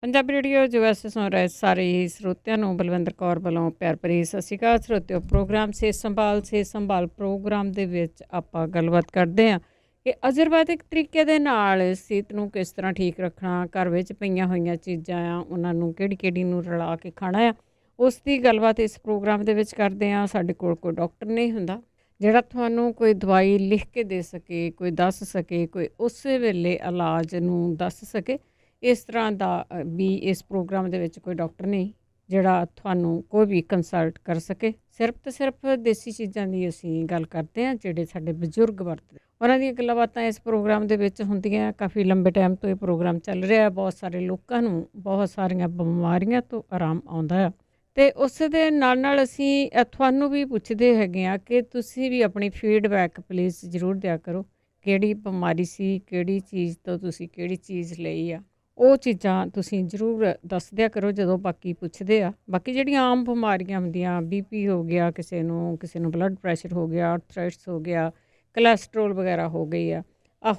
Punjabi radio US ਸੁਣ ਰਹੇ ਸਾਰੇ ਹੀ ਸਰੋਤਿਆਂ ਨੂੰ ਬਲਵਿੰਦਰ ਕੌਰ ਵੱਲੋਂ ਪਿਆਰ ਭਰੀ ਸਤਿ ਸ਼੍ਰੀ ਅਕਾਲ। ਸਰੋਤਿਓ, ਪ੍ਰੋਗਰਾਮ ਸਿਹਤ ਸੰਭਾਲ ਪ੍ਰੋਗਰਾਮ ਦੇ ਵਿੱਚ ਆਪਾਂ ਗੱਲਬਾਤ ਕਰਦੇ ਹਾਂ ਕਿ ਆਯੁਰਵੈਦਿਕ ਤਰੀਕੇ ਦੇ ਨਾਲ ਸਿਹਤ ਨੂੰ ਕਿਸ ਤਰ੍ਹਾਂ ਠੀਕ ਰੱਖਣਾ, ਘਰ ਵਿੱਚ ਪਈਆਂ ਹੋਈਆਂ ਚੀਜ਼ਾਂ ਆ ਉਹਨਾਂ ਨੂੰ ਕਿਹੜੀ ਨੂੰ ਰਲਾ ਕੇ ਖਾਣਾ ਆ, ਉਸ ਦੀ ਗੱਲਬਾਤ ਇਸ ਪ੍ਰੋਗਰਾਮ ਦੇ ਵਿੱਚ ਕਰਦੇ ਹਾਂ। ਸਾਡੇ ਕੋਲ ਕੋਈ ਡਾਕਟਰ ਨਹੀਂ ਹੁੰਦਾ ਜਿਹੜਾ ਤੁਹਾਨੂੰ ਕੋਈ ਦਵਾਈ ਲਿਖ ਕੇ ਦੇ ਸਕੇ, ਕੋਈ ਦੱਸ ਸਕੇ, ਕੋਈ ਉਸੇ ਵੇਲੇ ਇਲਾਜ ਨੂੰ ਦੱਸ ਸਕੇ। ਇਸ ਤਰ੍ਹਾਂ ਦਾ ਵੀ ਇਸ ਪ੍ਰੋਗਰਾਮ ਦੇ ਵਿੱਚ ਕੋਈ ਡਾਕਟਰ ਨਹੀਂ ਜਿਹੜਾ ਤੁਹਾਨੂੰ ਕੋਈ ਵੀ ਕੰਸਲਟ ਕਰ ਸਕੇ। ਸਿਰਫ ਅਤੇ ਸਿਰਫ ਦੇਸੀ ਚੀਜ਼ਾਂ ਦੀ ਅਸੀਂ ਗੱਲ ਕਰਦੇ ਹਾਂ, ਜਿਹੜੇ ਸਾਡੇ ਬਜ਼ੁਰਗ ਵਰਤਦੇ ਉਹਨਾਂ ਦੀਆਂ ਗੱਲਾਂ ਬਾਤਾਂ ਇਸ ਪ੍ਰੋਗਰਾਮ ਦੇ ਵਿੱਚ ਹੁੰਦੀਆਂ। ਕਾਫੀ ਲੰਬੇ ਟਾਈਮ ਤੋਂ ਇਹ ਪ੍ਰੋਗਰਾਮ ਚੱਲ ਰਿਹਾ। ਬਹੁਤ ਸਾਰੇ ਲੋਕਾਂ ਨੂੰ ਬਹੁਤ ਸਾਰੀਆਂ ਬਿਮਾਰੀਆਂ ਤੋਂ ਆਰਾਮ ਆਉਂਦਾ ਆ ਅਤੇ ਉਸ ਦੇ ਨਾਲ ਅਸੀਂ ਤੁਹਾਨੂੰ ਵੀ ਪੁੱਛਦੇ ਹੈਗੇ ਹਾਂ ਕਿ ਤੁਸੀਂ ਵੀ ਆਪਣੀ ਫੀਡਬੈਕ ਪਲੀਜ਼ ਜ਼ਰੂਰ ਦਿਆ ਕਰੋ। ਕਿਹੜੀ ਬਿਮਾਰੀ ਸੀ, ਕਿਹੜੀ ਚੀਜ਼ ਤੋਂ ਤੁਸੀਂ ਕਿਹੜੀ ਚੀਜ਼ ਲਈ ਆ, ਉਹ ਚੀਜ਼ਾਂ ਤੁਸੀਂ ਜ਼ਰੂਰ ਦੱਸ ਦਿਆ ਕਰੋ ਜਦੋਂ ਬਾਕੀ ਪੁੱਛਦੇ ਆ। ਬਾਕੀ ਜਿਹੜੀਆਂ ਆਮ ਬਿਮਾਰੀਆਂ ਹੁੰਦੀਆਂ, BP ਹੋ ਗਿਆ, ਕਿਸੇ ਨੂੰ ਬਲੱਡ ਪ੍ਰੈਸ਼ਰ ਹੋ ਗਿਆ, ਆਰਥਰਾਈਟਸ ਹੋ ਗਿਆ, ਕੋਲੈਸਟਰੋਲ ਵਗੈਰਾ ਹੋ ਗਈ ਆ,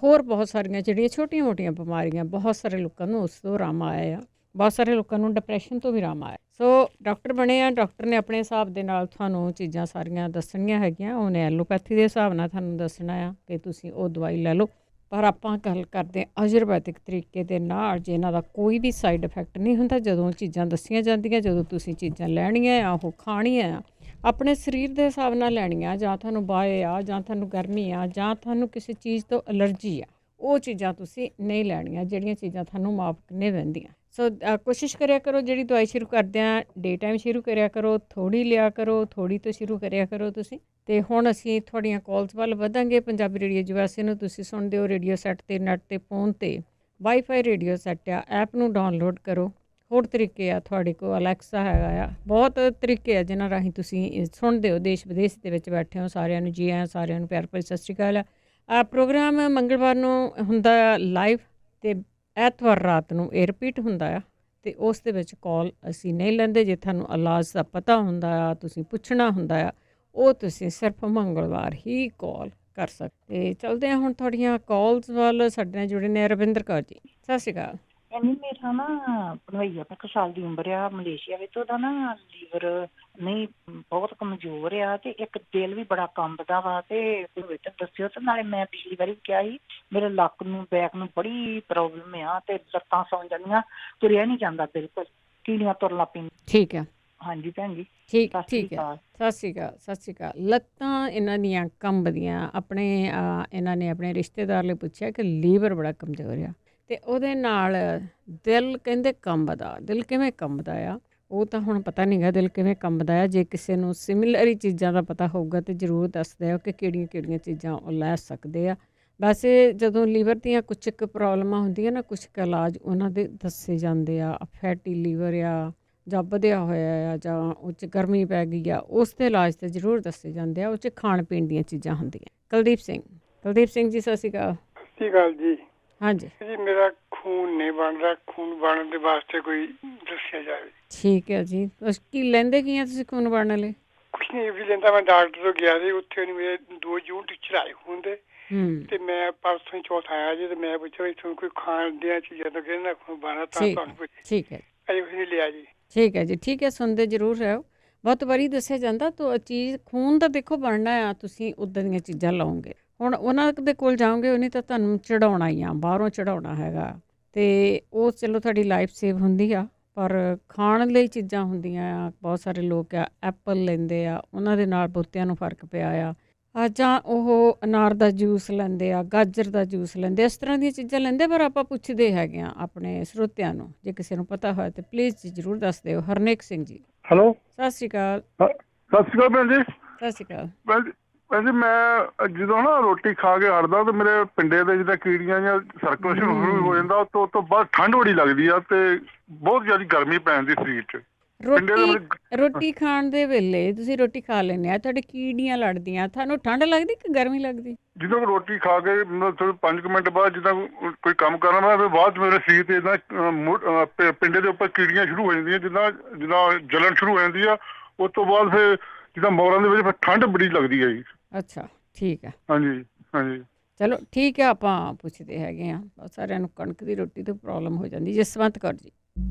ਹੋਰ ਬਹੁਤ ਸਾਰੀਆਂ ਜਿਹੜੀਆਂ ਛੋਟੀਆਂ ਮੋਟੀਆਂ ਬਿਮਾਰੀਆਂ, ਬਹੁਤ ਸਾਰੇ ਲੋਕਾਂ ਨੂੰ ਉਸ ਤੋਂ ਆਰਾਮ ਆਇਆ ਆ। ਬਹੁਤ ਸਾਰੇ ਲੋਕਾਂ ਨੂੰ ਡਿਪਰੈਸ਼ਨ ਤੋਂ ਵੀ ਆਰਾਮ ਆਇਆ। ਸੋ ਡਾਕਟਰ ਬਣੇ ਆ, ਡਾਕਟਰ ਨੇ ਆਪਣੇ ਹਿਸਾਬ ਦੇ ਨਾਲ ਤੁਹਾਨੂੰ ਚੀਜ਼ਾਂ ਸਾਰੀਆਂ ਦੱਸਣੀਆਂ ਹੈਗੀਆਂ। ਉਹਨੇ ਐਲੋਪੈਥੀ ਦੇ ਹਿਸਾਬ ਨਾਲ ਤੁਹਾਨੂੰ ਦੱਸਣਾ ਆ ਕਿ ਤੁਸੀਂ ਉਹ ਦਵਾਈ ਲੈ ਲਓ। ਪਰ ਆਪਾਂ ਗੱਲ ਕਰਦੇ ਆਯੁਰਵੈਦਿਕ ਤਰੀਕੇ ਦੇ ਨਾਲ, ਜੇ ਇਹਨਾਂ ਦਾ ਕੋਈ ਵੀ ਸਾਈਡ ਇਫੈਕਟ ਨਹੀਂ ਹੁੰਦਾ। ਜਦੋਂ ਚੀਜ਼ਾਂ ਦੱਸੀਆਂ ਜਾਂਦੀਆਂ, ਜਦੋਂ ਤੁਸੀਂ ਚੀਜ਼ਾਂ ਲੈਣੀਆਂ ਆ, ਉਹ ਖਾਣੀਆਂ ਆ, ਆਪਣੇ ਸਰੀਰ ਦੇ ਹਿਸਾਬ ਨਾਲ ਲੈਣੀਆਂ। ਜਾਂ ਤੁਹਾਨੂੰ ਬਾਏ ਆ, ਜਾਂ ਤੁਹਾਨੂੰ ਗਰਮੀ ਆ, ਜਾਂ ਤੁਹਾਨੂੰ ਕਿਸੇ ਚੀਜ਼ ਤੋਂ ਐਲਰਜੀ ਆ, ਉਹ ਚੀਜ਼ਾਂ ਤੁਸੀਂ ਨਹੀਂ ਲੈਣੀਆਂ ਜਿਹੜੀਆਂ ਚੀਜ਼ਾਂ ਤੁਹਾਨੂੰ ਮਾਫਕ ਨਹੀਂ ਪੈਂਦੀਆਂ। ਸੋ ਕੋਸ਼ਿਸ਼ ਕਰਿਆ ਕਰੋ ਜਿਹੜੀ ਦਵਾਈ ਸ਼ੁਰੂ ਕਰਦੇ ਹਾਂ ਡੇ ਟਾਈਮ ਸ਼ੁਰੂ ਕਰਿਆ ਕਰੋ, ਥੋੜ੍ਹੀ ਲਿਆ ਕਰੋ, ਥੋੜ੍ਹੀ ਤੋਂ ਸ਼ੁਰੂ ਕਰਿਆ ਕਰੋ ਤੁਸੀਂ। ਅਤੇ ਹੁਣ ਅਸੀਂ ਤੁਹਾਡੀਆਂ ਕਾਲਸ ਵੱਲ ਵਧਾਂਗੇ। ਪੰਜਾਬੀ ਰੇਡੀਓ US ਨੂੰ ਤੁਸੀਂ ਸੁਣਦੇ ਹੋ ਰੇਡੀਓ ਸੈੱਟ 'ਤੇ, ਨੈੱਟ 'ਤੇ, ਫੋਨ 'ਤੇ। ਵਾਈਫਾਈ ਰੇਡੀਓ ਸੈੱਟ ਆ, ਐਪ ਨੂੰ ਡਾਊਨਲੋਡ ਕਰੋ। ਹੋਰ ਤਰੀਕੇ ਆ, ਤੁਹਾਡੇ ਕੋਲ ਅਲੈਕਸਾ ਹੈਗਾ ਆ, ਬਹੁਤ ਤਰੀਕੇ ਆ ਜਿਨ੍ਹਾਂ ਰਾਹੀਂ ਤੁਸੀਂ ਸੁਣਦੇ ਹੋ। ਦੇਸ਼ ਵਿਦੇਸ਼ ਦੇ ਵਿੱਚ ਬੈਠੇ ਹੋ, ਸਾਰਿਆਂ ਨੂੰ ਜੀ ਆਇਆਂ, ਸਾਰਿਆਂ ਨੂੰ ਪਿਆਰ ਭਰੀ ਸਤਿ ਸ਼੍ਰੀ ਅਕਾਲ। ਪ੍ਰੋਗਰਾਮ ਮੰਗਲਵਾਰ ਨੂੰ ਹੁੰਦਾ ਲਾਈਵ ਅਤੇ ਐਤਵਾਰ ਰਾਤ ਨੂੰ ਇਹ ਰਿਪੀਟ ਹੁੰਦਾ ਆ। ਅਤੇ ਉਸ ਦੇ ਵਿੱਚ ਕਾਲ ਅਸੀਂ ਨਹੀਂ ਲੈਂਦੇ। ਜੇ ਤੁਹਾਨੂੰ ਇਲਾਜ ਦਾ ਪਤਾ ਹੁੰਦਾ ਆ, ਤੁਸੀਂ ਪੁੱਛਣਾ ਹੁੰਦਾ ਆ, ਉਹ ਤੁਸੀਂ ਸਿਰਫ ਮੰਗਲਵਾਰ ਹੀ ਕਾਲ ਕਰ ਸਕਦੇ। ਚਲਦੇ ਹਾਂ ਹੁਣ ਤੁਹਾਡੀਆਂ ਕਾਲਸ ਵੱਲ। ਸਾਡੇ ਨਾਲ ਜੁੜੇ ਨੇ ਰਵਿੰਦਰ ਕੌਰ ਜੀ, ਸਤਿ ਸ਼੍ਰੀ ਅਕਾਲ। ਮੇਰਾ ਨਾ ਭਣਵਈਆ 1 ਸਾਲ ਦੀ ਉਮਰ ਆ, ਮਲੇਸ਼ੀਆ ਵਿੱਚ। ਉਹਦਾ ਨਾ ਲੀਵਰ ਨਹੀਂ ਬਹੁਤ ਕਮਜ਼ੋਰ ਆ ਤੇ ਇੱਕ ਦਿਲ ਵੀ ਬੜਾ ਕੰਬਦਾ ਵਾ। ਤੇ ਦੱਸਿਓ। ਤੇ ਨਾਲੇ ਮੈਂ ਪਿਛਲੀ ਵਾਰੀ ਕਿਹਾ ਸੀ ਮੇਰੇ ਲੱਕ ਨੂੰ, ਬੈਕ ਨੂੰ ਬੜੀ ਪ੍ਰੋਬਲਮ ਆ ਤੇ ਲੱਤਾਂ ਸੌਂ ਜਾਂਦੀਆਂ, ਤੁਰਿਆ ਨਹੀਂ ਜਾਂਦਾ ਬਿਲਕੁਲ, ਕੀੜੀਆਂ ਤੁਰਨ ਲੱਗ ਪੈਂਦੀਆਂ। ਠੀਕ ਆ, ਹਾਂਜੀ ਭੈਣ ਜੀ, ਠੀਕ ਹੈ। ਸਤਿ ਸ਼੍ਰੀ ਅਕਾਲ। ਲੱਤਾਂ ਇਹਨਾਂ ਦੀਆਂ ਕੰਬਦੀਆਂ। ਆਪਣੇ ਇਹਨਾਂ ਨੇ ਆਪਣੇ ਰਿਸ਼ਤੇਦਾਰ ਲਈ ਪੁੱਛਿਆ ਕਿ ਲੀਵਰ ਬੜਾ ਕਮਜ਼ੋਰ ਆ ਅਤੇ ਉਹਦੇ ਨਾਲ ਦਿਲ ਕਹਿੰਦੇ ਕੰਬਦਾ। ਦਿਲ ਕਿਵੇਂ ਕੰਬਦਾ ਆ ਉਹ ਤਾਂ ਹੁਣ ਪਤਾ ਨਹੀਂ ਗਾ ਦਿਲ ਕਿਵੇਂ ਕੰਬਦਾ ਆ। ਜੇ ਕਿਸੇ ਨੂੰ ਸਿਮਿਲਰ ਚੀਜ਼ਾਂ ਦਾ ਪਤਾ ਹੋਊਗਾ ਤਾਂ ਜ਼ਰੂਰ ਦੱਸਦੇ ਹੋ ਕਿ ਕਿਹੜੀਆਂ ਚੀਜ਼ਾਂ ਉਹ ਲੈ ਸਕਦੇ ਆ। ਵੈਸੇ ਜਦੋਂ ਲੀਵਰ ਦੀਆਂ ਕੁਛ ਕੁ ਪ੍ਰੋਬਲਮਾਂ ਹੁੰਦੀਆਂ ਨਾ, ਕੁਛ ਕੁ ਇਲਾਜ ਉਹਨਾਂ ਦੇ ਦੱਸੇ ਜਾਂਦੇ ਆ। ਫੈਟੀ ਲੀਵਰ ਆ, ਜਾਂ ਵਧਿਆ ਹੋਇਆ ਆ, ਜਾਂ ਉਹ 'ਚ ਗਰਮੀ ਪੈ ਗਈ ਆ, ਉਸ ਦੇ ਇਲਾਜ ਤਾਂ ਜ਼ਰੂਰ ਦੱਸੇ ਜਾਂਦੇ ਆ। ਉਹ 'ਚ ਖਾਣ ਪੀਣ ਦੀਆਂ ਚੀਜ਼ਾਂ ਹੁੰਦੀਆਂ। ਕੁਲਦੀਪ ਸਿੰਘ ਜੀ, ਸਤਿ ਸ਼੍ਰੀ ਅਕਾਲ। ਸਤਿ ਸ਼੍ਰੀ ਅਕਾਲ ਜੀ। ਹਾਂਜੀ ਜੀ, ਮੇਰਾ ਖੂਨ ਨਹੀਂ ਬਣ ਰਿਹਾ, ਖੂਨ ਬਣਨ ਦੇ ਵਾਸਤੇ ਕੋਈ ਦੱਸਿਆ ਜਾਵੇ। ਠੀਕ ਹੈ ਜੀ। ਕੀ ਲੈਂਦੇ ਕੀ ਆ ਤੁਸੀਂ ਖੂਨ ਬਣਨ ਲਈ? ਕੁਛ ਨਹੀਂ ਵੀ ਲੈਂਦਾ। ਮੈਂ ਡਾਕਟਰ ਤੋਂ ਗਿਆ ਸੀ, ਉੱਥੇ ਮੇਰੇ 2 ਯੂਨਿਟ ਚੜਾਏ ਖੂਨ ਦੇ। ਤੇ ਮੈਂ ਪਰਸੋਂ ਚੌਥ ਆਇਆ ਜੀ, ਤੇ ਮੈਂ ਪੁੱਛਿਆ ਵੀ ਤੁਹਾਨੂੰ ਕੋਈ ਖਾਣ ਦੀਆਂ ਚੀਜ਼ਾਂ ਤੋਂ ਕਹਿੰਦਾ ਖੂਨ ਬਣਨਾ, ਤਾਂ ਤੁਹਾਨੂੰ ਪੁੱਛਿਆ। ਠੀਕ ਹੈ, ਅਜੇ ਕੁਛ ਨਹੀਂ ਲਿਆ ਜੀ। ਠੀਕ ਹੈ ਜੀ, ਠੀਕ ਹੈ। ਸੁਣਦੇ ਜ਼ਰੂਰ ਰਹੋ। ਬਹੁਤ ਵਾਰੀ ਦੱਸਿਆ ਜਾਂਦਾ ਤਾਂ ਚੀਜ਼ ਖੂਨ ਦਾ ਦੇਖੋ ਬਣਨਾ ਆ, ਤੁਸੀਂ ਉੱਦਾਂ ਦੀਆਂ ਚੀਜ਼ਾਂ ਲਾਓਗੇ। ਹੁਣ ਉਹਨਾਂ ਦੇ ਕੋਲ ਜਾਓਗੇ, ਉਹਨੇ ਤਾਂ ਤੁਹਾਨੂੰ ਚੜਾਉਣਾ ਹੀ ਆ, ਬਾਹਰੋਂ ਚੜਾਉਣਾ ਹੈਗਾ। ਅਤੇ ਉਹ ਚਲੋ ਤੁਹਾਡੀ ਲਾਈਫ ਸੇਵ ਹੁੰਦੀ ਆ, ਪਰ ਖਾਣ ਲਈ ਚੀਜ਼ਾਂ ਹੁੰਦੀਆਂ ਆ। ਬਹੁਤ ਸਾਰੇ ਲੋਕ ਆ ਐਪਲ ਲੈਂਦੇ ਆ, ਉਹਨਾਂ ਦੇ ਨਾਲ ਬਹੁਤਿਆਂ ਨੂੰ ਫਰਕ ਪਿਆ ਆ। ਜਾਂ ਉਹ ਅਨਾਰ ਦਾ ਜੂਸ ਲੈਂਦੇ ਆ, ਗਾਜਰ ਦਾ ਜੂਸ ਲੈਂਦੇ, ਇਸ ਤਰ੍ਹਾਂ ਦੀਆਂ ਚੀਜ਼ਾਂ ਲੈਂਦੇ। ਪਰ ਆਪਾਂ ਪੁੱਛਦੇ ਹੈਗੇ ਆ ਆਪਣੇ ਸਰੋਤਿਆਂ ਨੂੰ, ਜੇ ਕਿਸੇ ਨੂੰ ਪਤਾ ਹੋਇਆ ਤਾਂ ਪਲੀਜ਼ ਜ਼ਰੂਰ ਦੱਸ ਦਿਓ। ਹਰਨੇਕ ਸਿੰਘ ਜੀ, ਹੈਲੋ, ਸਤਿ ਸ਼੍ਰੀ ਅਕਾਲ। ਸਤਿ ਸ਼੍ਰੀ ਅਕਾਲ ਭੈਣ ਜੀ। ਸਤਿ ਸ਼੍ਰੀ ਅਕਾਲ। ਭੈਣ ਜੀ, ਮੈਂ ਜਦੋਂ ਨਾ ਰੋਟੀ ਖਾ ਕੇ ਹਟਦਾ ਤਾਂ ਮੇਰੇ ਪਿੰਡੇ ਦੇ ਜਿੱਦਾਂ ਕੀੜੀਆਂ ਜਾਂ ਸਰਕੂਲੇਸ਼ਨ ਹੋ ਜਾਂਦਾ। ਉਸ ਤੋਂ ਬਾਅਦ ਠੰਡ ਬੜੀ ਲੱਗਦੀ ਆ ਤੇ ਬਹੁਤ ਜ਼ਿਆਦਾ ਗਰਮੀ ਪੈ ਜਾਂਦੀ ਸਰੀਰ 'ਚ। ਰੋਟੀ ਖਾਣ ਦੇ ਵੇਲੇ ਤੁਸੀਂ ਰੋਟੀ ਖਾ ਲੈਂਦੇ ਆ, ਤੁਹਾਡੇ ਕੀੜੀਆਂ ਲੜਦੀਆਂ, ਤੁਹਾਨੂੰ ਠੰਡ ਲੱਗਦੀ ਕਿ ਗਰਮੀ ਲੱਗਦੀ? ਜਦੋਂ ਰੋਟੀ ਖਾ ਕੇ ਮਤਲਬ 5 ਮਿੰਟ ਬਾਅਦ ਜਿੱਦਾਂ ਕੋਈ ਕੰਮ ਕਰਨਾ ਵਾ, ਫਿਰ ਬਾਅਦ 'ਚ ਮੇਰੇ ਸਰੀਰ 'ਤੇ ਇੱਦਾਂ ਪਿੰਡੇ ਦੇ ਉੱਪਰ ਕੀੜੀਆਂ ਸ਼ੁਰੂ ਹੋ ਜਾਂਦੀਆਂ, ਜਿੱਦਾਂ ਜਲਣ ਸ਼ੁਰੂ ਹੋ ਜਾਂਦੀ ਆ। ਉਸ ਤੋਂ ਬਾਅਦ ਫਿਰ ਜਿੱਦਾਂ ਮੌਰਾਂ ਦੇ ਵਿੱਚ ਫਿਰ ਠੰਡ ਬੜੀ ਲੱਗਦੀ ਹੈ ਜੀ। ਅੱਛਾ, ਠੀਕ ਹੈ। ਹਾਂਜੀ। ਚਲੋ ਠੀਕ ਹੈ। ਆਪਾਂ ਪੁੱਛਦੇ ਹੈਗੇ ਆ, ਬਹੁਤ ਸਾਰਿਆਂ ਨੂੰ ਕਣਕ ਦੀ ਰੋਟੀ ਤੋਂ ਪ੍ਰੋਬਲਮ ਹੋ ਜਾਂਦੀ। ਜਸਵੰਤ ਕੌਰ ਜੀ,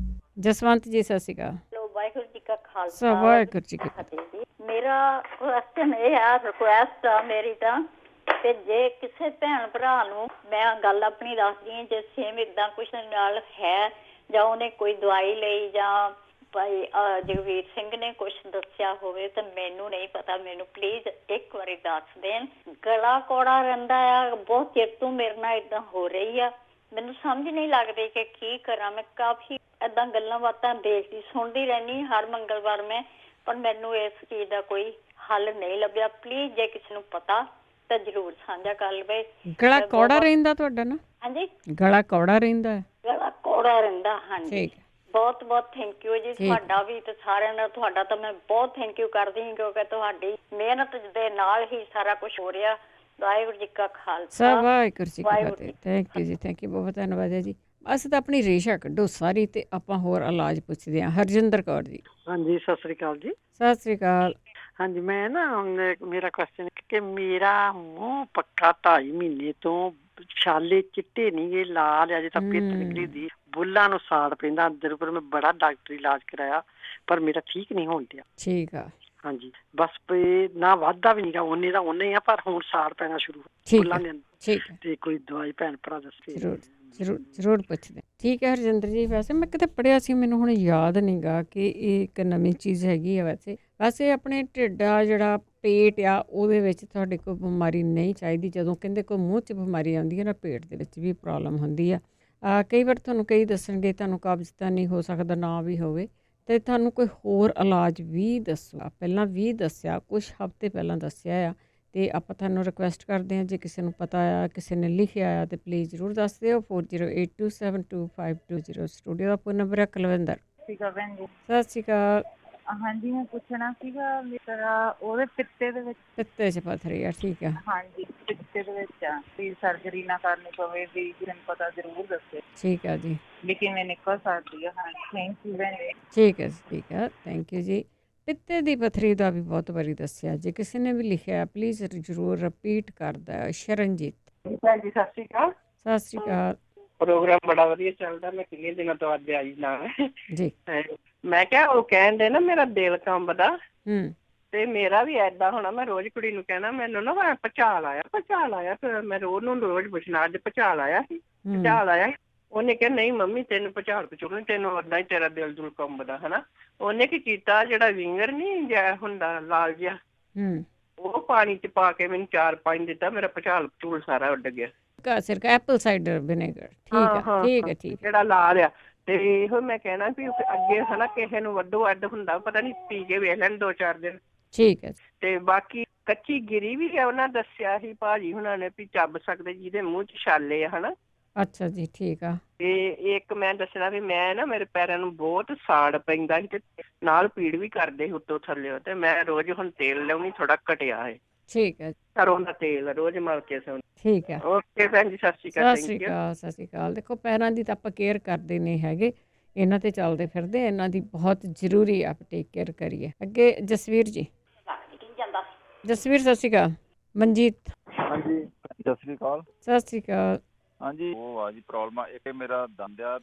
ਜਸਵੰਤ ਜੀ ਸਤਿ ਸ਼੍ਰੀ ਅਕਾਲ। ਚਲੋ ਵਾਹਿਗੁਰੂ ਜੀ ਕਾ ਖਾਲਸਾ ਵਾਹਿਗੁਰੂ ਜੀ ਕੀ ਫਤਿਹ ਜੀ। ਮੇਰਾ ਕੁਐਸਚਨ ਇਹ ਆ, ਰਿਕੁਐਸਟ ਆ ਮੇਰੀ ਤਾਂ, ਕਿ ਜੇ ਕਿਸੇ ਭੈਣ ਭਰਾ ਨੂੰ, ਮੈਂ ਗੱਲ ਆਪਣੀ ਦੱਸਦੀ ਹਾਂ, ਜੇ ਸੇਮ ਇਦਾਂ ਕੁਛ ਨਾਲ ਹੈ ਜਾਂ ਉਹਨੇ ਕੋਈ ਦਵਾਈ ਲਈ ਜਾਂ ਭਾਈ ਜਗਵੀਰ ਸਿੰਘ ਨੇ ਕੁਛ ਦੱਸਿਆ ਹੋਵੇ ਤਾਂ ਮੈਨੂੰ ਨਹੀਂ ਪਤਾ, ਮੈਨੂੰ ਪਲੀਜ਼ ਇੱਕ ਵਾਰੀ ਦੱਸ ਦੇਣ। ਗਲਾ ਕੌੜਾ ਰਹਿੰਦਾ ਆ, ਬਹੁਤ ਚਿਰ ਤੋਂ ਮੇਰੇ ਨਾਲ ਇਦਾਂ ਹੋ ਰਹੀ ਆ, ਮੈਨੂੰ ਸਮਝ ਨਹੀਂ ਲੱਗਦੀ ਕਿ ਕੀ ਕਰਾਂ। ਮੈਂ ਕਾਫੀ ਏਦਾਂ ਗੱਲਾਂ ਬਾਤਾਂ ਦੇਖਦੀ ਸੁਣਦੀ ਰਹਿੰਦੀ ਹਰ ਮੰਗਲਵਾਰ ਮੈਂ, ਪਰ ਮੈਨੂੰ ਇਸ ਚੀਜ਼ ਦਾ ਕੋਈ ਹੱਲ ਨਹੀਂ ਲੱਭਿਆ। ਪਲੀਜ਼ ਜੇ ਕਿਸੇ ਨੂੰ ਪਤਾ ਤਾਂ ਜ਼ਰੂਰ ਸਾਂਝਾ ਕਰ ਲਵੇ। ਗਲਾ ਕੌੜਾ ਰਹਿੰਦਾ ਤੁਹਾਡਾ ਨਾ? ਹਾਂਜੀ, ਗਲਾ ਕੌੜਾ ਰਹਿੰਦਾ ਹੈ? ਗਲਾ ਕੌੜਾ ਰਹਿੰਦਾ, ਹਾਂਜੀ। ਠੀਕ ਹੈ, ਬਹੁਤ ਬਹੁਤ ਥੈਂਕ ਯੂ ਜੀ ਤੁਹਾਡਾ ਵੀ ਤੇ ਸਾਰਿਆਂ ਦਾ। ਤੁਹਾਡਾ ਤਾਂ ਮੈਂ ਬਹੁਤ ਥੈਂਕ ਯੂ ਕਰਦੀ ਹਾਂ, ਕਿਉਂਕਿ ਤੁਹਾਡੀ ਮਿਹਨਤ ਦੇ ਨਾਲ ਹੀ ਸਾਰਾ ਕੁਝ ਹੋ ਰਿਹਾ। ਵਾਹਿਗੁਰੂ ਜੀ ਕਾ ਖਾਲਸਾ, ਵਾਹਿਗੁਰੂ ਜੀ ਕੀ ਫਤਿਹ। ਥੈਂਕ ਯੂ ਜੀ, ਥੈਂਕ ਯੂ, ਬਹੁਤ ਧੰਨਵਾਦ ਹੈ ਜੀ। ਅਸੀਂ ਤਾਂ ਆਪਣੀ ਰੇਸ਼ਾ ਕੱਢੋ ਸਾਰੀ ਤੇ ਆਪਾਂ ਹੋਰ ਇਲਾਜ ਪੁੱਛਦੇ ਹਾਂ। ਹਰਜਿੰਦਰ ਕੌਰ ਜੀ। ਹਾਂਜੀ, ਸਤਿ ਸ੍ਰੀ ਅਕਾਲ ਜੀ। ਸਤਿ ਸ਼੍ਰੀ ਅਕਾਲ। ਹਾਂਜੀ, ਮੈਂ ਨਾ ਮੇਰਾ ਕੁਐਸਚਨ ਕਿ ਮੇਰਾ ਮੂੰਹ ਪੱਕਾ 2.5 ਮਹੀਨੇ ਤੋਂ ਛਾਲੇ ਚਿੱਟੇ ਨਹੀਂ ਗੇ, ਲਾਲ ਅਜੇ ਤਾਂ ਪਿੱਤ ਨਿਕਲੀ ਦੀ, ਬੁੱਲਾਂ ਨੂੰ ਸਾੜ ਪੈਂਦਾ ਅੰਦਰ ਉੱਪਰ। ਮੈਂ ਬੜਾ ਡਾਕਟਰੀ ਇਲਾਜ ਕਰਾਇਆ ਪਰ ਮੇਰਾ ਠੀਕ ਨਹੀਂ ਹੋਣ ਡਿਆ। ਠੀਕ ਆ। ਹਾਂਜੀ, ਬਸ ਨਾ ਵਾਧਾ ਵੀ ਨਹੀਂਗਾ, ਉਹਨੇ ਦਾ ਉਹਨੇ ਆ, ਪਰ ਹੁਣ ਸਾੜ ਪੈਣਾ ਸ਼ੁਰੂ ਬੁੱਲਾਂ ਦੇ ਅੰਦਰ। ਠੀਕ ਹੈ, ਤੇ ਕੋਈ ਦਵਾਈ ਭੈਣ ਭਰਾ ਦੱਸੇ। ਜ਼ਰੂਰ ਪੁੱਛਦੇ। ਠੀਕ ਹੈ ਹਰਜਿੰਦਰ ਜੀ, ਵੈਸੇ ਮੈਂ ਕਿਤੇ ਪੜ੍ਹਿਆ ਸੀ, ਮੈਨੂੰ ਹੁਣ ਯਾਦ ਨਹੀਂ ਗਾ ਕਿ ਇਹ ਇੱਕ ਨਵੀਂ ਚੀਜ਼ ਹੈਗੀ ਆ। ਵੈਸੇ ਆਪਣੇ ਢਿੱਡ ਆ ਜਿਹੜਾ ਪੇਟ ਆ ਉਹਦੇ ਵਿੱਚ ਤੁਹਾਡੇ ਕੋਈ ਬਿਮਾਰੀ ਨਹੀਂ ਚਾਹੀਦੀ। ਜਦੋਂ ਕਹਿੰਦੇ ਕੋਈ ਮੂੰਹ 'ਚ ਬਿਮਾਰੀ ਆਉਂਦੀ ਹੈ ਨਾ, ਪੇਟ ਦੇ ਵਿੱਚ ਵੀ ਪ੍ਰੋਬਲਮ ਹੁੰਦੀ ਆ। ਕਈ ਵਾਰ ਤੁਹਾਨੂੰ ਕਈ ਦੱਸਣਗੇ ਤੁਹਾਨੂੰ ਕਬਜ਼ ਤਾਂ ਨਹੀਂ ਹੋ ਸਕਦਾ, ਨਾ ਵੀ ਹੋਵੇ ਅਤੇ ਤੁਹਾਨੂੰ ਕੋਈ ਹੋਰ ਇਲਾਜ ਵੀ ਦੱਸੋ। ਪਹਿਲਾਂ ਵੀ ਦੱਸਿਆ, ਕੁਛ ਹਫ਼ਤੇ ਪਹਿਲਾਂ ਦੱਸਿਆ ਆ, ਅਤੇ ਆਪਾਂ ਤੁਹਾਨੂੰ ਰਿਕੁਐਸਟ ਕਰਦੇ ਹਾਂ ਜੇ ਕਿਸੇ ਨੂੰ ਪਤਾ ਆ, ਕਿਸੇ ਨੇ ਲਿਖਿਆ ਆ ਤਾਂ ਪਲੀਜ਼ ਜ਼ਰੂਰ ਦੱਸ ਦਿਓ। 4082722520 ਸਟੂਡੀਓ ਦਾ ਫੋਨ ਨੰਬਰ ਹੈ। ਕੁਲਵਿੰਦਰ ਠੀਕ ਆ ਭੈਣ ਜੀ। ਸਤਿ ਸ਼੍ਰੀ ਅਕਾਲ। ਹਾਂਜੀ, ਮੈਂ ਪੁੱਛਣਾ ਸੀਗਾ, ਮੇਰਾ ਉਹਦੇ ਪਿੱਤੇ ਦੇ ਵਿੱਚ, ਪਿੱਤੇ 'ਚ ਪੱਥਰੀ ਆ? ਠੀਕ ਆ। ਹਾਂਜੀ, ਪਿੱਤੇ ਦੇ ਵਿੱਚ ਆ, ਵੀ ਸਰਜਰੀ ਨਾ ਕਰਨੀ ਪਵੇ, ਵੀ ਕਿਸੇ ਨੂੰ ਪਤਾ ਜ਼ਰੂਰ ਦੱਸੇ ਠੀਕ ਆ ਜੀ, ਵੀ ਕਿਵੇਂ ਨਿਕਲ ਸਕਦੀ ਆ। ਹਾਂਜੀ, ਥੈਂਕ ਯੂ ਭੈਣ ਜੀ। ਠੀਕ ਹੈ ਜੀ, ਠੀਕ ਹੈ, ਥੈਂਕ ਯੂ ਜੀ। ਪਿੱਤੇ ਦੀ ਪੱਥਰੀ ਦਾ ਵੀ ਬਹੁਤ ਵਾਰੀ ਦੱਸਿਆ, ਜੇ ਕਿਸੇ ਨੇ ਵੀ ਲਿਖਿਆ ਪਲੀਜ਼ ਜ਼ਰੂਰ ਰਿਪੀਟ ਕਰਦਾ। ਸ਼ਰਨਜੀਤ। ਭੈਣ ਜੀ ਸਤਿ ਸ਼੍ਰੀ ਅਕਾਲ। ਸਤਿ ਸ਼੍ਰੀ ਅਕਾਲ। ਪ੍ਰੋਗਰਾਮ ਬੜਾ ਵਧੀਆ ਚੱਲਦਾ, ਮੈਂ ਕਿੰਨੇ ਦਿਨਾਂ ਤੋਂ ਅੱਜ ਆਈ ਨਾ ਜੀ। ਮੈਂ ਕਿਹਾ ਉਹ ਕਹਿੰਦੇ ਨਾ ਮੇਰਾ ਦਿਲ ਕੰਬਦਾ, ਹੂੰ, ਤੇ ਮੇਰਾ ਵੀ ਏਦਾਂ ਹੋਣਾ। ਮੈਂ ਰੋਜ਼ ਕੁੜੀ ਨੂੰ ਕਹਿਣਾ ਮੈਨੂੰ ਨਾ ਭੁਚਾਲ ਆਇਆ, ਫਿਰ ਮੈਂ ਰੋਜ਼ ਨੂੰ ਰੋਜ਼ ਪੁੱਛਣਾ ਅੱਜ ਭੁਚਾਲ ਆਇਆ ਸੀ। ਉਹਨੇ ਕਿਹਾ ਨਹੀਂ ਮੰਮੀ ਤੈਨੂੰ ਭੁਚਾਲ ਨਹੀਂ, ਤੈਨੂੰ ਓਦਾਂ ਹੀ ਤੇਰਾ ਦਿਲ ਦੁਲ ਕੰਬਦਾ ਹਨਾ। ਉਹਨੇ ਕੀ ਕੀਤਾ, ਜਿਹੜਾ ਵਿੰਗਰ ਨੀ ਹੁੰਦਾ ਲਾਲ ਜਿਹਾ, ਉਹ ਪਾਣੀ ਚ ਪਾ ਕੇ ਮੈਨੂੰ 4-5 ਦਿੱਤਾ, ਮੇਰਾ ਭੁਚਾਲ ਭਚੂਲ ਸਾਰਾ ਉੱਡ ਗਿਆ। ਸਿਰਫ ਐਪਲ ਸਾਈਡਰ ਵਿਨੇਗਰ। ਠੀਕ ਹੈ ਜਿਹੜਾ ਲਾਲ ਆ। ਤੇ ਇਹੋ ਮੈਂ ਕਹਿਣਾ ਵੀ ਅੱਗੇ ਹਨਾ ਕਿਸੇ ਨੂੰ ਵੱਧੋ ਅੱਡ ਹੁੰਦਾ, ਪਤਾ ਨੀ ਪੀ ਕੇ ਵੇਖ ਲੈਣ 2-4 ਦਿਨ। ਠੀਕ ਹੈ। ਤੇ ਬਾਕੀ ਕੱਚੀ ਗਿਰੀ ਵੀ ਆ, ਉਹਨਾਂ ਦੱਸਿਆ ਸੀ ਭਾਜੀ ਹੁਣਾਂ ਨੇ ਵੀ ਚੱਬ ਸਕਦੇ ਜਿਹਦੇ ਮੂੰਹ ਚ ਛਾਲੇ ਆ ਹਨਾ। ਅੱਛਾ ਜੀ, ਠੀਕ ਆ। ਤੇ ਇੱਕ ਮੈਂ ਦੱਸਣਾ ਵੀ ਮੈਂ ਨਾ ਮੇਰੇ ਪੈਰਾਂ ਨੂੰ ਬਹੁਤ ਸਾੜ ਪੈਂਦਾ ਸੀ ਤੇ ਨਾਲ ਪੀੜ ਵੀ ਕਰਦੇ ਸੀ ਉੱਤੋਂ ਥੱਲੇ, ਤੇ ਮੈਂ ਰੋਜ਼ ਹੁਣ ਤੇਲ ਲਿਆਉਣੀ ਥੋੜਾ ਘਟਿਆ ਹੈ। ਠੀਕ ਹੈ, ਸਰੋਂ ਦਾ ਤੇਲ ਰੋਜ਼ ਮਲ ਕੇ ਸੌਂ। ਠੀਕ ਹੈ, ਓਕੇ ਭੈਣ ਜੀ, ਸਤਿ ਸ਼੍ਰੀ ਅਕਾਲ। ਸਤਿ ਸ਼੍ਰੀ ਅਕਾਲ। ਸਤਿ ਸ਼੍ਰੀ ਅਕਾਲ। ਦੇਖੋ ਪੈਰਾਂ ਦੀ ਤਾਂ ਆਪਾਂ ਕੇਅਰ ਕਰਦੇ ਨਹੀਂ ਹੈਗੇ, ਇਹਨਾਂ ਤੇ ਚੱਲਦੇ ਫਿਰਦੇ, ਇਹਨਾਂ ਦੀ ਬਹੁਤ ਜ਼ਰੂਰੀ ਆ ਟੇਕ ਕੇਅਰ ਕਰੀਏ। ਅੱਗੇ ਜਸਵੀਰ ਜੀ। ਜਸਵੀਰ ਸਤਿ ਸ਼੍ਰੀ ਅਕਾਲ। ਮਨਜੀਤ। ਹਾਂਜੀ ਸਤਿ ਸ਼੍ਰੀ ਅਕਾਲ। ਸਤਿ ਸ਼੍ਰੀ ਅਕਾਲ। ਹਾਂਜੀ, ਉਹ ਆ ਜੀ ਪ੍ਰੋਬਲਮ ਆ ਇੱਕ ਮੇਰਾ ਦੰਦ ਆ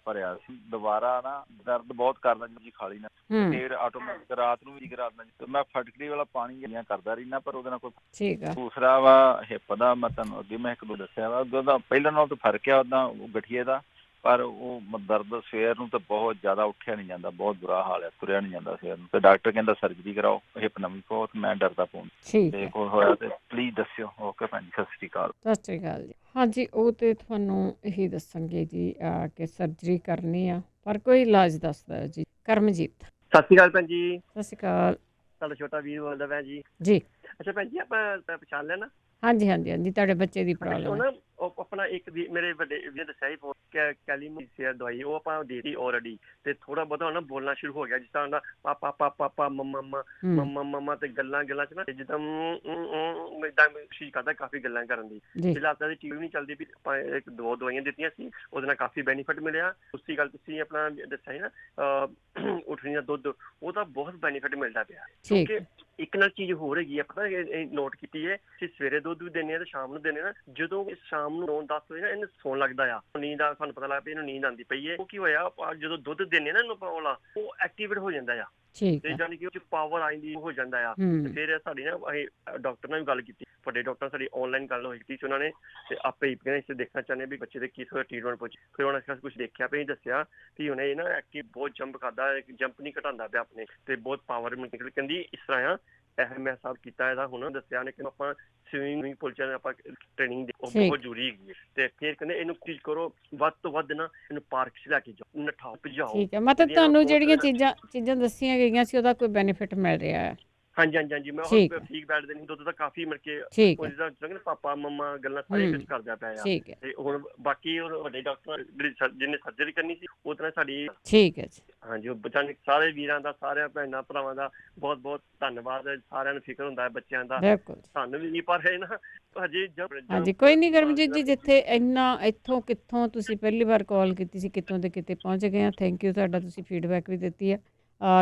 ਭਰਿਆ ਸੀ, ਦੁਬਾਰਾ ਨਾ ਦਰਦ ਬਹੁਤ ਕਰਦਾ ਜੀ ਖਾਲੀ ਨਾ, ਫਿਰ ਆਟੋਮੈਟਿਕ ਰਾਤ ਨੂੰ ਵੀ ਕਰਾ ਦਿੰਦਾ ਜੀ। ਤੇ ਮੈਂ ਫਟਕੜੀ ਵਾਲਾ ਪਾਣੀ ਜਿਹੜੀਆਂ ਕਰਦਾ ਰਹਿਣਾ, ਪਰ ਉਹਦੇ ਨਾਲ ਕੋਈ। ਠੀਕ ਆ। ਦੂਸਰਾ ਵਾ ਹਿੱਪ ਦਾ, ਮੈਂ ਤੁਹਾਨੂੰ ਅੱਗੇ ਮੈਂ 1-2 ਦੱਸਿਆ ਵਾ, ਉਹਦਾ ਪਹਿਲਾਂ ਨਾਲ ਤਾਂ ਫਰਕ ਆ ਉਹਦਾ ਗਠੀਏ ਦਾ, ਪਰ ਉਹ ਦਰਦ ਸਵੇਰ ਨੂੰ ਤਾਂ ਬਹੁਤ ਜ਼ਿਆਦਾ ਉੱਠਿਆ ਨਹੀਂ ਜਾਂਦਾ, ਬਹੁਤ ਬੁਰਾ ਹਾਲ ਹੈ, ਤੁਰਿਆ ਨਹੀਂ ਜਾਂਦਾ ਸਵੇਰ ਨੂੰ। ਤੇ ਡਾਕਟਰ ਕਹਿੰਦਾ ਸਰਜਰੀ ਕਰਾਓ, ਹਿੱਪ ਨਵੀਂ ਪਾਓ, ਤੇ ਮੈਂ ਡਰਦਾ ਪਾਉਣ ਤੇ ਕੋਈ ਹੋਇਆ ਤੇ ਪਲੀਜ਼ ਦੱਸਿਓ। ਓਕੇ ਭੈਣ ਜੀ, ਸਤਿ ਸ਼੍ਰੀ ਅਕਾਲ। ਸਤਿ ਸ਼੍ਰੀ ਅਕਾਲ ਜੀ। ਹਾਂਜੀ, ਉਹ ਤਾਂ ਤੁਹਾਨੂੰ ਇਹੀ ਦੱਸਣਗੇ ਜੀ ਕਿ ਸਰਜਰੀ ਕਰਨੀ ਆ, ਪਰ ਕੋਈ ਇਲਾਜ ਦੱਸਦਾ ਜੀ। ਕਰਮਜੀਤ। ਸਤਿ ਸ਼੍ਰੀ ਅਕਾਲ ਭੈਣ ਜੀ। ਸਤਿ ਸ਼੍ਰੀ ਅਕਾਲ। ਤੁਹਾਡਾ ਛੋਟਾ ਵੀਰ ਬੋਲਦਾ ਭੈਣ ਜੀ। ਜੀ। ਅੱਛਾ ਭੈਣ ਜੀ, ਆਪਾਂ ਪਛਾਣ ਲਿਆ ਨਾ? ਹਾਂਜੀ ਹਾਂਜੀ ਹਾਂਜੀ, ਤੁਹਾਡੇ ਬੱਚੇ ਦੀ ਪ੍ਰੋਬਲਮ ਹੈ। ਉਹ ਆਪਣਾ ਇੱਕ ਮੇਰੇ ਵੱਡੇ ਵੀਰ ਨੇ ਦੱਸਿਆ ਸੀ ਕੈਲੀਮੀਸੀਆ ਦਵਾਈ, ਉਹ ਆਪਾਂ ਦੇ ਦਿੱਤੀ ਆਲਰੇਡੀ, ਤੇ ਥੋੜਾ ਬਹੁਤਾ ਨਾ ਬੋਲਣਾ ਸ਼ੁਰੂ ਹੋ ਗਿਆ, ਜਿਸ ਤਰ੍ਹਾਂ ਦਾ ਪਾਪਾ ਪਾਪਾ ਮੰਮਾ ਮੰਮਾ ਮੰਮਾ, ਤੇ ਗੱਲਾਂ ਚ ਨਾ ਜਿੱਦਾਂ ਏਦਾਂ ਕੋਸ਼ਿਸ਼ ਕਰਦਾ ਕਾਫੀ ਗੱਲਾਂ ਕਰਨ ਦੀ। ਫਿਲਹਾਲ ਤਾਂ ਟੀਵੀ ਨਹੀਂ ਚੱਲਦੀ, ਵੀ ਆਪਾਂ 1-2 ਦਵਾਈਆਂ ਦਿੱਤੀਆਂ ਸੀ, ਉਹਦੇ ਨਾਲ ਕਾਫੀ ਬੈਨੀਫਿਟ ਮਿਲਿਆ। ਉਸੀ ਗੱਲ ਤੁਸੀਂ ਆਪਣਾ ਦੱਸਿਆ ਸੀ ਨਾ ਉੱਠਣੀ ਦਾ ਦੁੱਧ, ਉਹਦਾ ਬਹੁਤ ਬੈਨੀਫਿਟ ਮਿਲਦਾ ਪਿਆ, ਕਿਉਂਕਿ ਇੱਕ ਨਾਲ ਚੀਜ਼ ਹੋਰ ਹੈਗੀ ਆ, ਪਤਾ ਨੋਟ ਕੀਤੀ ਹੈ, ਅਸੀਂ ਸਵੇਰੇ ਦੁੱਧ ਵੀ ਦਿੰਦੇ ਆ ਤੇ ਸ਼ਾਮ ਨੂੰ ਦਿੰਦੇ ਆ ਨਾ, ਜਦੋਂ ਸ਼ਾਮ ਨੂੰ 9-10 ਵਜੇ ਨਾ ਇਹਨੂੰ ਸੌਣ ਲੱਗਦਾ ਆ, ਨੀਂਦ ਆ, ਸਾਨੂੰ ਪਤਾ ਲੱਗਦਾ ਵੀ ਇਹਨੂੰ ਨੀਂਦ ਆਉਂਦੀ ਪਈ ਹੈ। ਉਹ ਕੀ ਹੋਇਆ, ਜਦੋਂ ਦੁੱਧ ਦਿੰਦੇ ਨਾ ਇਹਨੂੰ ਵਾਲਾ, ਉਹ ਐਕਟੀਵੇਟ ਹੋ ਜਾਂਦਾ ਆ, ਤੇ ਜਾਨੀ ਕਿ ਉਹ ਚ ਪਾਵਰ ਆਉਂਦੀ ਹੋ ਜਾਂਦਾ ਆ। ਤੇ ਫਿਰ ਸਾਡੀ ਨਾ ਅਸੀਂ ਡਾਕਟਰ ਨਾਲ ਵੀ ਗੱਲ ਕੀਤੀ, ਵੱਡੇ ਡਾਕਟਰ ਸਾਡੀ ਆਨਲਾਈਨ ਗੱਲ ਹੋਈ ਸੀ ਉਹਨਾਂ ਨੇ, ਤੇ ਆਪੇ ਹੀ ਕਹਿੰਦੇ ਦੇਖਣਾ ਚਾਹੁੰਦੇ ਵੀ ਬੱਚੇ ਦੇ ਕੀ ਟ੍ਰੀਟਮੈਂਟ ਪੁੱਛ। ਫਿਰ ਉਹਨਾਂ ਨੇ ਕੁਛ ਦੇਖਿਆ ਵੀ ਦੱਸਿਆ ਕਿ ਉਹਨੇ ਨਾ ਐਕਟਿਵ ਬਹੁਤ ਜੰਪ ਕਰਦਾ, ਜੰਪ ਨਹੀਂ ਘਟਾਉਂਦਾ ਪਿਆ ਆਪਣੇ, ਤੇ ਬਹੁਤ ਪਾਵਰ ਨਿਕਲ। ਕਹਿੰਦੀ ਇਸ ਤਰ੍ਹਾਂ ਆ, ਇਹ ਮੈਂ ਸਭ ਕੀਤਾ ਇਹਦਾ, ਹੁਣ ਦੱਸਿਆ ਨੇ ਕਿ ਆਪਾਂ ਸਵਿਮਿੰਗ ਪੂਲ ਚ ਆਪਾਂ ਟ੍ਰੇਨਿੰਗ ਉਹ ਬਹੁਤ ਜ਼ਰੂਰੀ ਹੈਗੀ ਹੈ। ਤੇ ਫਿਰ ਕਹਿੰਦੇ ਇਹਨੂੰ ਚੀਜ਼ ਕਰੋ, ਵੱਧ ਤੋਂ ਵੱਧ ਨਾ ਇਹਨੂੰ ਪਾਰਕ ਚ ਲੈ ਕੇ ਜਾਓ, ਨਠਾਓ, ਭਜਾਓ। ਠੀਕ ਹੈ, ਮਤਲਬ ਤੁਹਾਨੂੰ ਜਿਹੜੀਆਂ ਚੀਜ਼ਾਂ ਦੱਸੀਆਂ ਗਈਆਂ ਸੀ ਉਹਦਾ ਕੋਈ ਬੈਨੀਫਿਟ ਮਿਲ ਰਿਹਾ ਹੈ? ਹਾਂਜੀ ਮੈਂ ਹੁਣ ਠੀਕ ਬੈਠਦੇ ਨਹੀਂ, ਦੁੱਧ ਤਾਂ ਕਾਫੀ ਮਿਲ ਕੇ ਪਾਪਾ ਮੰਮਾ ਗੱਲਾਂ ਸਾਰੇ ਕੁਝ ਕਰਦਾ ਪਿਆ ਆ। ਤੇ ਹੁਣ ਬਾਕੀ ਵੱਡੇ ਡਾਕਟਰ ਜਿਹਨੇ ਸਰਜਰੀ ਕਰਨੀ ਸੀ ਉਹ ਤਰ੍ਹਾਂ ਸਾਡੀ। ਠੀਕ ਹੈ ਜੀ। ਹਾਂਜੀ, ਉਹ ਬੱਚਿਆਂ ਸਾਰੇ ਵੀਰਾਂ ਦਾ, ਸਾਰਿਆਂ ਭੈਣਾਂ ਭਰਾਵਾਂ ਦਾ ਬਹੁਤ ਬਹੁਤ ਧੰਨਵਾਦ। ਸਾਰਿਆਂ ਨੂੰ ਫਿਕਰ ਹੁੰਦਾ ਹੈ ਬੱਚਿਆਂ ਦਾ, ਸਾਨੂੰ ਵੀ ਨਹੀਂ, ਪਰ ਹੈ ਨਾ ਹਜੇ। ਹਾਂਜੀ, ਕੋਈ ਨਹੀਂ ਕਰਮਜੀਤ ਜੀ, ਜਿੱਥੇ ਇੰਨਾ ਇੱਥੋਂ ਕਿੱਥੋਂ ਤੁਸੀਂ ਪਹਿਲੀ ਵਾਰ ਕਾਲ ਕੀਤੀ ਸੀ, ਕਿਤੋਂ ਦੇ ਕਿਤੇ ਪਹੁੰਚ ਗਏ ਆ। ਥੈਂਕ ਯੂ ਤੁਹਾਡਾ, ਤੁਸੀਂ ਫੀਡਬੈਕ ਵੀ ਦਿੱਤੀ ਹੈ।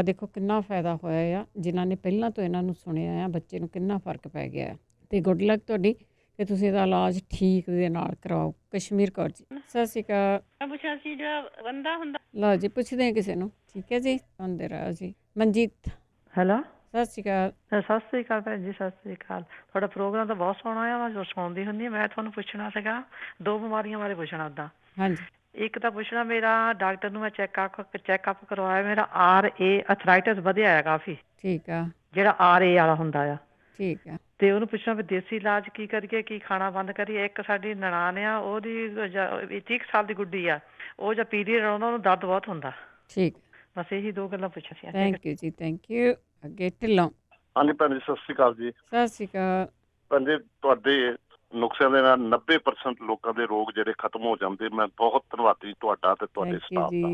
ਦੇਖੋ ਕਿੰਨਾ ਫਾਇਦਾ ਹੋਇਆ ਆ, ਜਿਨ੍ਹਾਂ ਨੇ ਪਹਿਲਾਂ ਤੋਂ ਇਹਨਾਂ ਨੂੰ ਸੁਣਿਆ ਆ, ਬੱਚੇ ਨੂੰ ਕਿੰਨਾ ਫਰਕ ਪੈ ਗਿਆ ਹੈ। ਅਤੇ ਗੁੱਡ ਲੱਕ ਤੁਹਾਡੀ ਕਿ ਤੁਸੀਂ ਇਹਦਾ ਇਲਾਜ ਠੀਕ ਦੇ ਨਾਲ ਕਰਵਾਓ। ਕਸ਼ਮੀਰ ਕੌਰ ਜੀ, ਸਤਿ ਸ਼੍ਰੀ ਅਕਾਲ। ਪੁੱਛਿਆ ਸੀ ਜਿਹੜਾ ਬੰਦਾ ਹੁੰਦਾ। ਲਓ ਜੀ, ਪੁੱਛਦੇ ਹਾਂ ਕਿਸੇ ਨੂੰ। ਠੀਕ ਹੈ ਜੀ, ਆਉਂਦੇ ਰਹੋ ਜੀ। ਮਨਜੀਤ, ਹੈਲੋ, ਸਤਿ ਸ਼੍ਰੀ ਅਕਾਲ। ਸਤਿ ਸ਼੍ਰੀ ਅਕਾਲ ਭੈਣ ਜੀ, ਸਤਿ ਸ਼੍ਰੀ ਅਕਾਲ। ਤੁਹਾਡਾ ਪ੍ਰੋਗਰਾਮ ਤਾਂ ਬਹੁਤ ਸੋਹਣਾ ਆ, ਮੈਂ ਸੁਣਦੀ ਹੁੰਦੀ। ਮੈਂ ਤੁਹਾਨੂੰ ਪੁੱਛਣਾ ਸੀਗਾ 2 ਬਿਮਾਰੀਆਂ ਬਾਰੇ ਪੁੱਛਣਾ ਉੱਦਾਂ। ਹਾਂਜੀ। ਇੱਕ ਤਾਂ ਪੁੱਛਣਾ, ਮੇਰਾ ਡਾਕਟਰ ਨੂੰ ਮੈਂ ਚੈੱਕਅਪ ਕਰਵਾਇਆ, ਮੇਰਾ RA ਅਥਰਾਈਟਿਸ ਵਧਿਆ ਆ ਕਾਫੀ। ਠੀਕ ਆ। ਜਿਹੜਾ RA ਵਾਲਾ ਹੁੰਦਾ ਆ। ਠੀਕ ਆ। ਤੇ ਉਹਨੂੰ ਪੁੱਛਣਾ ਵੀ ਦੇਸੀ ਇਲਾਜ ਕੀ ਕਰੀਏ, ਕੀ ਖਾਣਾ ਬੰਦ ਕਰੀਏ। ਇੱਕ ਸਾਡੀ ਨਨਾਣ ਆ, ਉਹਦੀ 21 ਸਾਲ ਦੀ ਗੁੱਡੀ ਆ, ਉਹ ਜਾਂ ਪੀਰੀਅਡ ਆਉਂਦਾ ਉਹਨੂੰ ਦਰਦ ਬਹੁਤ ਹੁੰਦਾ। ਠੀਕ, ਬਸ ਇਹੀ 2 ਗੱਲਾਂ ਪੁੱਛੀਆਂ ਸੀ। ਥੈਂਕ ਯੂ ਜੀ, ਥੈਂਕ ਯੂ। ਅੱਗੇ ਢਿੱਲੋਂ। ਹਾਂਜੀ ਭੈਣ ਜੀ, ਸਤਿ ਸ਼੍ਰੀ ਅਕਾਲ ਜੀ। ਸਤਿ ਸ਼੍ਰੀ ਅਕਾਲ ਭੈਣ ਜੀ, ਤੁਹਾਡੇ ਨੁਕਸਿਆਂ ਦੇ ਨਾਲ 90% ਲੋਕਾਂ ਦੇ ਰੋਗ ਜਿਹੜੇ ਖਤਮ ਹੋ ਜਾਂਦੇ। ਮੈਂ ਬਹੁਤ ਧੰਨਵਾਦੀ ਤੁਹਾਡਾ ਤੇ ਤੁਹਾਡੇ ਸਟਾਫ ਦਾ।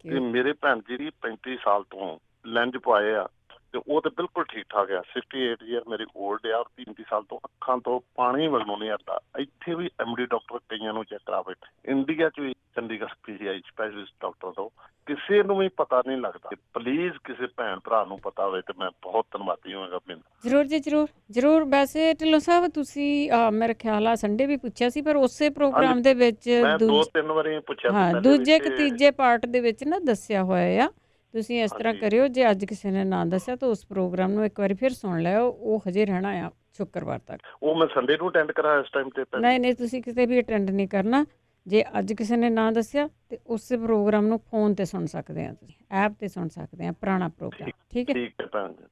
ਤੇ ਮੇਰੇ ਭੈਣ ਜੀ 35 ਸਾਲ ਤੋਂ ਲੈਂਜ ਪਵਾਏ ਆ, ਤੇ ਉਹ ਤੇ ਬਿਲਕੁਲ ਠੀਕ ਠਾਕ ਆ। 68 ਈਅਰ ਮੇਰੀ ਓਲਡ ਆ, 33 ਸਾਲ ਤੋਂ ਅੱਖਾਂ ਤੋਂ ਪਾਣੀ ਵੱਲੋਂ ਨਹੀਂ ਆਉਂਦਾ। ਇੱਥੇ ਵੀ MD ਡਾਕਟਰ ਕਈਆਂ ਨੂੰ ਚੈੱਕ ਕਰਾ ਬੈਠੇ। ਇੰਡੀਆ 'ਚ ਵੀ ਚੰਡੀਗੜ੍ਹ PGI ਸਪੈਸ਼ਲਿਸਟ ਡਾਕਟਰ ਤੋਂ ਕਿਸੇ ਨੂੰ ਵੀ ਪਤਾ ਨਹੀਂ ਲੱਗਦਾ। ਪਲੀਜ਼ ਕਿਸੇ ਭੈਣ ਭਰਾ ਨੂੰ ਪਤਾ ਹੋਵੇ ਤੇ ਮੈਂ ਬਹੁਤ ਧੰਨਵਾਦੀ ਹੋਵਾਂਗਾ। ਜ਼ਰੂਰ ਜੀ, ਜ਼ਰੂਰ। ਵੈਸੇ ਢਿੱਲੋਂ ਸਾਹਿਬ, ਤੁਸੀਂ ਮੇਰਾ ਖਿਆਲ ਆ ਸੰਡੇ ਵੀ ਪੁੱਛਿਆ ਸੀ, ਪਰ ਉਸੇ ਪ੍ਰੋਗਰਾਮ ਦੇ ਵਿੱਚ 2-3 ਵਾਰੀ ਪੁੱਛਿਆ। ਹਾਂ, ਦੂਜੇ ਕਿ ਤੀਜੇ ਪਾਰਟ ਦੇ ਵਿੱਚ ਨਾ ਦੱਸਿਆ ਹੋਇਆ ਆ। ਤੁਸੀਂ ਇਸ ਤਰ੍ਹਾਂ ਕਰਿਓ, ਜੇ ਅੱਜ ਕਿਸੇ ਨੇ ਨਾ ਦੱਸਿਆ ਤਾਂ ਉਸ ਪ੍ਰੋਗਰਾਮ ਨੂੰ ਇੱਕ ਵਾਰੀ ਫਿਰ ਸੁਣ ਲਿਓ। ਉਹ ਹਜੇ ਰਹਿਣਾ ਆ ਸ਼ੁੱਕਰਵਾਰ ਤੱਕ। ਉਹ ਮੈਂ ਸੰਡੇ ਨੂੰ ਅਟੈਂਡ ਕਰਾਂ ਇਸ ਟਾਈਮ ਤੇ? ਨਹੀਂ, ਤੁਸੀਂ ਕਿਤੇ ਵੀ ਅਟੈਂਡ ਨਹੀਂ ਕਰਨਾ। ਜੇ ਅੱਜ ਕਿਸੇ ਨੇ ਨਾ ਦੱਸਿਆ ਤੇ ਉਸੇ ਪ੍ਰੋਗਰਾਮ ਨੂੰ ਫੋਨ ਤੇ ਸੁਣ ਸਕਦੇ ਆ, ਤੁਸੀਂ ਐਪ ਤੇ ਸੁਣ ਸਕਦੇ ਆ, ਪੁਰਾਣਾ ਪ੍ਰੋਗਰਾਮ। ਠੀਕ ਹੈ,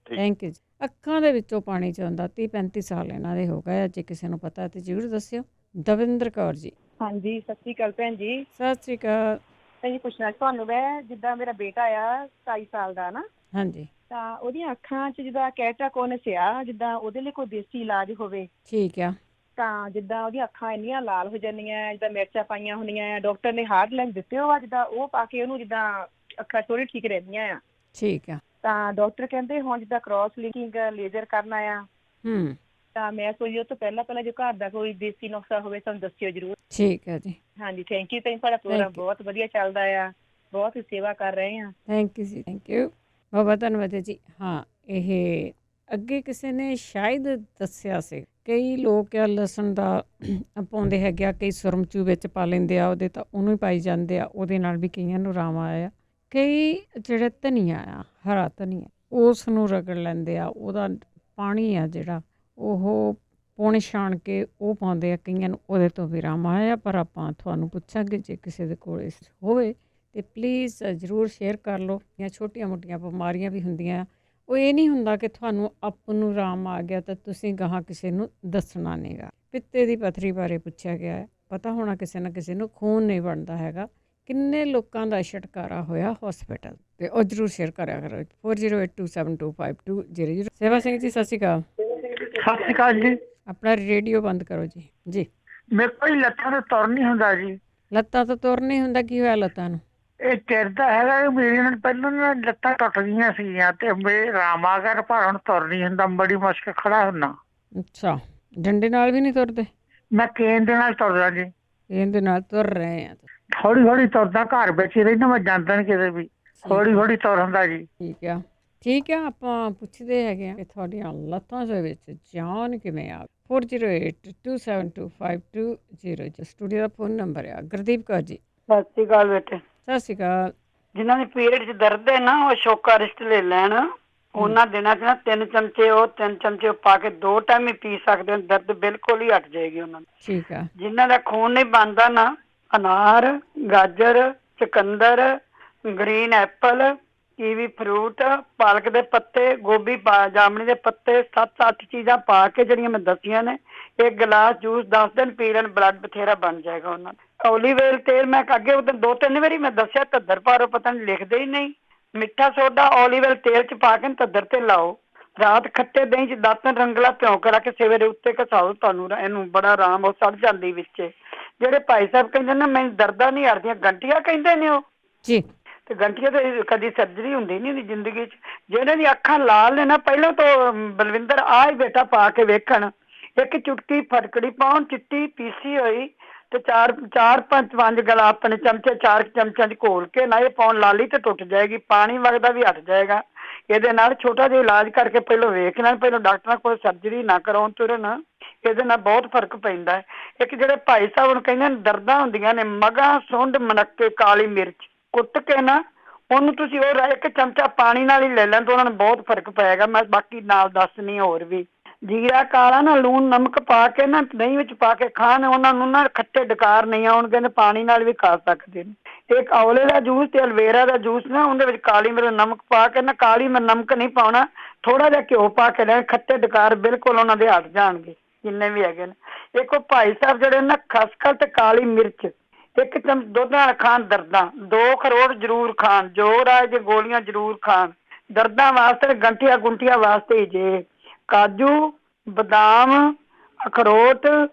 ਥੈਂਕ ਯੂ ਜੀ। ਅੱਖਾਂ ਦੇ ਵਿੱਚੋਂ ਪਾਣੀ ਚਾਹੁੰਦਾ, 30-35 ਸਾਲ ਇਹਨਾਂ ਦੇ ਹੋ ਗਏ। ਜੇ ਕਿਸੇ ਨੂੰ ਪਤਾ ਤੇ ਜ਼ਰੂਰ ਦੱਸਿਓ। ਦਵਿੰਦਰ ਕੌਰ ਜੀ। ਹਾਂਜੀ, ਸਤਿ ਸ਼੍ਰੀ ਅਕਾਲ ਭੈਣ ਜੀ। ਸਤਿ ਸ਼੍ਰੀ ਅਕਾਲ। ਜੀ ਪੁੱਛਣਾ ਤੁਹਾਨੂੰ ਮੈਂ, ਜਿੱਦਾਂ ਮੇਰਾ ਬੇਟਾ ਆ 27 ਸਾਲ ਦਾ ਨਾ। ਹਾਂਜੀ। ਤਾਂ ਉਹਦੀਆਂ ਅੱਖਾਂ 'ਚ ਜਿੱਦਾਂ ਕੈਟਰਾਕੋਨਸ ਆ, ਜਿੱਦਾਂ ਉਹਦੇ ਲਈ ਕੋਈ ਦੇਸੀ ਇਲਾਜ ਹੋਵੇ। ਠੀਕ ਆ। ਤਾਂ ਜਿੱਦਾਂ ਉਹਦੀਆਂ ਅੱਖਾਂ ਇੰਨੀਆਂ ਲਾਲ ਹੋ ਜਾਂਦੀਆਂ, ਜਿੱਦਾਂ ਮਿਰਚਾਂ ਪਾਈਆਂ ਹੁੰਦੀਆਂ। ਡਾਕਟਰ ਨੇ ਹਾਰਡ ਲੈਂਸ ਦਿੱਤੇ ਹੋ ਆ, ਜਿੱਦਾਂ ਉਹ ਪਾ ਕੇ ਉਹਨੂੰ ਜਿੱਦਾਂ ਅੱਖਾਂ ਥੋੜੀ ਠੀਕ ਰਹਿੰਦੀਆਂ ਆ। ਠੀਕ ਆ। ਤਾਂ ਡਾਕਟਰ ਕਹਿੰਦੇ ਹੁਣ ਜਿੱਦਾਂ ਕ੍ਰਾਸ ਲਿੰਕਿੰਗ ਲੇਜ਼ਰ ਕਰਨਾ ਆ। ਤਾਂ ਮੈਂ ਸੋਚੀ ਉਹ ਤੋਂ ਪਹਿਲਾਂ ਜੇ ਘਰ ਦਾ ਕੋਈ ਦੇਸੀ ਨੁਸਖਾ ਹੋਵੇ ਸਾਨੂੰ ਦੱਸਿਓ ਜ਼ਰੂਰ। ਠੀਕ ਹੈ ਜੀ। ਹਾਂਜੀ, ਥੈਂਕ ਯੂ। ਤੁਹਾਡਾ ਪ੍ਰੋਗਰਾਮ ਬਹੁਤ ਵਧੀਆ ਚੱਲਦਾ ਆ, ਬਹੁਤ ਸੇਵਾ ਕਰ ਰਹੇ ਆ। ਥੈਂਕ ਯੂ ਜੀ, ਥੈਂਕ ਯੂ, ਬਹੁਤ ਧੰਨਵਾਦ ਜੀ। ਹਾਂ, ਇਹ ਅੱਗੇ ਕਿਸੇ ਨੇ ਸ਼ਾਇਦ ਦੱਸਿਆ ਸੀ, ਕਈ ਲੋਕ ਆ ਲਸਣ ਦਾ ਪਾਉਂਦੇ ਹੈਗੇ ਆ, ਕਈ ਸੁਰਮਚੂ ਵਿੱਚ ਪਾ ਲੈਂਦੇ ਆ ਉਹਦੇ, ਤਾਂ ਉਹਨੂੰ ਹੀ ਪਾਈ ਜਾਂਦੇ ਆ, ਉਹਦੇ ਨਾਲ ਵੀ ਕਈਆਂ ਨੂੰ ਆਰਾਮ ਆਇਆ। ਕਈ ਜਿਹੜੇ ਧਨੀਆ ਆ, ਹਰਾ ਧਨੀਆ, ਉਸ ਨੂੰ ਰਗੜ ਲੈਂਦੇ ਆ, ਉਹਦਾ ਪਾਣੀ ਆ ਜਿਹੜਾ ਉਹ ਪੌਣੇ ਛਾਣ ਕੇ ਉਹ ਪਾਉਂਦੇ ਆ, ਕਈਆਂ ਨੂੰ ਉਹਦੇ ਤੋਂ ਵੀ ਆਰਾਮ ਆਇਆ। ਪਰ ਆਪਾਂ ਤੁਹਾਨੂੰ ਪੁੱਛਾਂਗੇ ਜੇ ਕਿਸੇ ਦੇ ਕੋਲ ਹੋਵੇ ਤੇ ਪਲੀਜ਼ ਜ਼ਰੂਰ ਸ਼ੇਅਰ ਕਰ ਲਓ। ਜਾਂ ਛੋਟੀਆਂ ਮੋਟੀਆਂ ਬਿਮਾਰੀਆਂ ਵੀ ਹੁੰਦੀਆਂ, ਉਹ ਇਹ ਨਹੀਂ ਹੁੰਦਾ ਕਿ ਤੁਹਾਨੂੰ ਆਪ ਨੂੰ ਆਰਾਮ ਆ ਗਿਆ ਤਾਂ ਤੁਸੀਂ ਗਾਹਾਂ ਕਿਸੇ ਨੂੰ ਦੱਸਣਾ ਨਹੀਂਗਾ। ਪਿੱਤੇ ਦੀ ਪੱਥਰੀ ਬਾਰੇ ਪੁੱਛਿਆ ਗਿਆ ਹੈ, ਪਤਾ ਹੋਣਾ ਕਿਸੇ ਨਾ ਕਿਸੇ ਨੂੰ ਖੂਨ ਨਹੀਂ ਬਣਦਾ ਹੈਗਾ। ਕਿੰਨੇ ਲੋਕਾਂ ਦਾ ਛੁਟਕਾਰਾ ਹੋਇਆ ਹਸਪੀਟਲ, ਤੇ ਉਹ ਜ਼ਰੂਰ ਸ਼ੇਅਰ ਕਰਿਆ ਕਰੋ। 4082725200। ਸੇਵਾ ਸਿੰਘ ਜੀ, ਸਤਿ ਸ਼੍ਰੀ ਅਕਾਲ। ਸਤਿ ਸ਼੍ਰੀ ਅਕਾਲ ਜੀ। ਆਪਣਾ ਰੇਡੀਓ ਬੰਦ ਕਰੋ ਜੀ। ਜੀ, ਮੇਰੇ ਕੋਲ ਲੱਤਾਂ ਤੋਂ ਤੁਰ ਨਹੀਂ ਹੁੰਦਾ ਜੀ। ਲੱਤਾਂ ਤੋਂ ਤੁਰ ਨਹੀਂ ਹੁੰਦਾ? ਕੀ ਹੋਇਆ ਲੱਤਾਂ ਨੂੰ? ਇਹ ਚਿਰਦਾ ਹੈਗਾ, ਮੇਰੀ ਨਾਲ ਪਹਿਲਾਂ ਨਾ ਲੱਤਾਂ ਟੁੱਟ ਗਈਆਂ ਸੀਗੀਆਂ ਤੇ ਮੇਰੇ ਆਰਾਮ ਆ ਗਿਆ, ਪਰ ਹੁਣ ਤੁਰ ਨਹੀਂ ਹੁੰਦਾ, ਬੜੀ ਮੁਸ਼ਕਿਲ ਖੜਾ ਹੁੰਦਾ। ਅੱਛਾ, ਡੰਡੇ ਨਾਲ ਵੀ ਨਹੀਂ ਤੁਰਦੇ? ਮੈਂ ਕੇਨ ਦੇ ਨਾਲ ਤੁਰਦਾ ਜੀ। ਕੇਨ ਦੇ ਨਾਲ ਤੁਰ ਰਹੇ ਆ? ਹੌਲੀ ਹੌਲੀ ਤੁਰਦਾ, ਘਰ ਵਿੱਚ ਹੀ ਰਹਿੰਦਾ, ਮੈਂ ਜਾਂਦਾ ਨਹੀਂ ਕਿਤੇ ਵੀ, ਹੌਲੀ ਹੌਲੀ ਤੁਰ ਹੁੰਦਾ ਜੀ। ਠੀਕ ਆ। ਠੀਕ ਆ, ਆਪਾਂ ਪੁੱਛਦੇ ਹੈਗੇ ਆ ਕਿ ਤੁਹਾਡੀਆਂ ਲੱਤਾਂ ਦੇ ਵਿੱਚ ਜਾਨ ਕਿਵੇਂ ਆ। 4082725200 ਸਟੂਡੀਓ ਦਾ ਫੋਨ ਨੰਬਰ ਆ। ਗੁਰਦੀਪ ਕੌਰ ਜੀ, ਸਤਿ ਸ਼੍ਰੀ ਅਕਾਲ ਬੇਟੇ। ਸਤਿ ਸ਼੍ਰੀ ਅਕਾਲ। ਜਿਨ੍ਹਾਂ ਦੇ ਪੀਰੀਅਡ 'ਚ ਦਰਦ ਹੈ ਨਾ, ਉਹ ਸ਼ੋਕਾ ਰਿਸਟ ਲੈ ਲੈਣ। ਉਹਨਾਂ ਦਿਨਾਂ 'ਚ ਨਾ 3 ਚਮਚੇ ਉਹ 3 ਚਮਚੇ ਪਾ ਕੇ 2 ਟਾਈਮ ਹੀ ਪੀ ਸਕਦੇ ਹੋ, ਦਰਦ ਬਿਲਕੁਲ ਹੀ ਹਟ ਜਾਏਗੀ ਉਹਨਾਂ ਦੀ। ਠੀਕ ਆ। ਜਿਨ੍ਹਾਂ ਦਾ ਖੂਨ ਨਹੀਂ ਬਣਦਾ ਨਾ, ਅਨਾਰ, ਗਾਜਰ, ਚੁਕੰਦਰ, ਗ੍ਰੀਨ ਐਪਲ, ਕੀਵੀ ਫਰੂਟ, ਪਾਲਕ ਦੇ ਪੱਤੇ, ਗੋਭੀ, ਜਾਮਣੀ ਦੇ ਪੱਤੇ, 7-8 ਚੀਜ਼ਾਂ ਪਾ ਕੇ ਜਿਹੜੀਆਂ ਮੈਂ ਦੱਸੀਆਂ ਨੇ, ਇੱਕ ਗਲਾਸ ਜੂਸ 10 ਦਿਨ ਪੀ ਲੈਣ, ਬਲੱਡ ਬਥੇਰਾ ਬਣ ਜਾਏਗਾ ਉਹਨਾਂ ਦਾ। ਓਲੀਵ ਆਇਲ ਤੇਲ ਮੈਂ ਅੱਗੇ ਉਦੋਂ 2-3 ਵਾਰੀ ਮੈਂ ਦੱਸਿਆ, ਧੱਦਰ ਭਾਰੋ ਪਤਾ ਨਹੀਂ ਲਿਖਦੇ ਹੀ ਨਹੀਂ। ਮਿੱਠਾ ਸੋਡਾ ਓਲੀਵ ਆਇਲ ਤੇਲ 'ਚ ਪਾ ਕੇ ਧੱਦਰ ਤੇ ਲਾਓ। ਰਾਤ ਖੱਟੇ ਦਹੀਂ 'ਚ ਦਾਤਨ ਰੰਗਲਾ ਭਿਉਂ ਕੇ ਰੱਖ ਕੇ ਸਵੇਰੇ ਉੱਤੇ ਘਸਾਓ, ਤੁਹਾਨੂੰ ਇਹਨੂੰ ਬੜਾ ਆਰਾਮ ਉਹ ਸੜ ਜਾਂਦੀ ਵਿੱਚ। ਜਿਹੜੇ ਭਾਈ ਸਾਹਿਬ ਕਹਿੰਦੇ ਨਾ ਮੈਨੂੰ ਦਰਦਾਂ ਨਹੀਂ ਹਟਦੀਆਂ, ਗੰਟੀਆਂ ਕਹਿੰਦੇ ਨੇ ਉਹ ਜੀ, ਤੇ ਗੰਟੀਆਂ ਤੇ ਕਦੀ ਸਰਜਰੀ ਹੁੰਦੀ ਨਹੀਂ ਜ਼ਿੰਦਗੀ 'ਚ। ਜਿਹੜੇ ਦੀ ਅੱਖਾਂ ਲਾਲ ਨੇ ਨਾ, ਪਹਿਲਾਂ ਤੋਂ ਬਲਵਿੰਦਰ ਆ ਹੀ ਬੇਟਾ ਪਾ ਕੇ ਵੇਖਣ। ਇੱਕ ਚੁਟਕੀ ਫਟਕੜੀ ਪਾਉਣ, ਚਿੱਟੀ ਪੀਸੀ ਹੋਈ, ਤੇ 4-5 ਗਲਾ ਆਪਣੇ ਚਮਚੇ 4 ਚਮਚਿਆਂ 'ਚ ਘੋਲ ਕੇ ਨਾ ਇਹ ਪਾਉਣ, ਲਾਲੀ ਤੇ ਟੁੱਟ ਜਾਏਗੀ, ਪਾਣੀ ਵਗਦਾ ਵੀ ਹਟ ਜਾਏਗਾ। ਇਹਦੇ ਨਾਲ ਛੋਟਾ ਜਿਹਾ ਇਲਾਜ ਕਰਕੇ ਪਹਿਲਾਂ ਵੇਖ ਲੈਣ, ਪਹਿਲਾਂ ਡਾਕਟਰਾਂ ਕੋਲ ਸਰਜਰੀ ਨਾ ਕਰਾਉਣ ਤੁਰਨ। ਇਹਦੇ ਨਾਲ ਬਹੁਤ ਫਰਕ ਪੈਂਦਾ ਹੈ। ਇੱਕ ਜਿਹੜੇ ਭਾਈ ਸਾਹਿਬ ਨੂੰ ਕਹਿੰਦੇ ਨੇ ਦਰਦਾਂ ਹੁੰਦੀਆਂ ਨੇ, ਮਗਾਂ, ਸੁੰਡ, ਮਨੱਕੇ, ਕਾਲੀ ਮਿਰਚ ਕੁੱਟ ਕੇ ਨਾ ਉਹਨੂੰ ਤੁਸੀਂ ਉਹ ਇੱਕ ਚਮਚਾ ਪਾਣੀ ਨਾਲ ਹੀ ਲੈ ਲੈਣ ਤਾਂ ਉਹਨਾਂ ਨੂੰ ਬਹੁਤ ਫਰਕ ਪਏਗਾ। ਮੈਂ ਬਾਕੀ ਨਾਲ ਦੱਸਣੀ ਹੋਰ ਵੀ। ਜੀਰਾ ਕਾਲਾ ਨਾ, ਲੂਣ ਨਮਕ ਪਾ ਕੇ ਨਾ ਦਹੀਂ ਵਿੱਚ ਪਾ ਕੇ ਖਾਣ, ਉਹਨਾਂ ਨੂੰ ਨਾ ਖੱਟੇ ਡਕਾਰ ਨਹੀਂ ਆਉਣਗੇ, ਨੇ ਪਾਣੀ ਨਾਲ ਵੀ ਖਾ ਸਕਦੇ ਨੇ। ਇੱਕ ਔਲੇ ਦਾ ਜੂਸ ਤੇ ਅਲਵੇਰਾ ਦਾ ਜੂਸ ਨਾ, ਉਹਦੇ ਵਿੱਚ ਕਾਲੀ ਮਿਰਚ ਨਮਕ ਪਾ ਕੇ ਨਾ, ਕਾਲੀ ਮਿਰਚ ਨਮਕ ਨਹੀਂ ਪਾਉਣਾ, ਥੋੜਾ ਜਿਹਾ ਘਿਓ ਪਾ ਕੇ ਲੈਣ, ਖੱਟੇ ਡਕਾਰ ਬਿਲਕੁਲ ਉਹਨਾਂ ਦੇ ਹਟ ਜਾਣਗੇ ਜਿੰਨੇ ਵੀ ਹੈਗੇ ਨੇ। ਇੱਕ ਉਹ ਭਾਈ ਸਾਹਿਬ ਜਿਹੜੇ ਨਾ ਖਸਖਸ ਤੇ ਕਾਲੀ ਮਿਰਚ 1 ਚਮਚ ਦੁੱਧ ਨਾਲ ਖਾਣ, ਦਰਦਾਂ 2 ਅਖਰੋਟ ਜ਼ਰੂਰ ਖਾਣ, ਜ਼ੋਰ ਆਏ ਜੇ ਗੋਲੀਆਂ ਜ਼ਰੂਰ ਖਾਣ, ਦਰਦਾਂ ਵਾਸਤੇ, ਗੰਠੀਆਂ ਗੁੰਠੀਆਂ ਵਾਸਤੇ ਹੀ ਜੇ। ਕਾਜੂ, ਬਦਾਮ, ਅਖਰੋਟ,